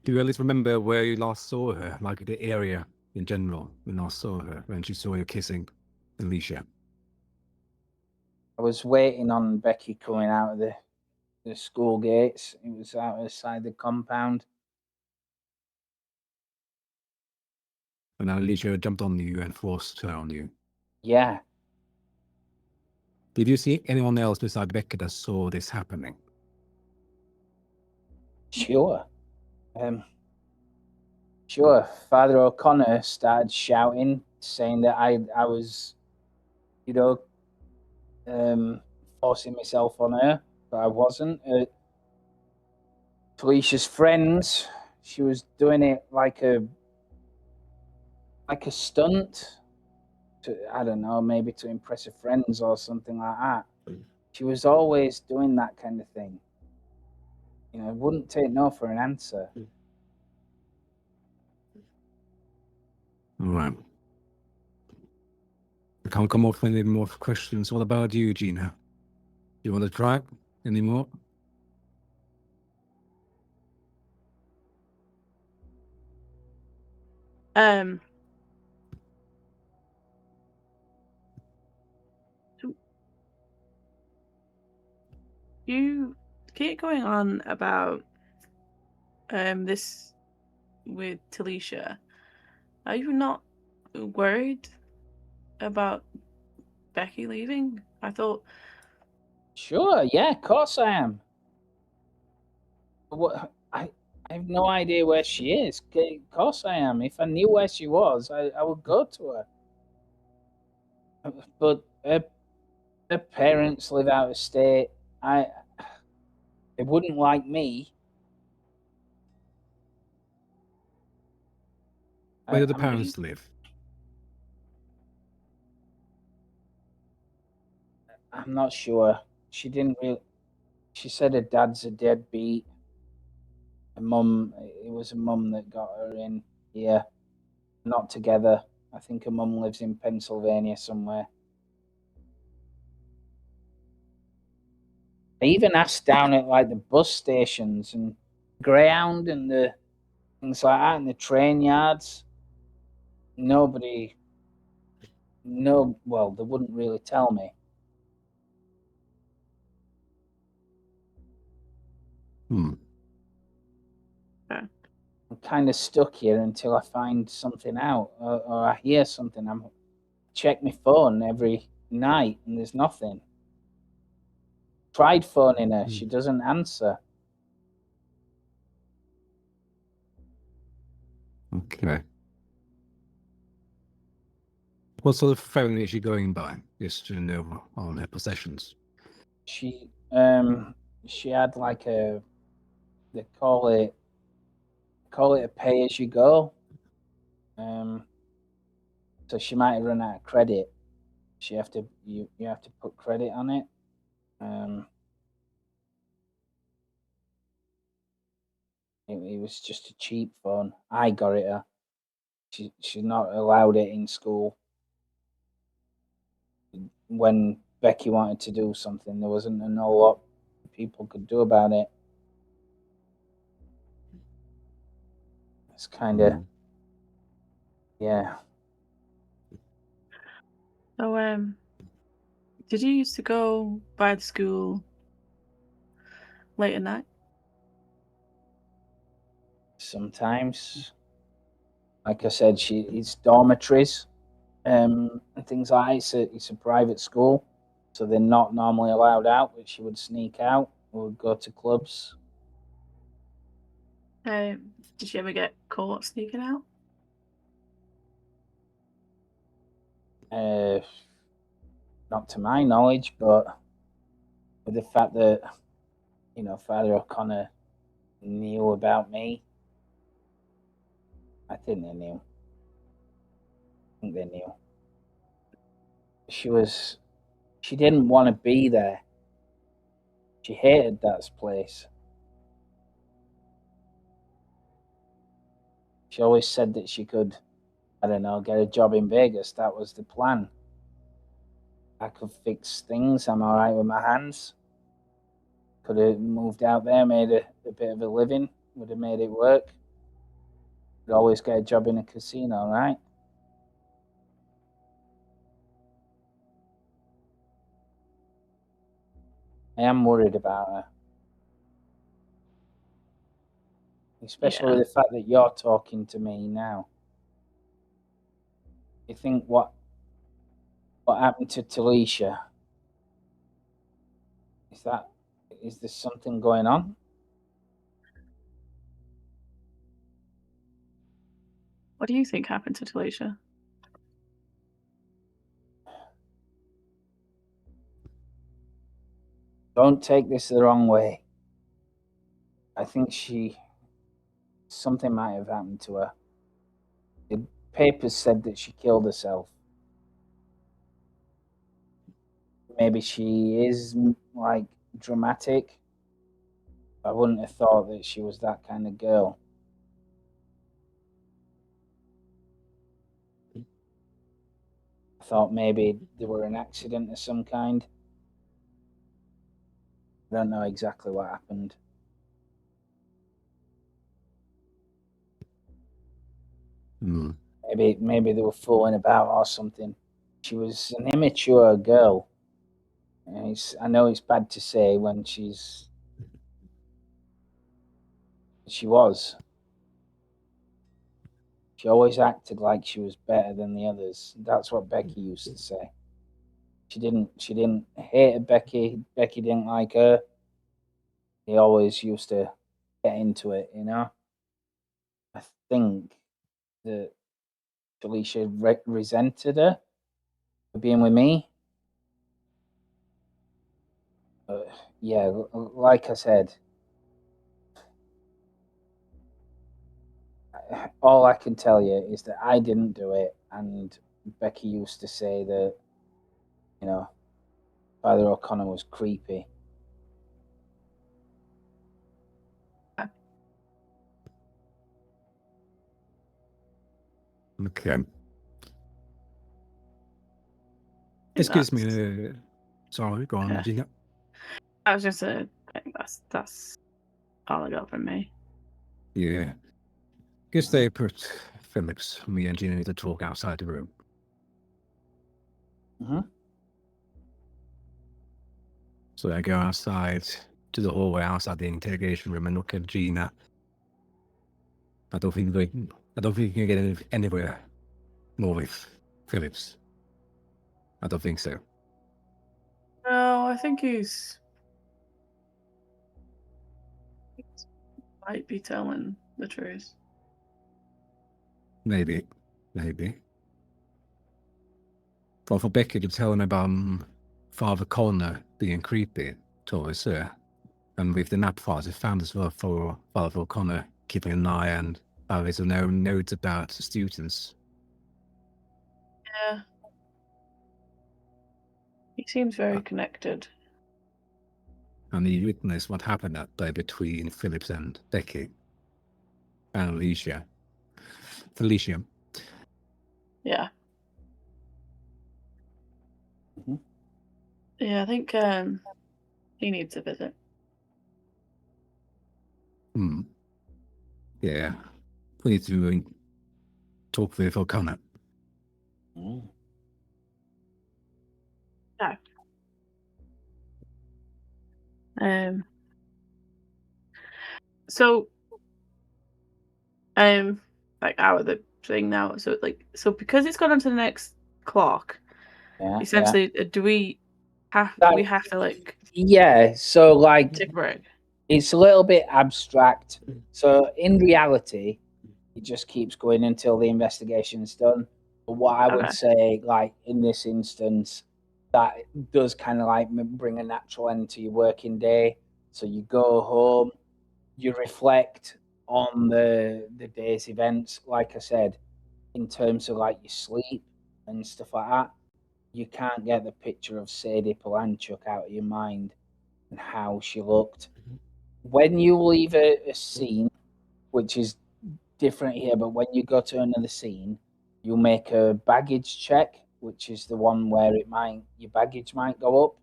Do you at least remember where you last saw her, like the area in general, when you last saw her, when she saw you kissing Alicia? I was waiting on Becky coming out of the school gates. It was outside the compound. And Alicia jumped on you and forced her on you. Yeah. Did you see anyone else besides Becky that saw this happening? Sure. Sure. Father O'Connor started shouting, saying that I was, forcing myself on her, but I wasn't. Felicia's friends, she was doing it like a stunt. I don't know, maybe to impress her friends or something like that. She was always doing that kind of thing. Wouldn't take no for an answer. Right. I can't come up with any more questions. What about you, Gina? You want to try any more? You keep going on about this with Talisha. Are you not worried about Becky leaving? I thought. Sure, yeah, of course I am. What I have no idea where she is. Of course I am. If I knew where she was, I would go to her. But her parents live out of state. They wouldn't like me. Where do the parents live? I'm not sure. She didn't really. She said her dad's a deadbeat. Her mum, it was a mum that got her in here. Not together. I think her mum lives in Pennsylvania somewhere. I even asked down at like the bus stations and Greyhound and the things like that, and the train yards. Nobody, well, they wouldn't really tell me. Okay. I'm kind of stuck here until I find something out or I hear something. I check my phone every night and there's nothing. Tried phoning her, she doesn't answer. Okay. What sort of phone is she going by? Just to know on her possessions. She had like they call it a pay as you go. So she might run out of credit. You have to put credit on it. It was just a cheap phone. I got it her. She's not allowed it in school. When Becky wanted to do something, there wasn't a lot people could do about it. It's kind of, yeah. So, did you used to go by the school late at night? Sometimes, like I said, it's dormitories and things like that. It's a private school, so they're not normally allowed out, but she would sneak out or would go to clubs. Did you ever get caught sneaking out? Not to my knowledge, but with the fact that, Father O'Connor knew about me, I think they knew. I think they knew. she didn't want to be there. She hated that place. She always said that she could, I don't know, get a job in Vegas. That was the plan. I could fix things. I'm all right with my hands. Could have moved out there, made a bit of a living. Would have made it work. Could always get a job in a casino, right? I am worried about her. Especially with the fact that you're talking to me now. You think what happened to Talisha? Is there something going on? What do you think happened to Talisha? Don't take this the wrong way. I think something might have happened to her. The papers said that she killed herself. Maybe she is like dramatic. I wouldn't have thought that she was that kind of girl. I thought maybe there were an accident of some kind. I don't know exactly what happened. Maybe they were fooling about or something. She was an immature girl. And I know it's bad to say when she was. She always acted like she was better than the others. That's what Becky used to say. She didn't hate Becky. Becky didn't like her. They always used to get into it, you know. I think that Felicia resented her for being with me. Yeah, like I said, all I can tell you is that I didn't do it, and Becky used to say that, you know, Father O'Connor was creepy. Okay. This gives me a... Sorry, go on, Gina. I was just saying, that's all I got from me. Yeah. Guess they put Phillips, me and Gina need to talk outside the room. Mm-hmm. So I go outside to the hallway outside the interrogation room and look at Gina. I don't think we can get anywhere more with Phillips. I don't think so. No, I think he might be telling the truth. Maybe. Well, for Becky to tell him about Father Connor being creepy towards her, and with the map files, it found as well for Father Connor keeping an eye and there's no notes about students. Yeah. He seems very connected. And he witnessed what happened that day between Phillips and Becky and Felicia. Yeah. Mm-hmm. Yeah, I think he needs a visit. Yeah. We need to talk with O'Connor. Yeah. So like out of the thing now. So because it's gone on to the next clock. Yeah. Essentially, do we have to like? Yeah. So like, take a break. It's a little bit abstract. So in reality, it just keeps going until the investigation's done. But what I would say, like in this instance, that does kind of like bring a natural end to your working day. So you go home, you reflect on the day's events, like I said, in terms of like your sleep and stuff like that. you can't get the picture of Sadie Palanchuk out of your mind and how she looked. When you leave a scene, which is different here, but when you go to another scene, you make a baggage check, which is the one where your baggage might go up.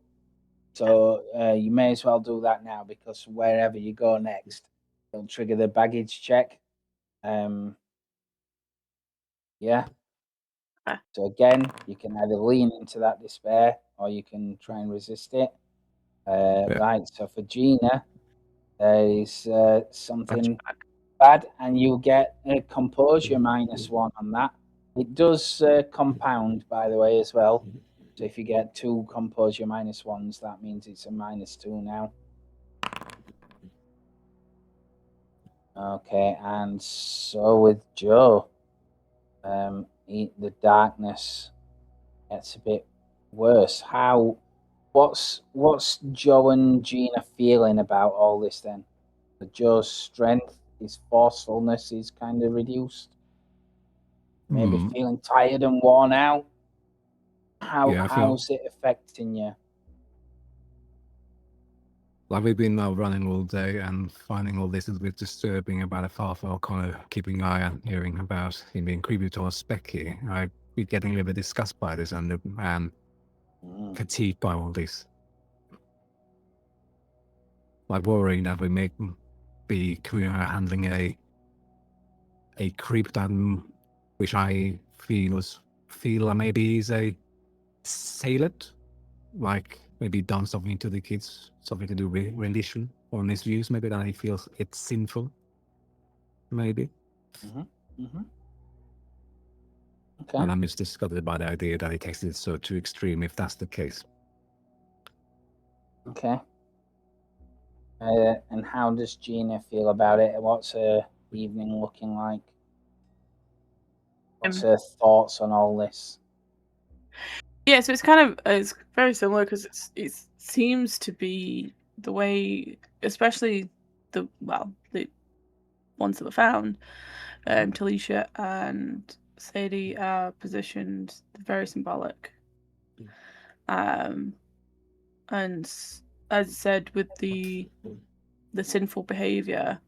So you may as well do that now, because wherever you go next, it'll trigger the baggage check. Yeah. Ah. So again, you can either lean into that despair or you can try and resist it. Right. So for Gina, there is something bad, and you get a composure -1 on that. It does compound, by the way, as well. So if you get 2 composure -1s, that means it's a -2 now. Okay, and so with Joe, the darkness gets a bit worse. What's Joe and Gina feeling about all this then? Joe's strength, his forcefulness is kind of reduced. Maybe feeling tired and worn out. How's it affecting you? Like we've been now running all day and finding all this is a bit disturbing about a Father O'Connor keeping an eye and hearing about him being creepy towards Becky. We're getting a little bit disgusted by this and fatigued by all this. Like worrying that we may be handling a creep that which I feel maybe is a sailor, like maybe done something to the kids, something to do with religion or misuse, maybe that he feels it's sinful. Maybe. Okay. And I'm just disgusted by the idea that he takes it so too extreme if that's the case. Okay. And how does Gina feel about it? What's her evening looking like? What's her thoughts on all this? Yeah, so it's very similar, because it seems to be the way, especially the ones that were found, Talisha and Sadie are positioned very symbolic. And as I said, with the sinful behavior,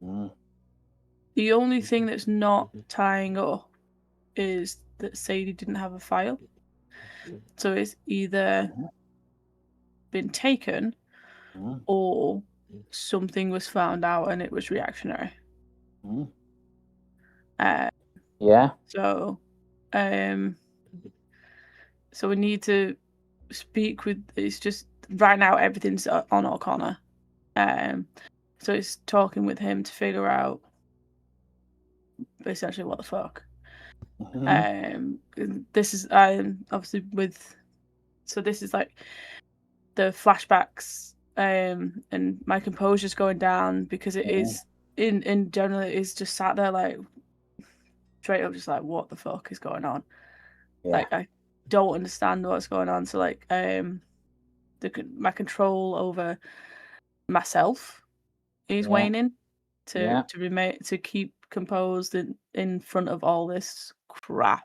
the only thing that's not tying up is that Sadie didn't have a file. So it's either been taken or something was found out and it was reactionary. Yeah. So we need to speak with. It's just right now everything's on O'Connor. So it's talking with him to figure out essentially what the fuck. This is obviously with. So this is like the flashbacks, and my composure's going down because it is in general it is just sat there like straight up just like, what the fuck is going on? Like I don't understand what's going on. So like my control over myself is waning to keep composed in front of all this crap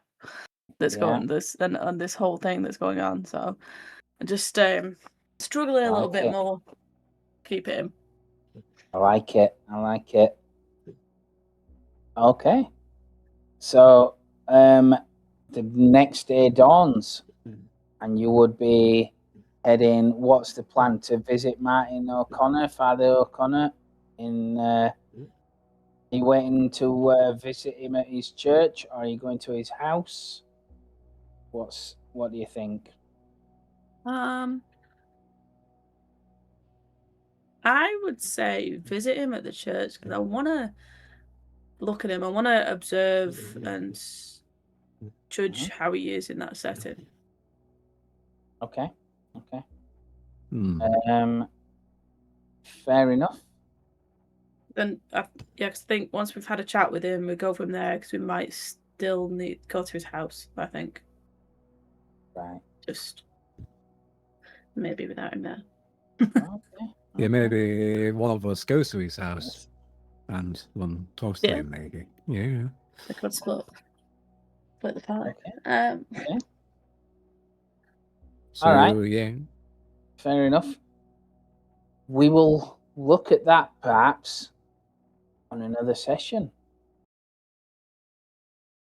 that's going on this whole thing that's going on. So I'm just struggling a little bit more. Keep it in. I like it. Okay. So the next day dawns and you would be heading, what's the plan, to visit Martin O'Connor, Father O'Connor are you waiting to visit him at his church, or are you going to his house? What do you think? I would say visit him at the church, because I want to look at him. I want to observe and judge how he is in that setting. Okay. Fair enough. And I think once we've had a chat with him, we go from there, because we might still need to go to his house, I think. Right. Just maybe without him there. Okay. Yeah, maybe one of us goes to his house and one talks to him, maybe. Yeah. I could split the party. Okay. So, All right. yeah. Fair enough. We will look at that perhaps on another session.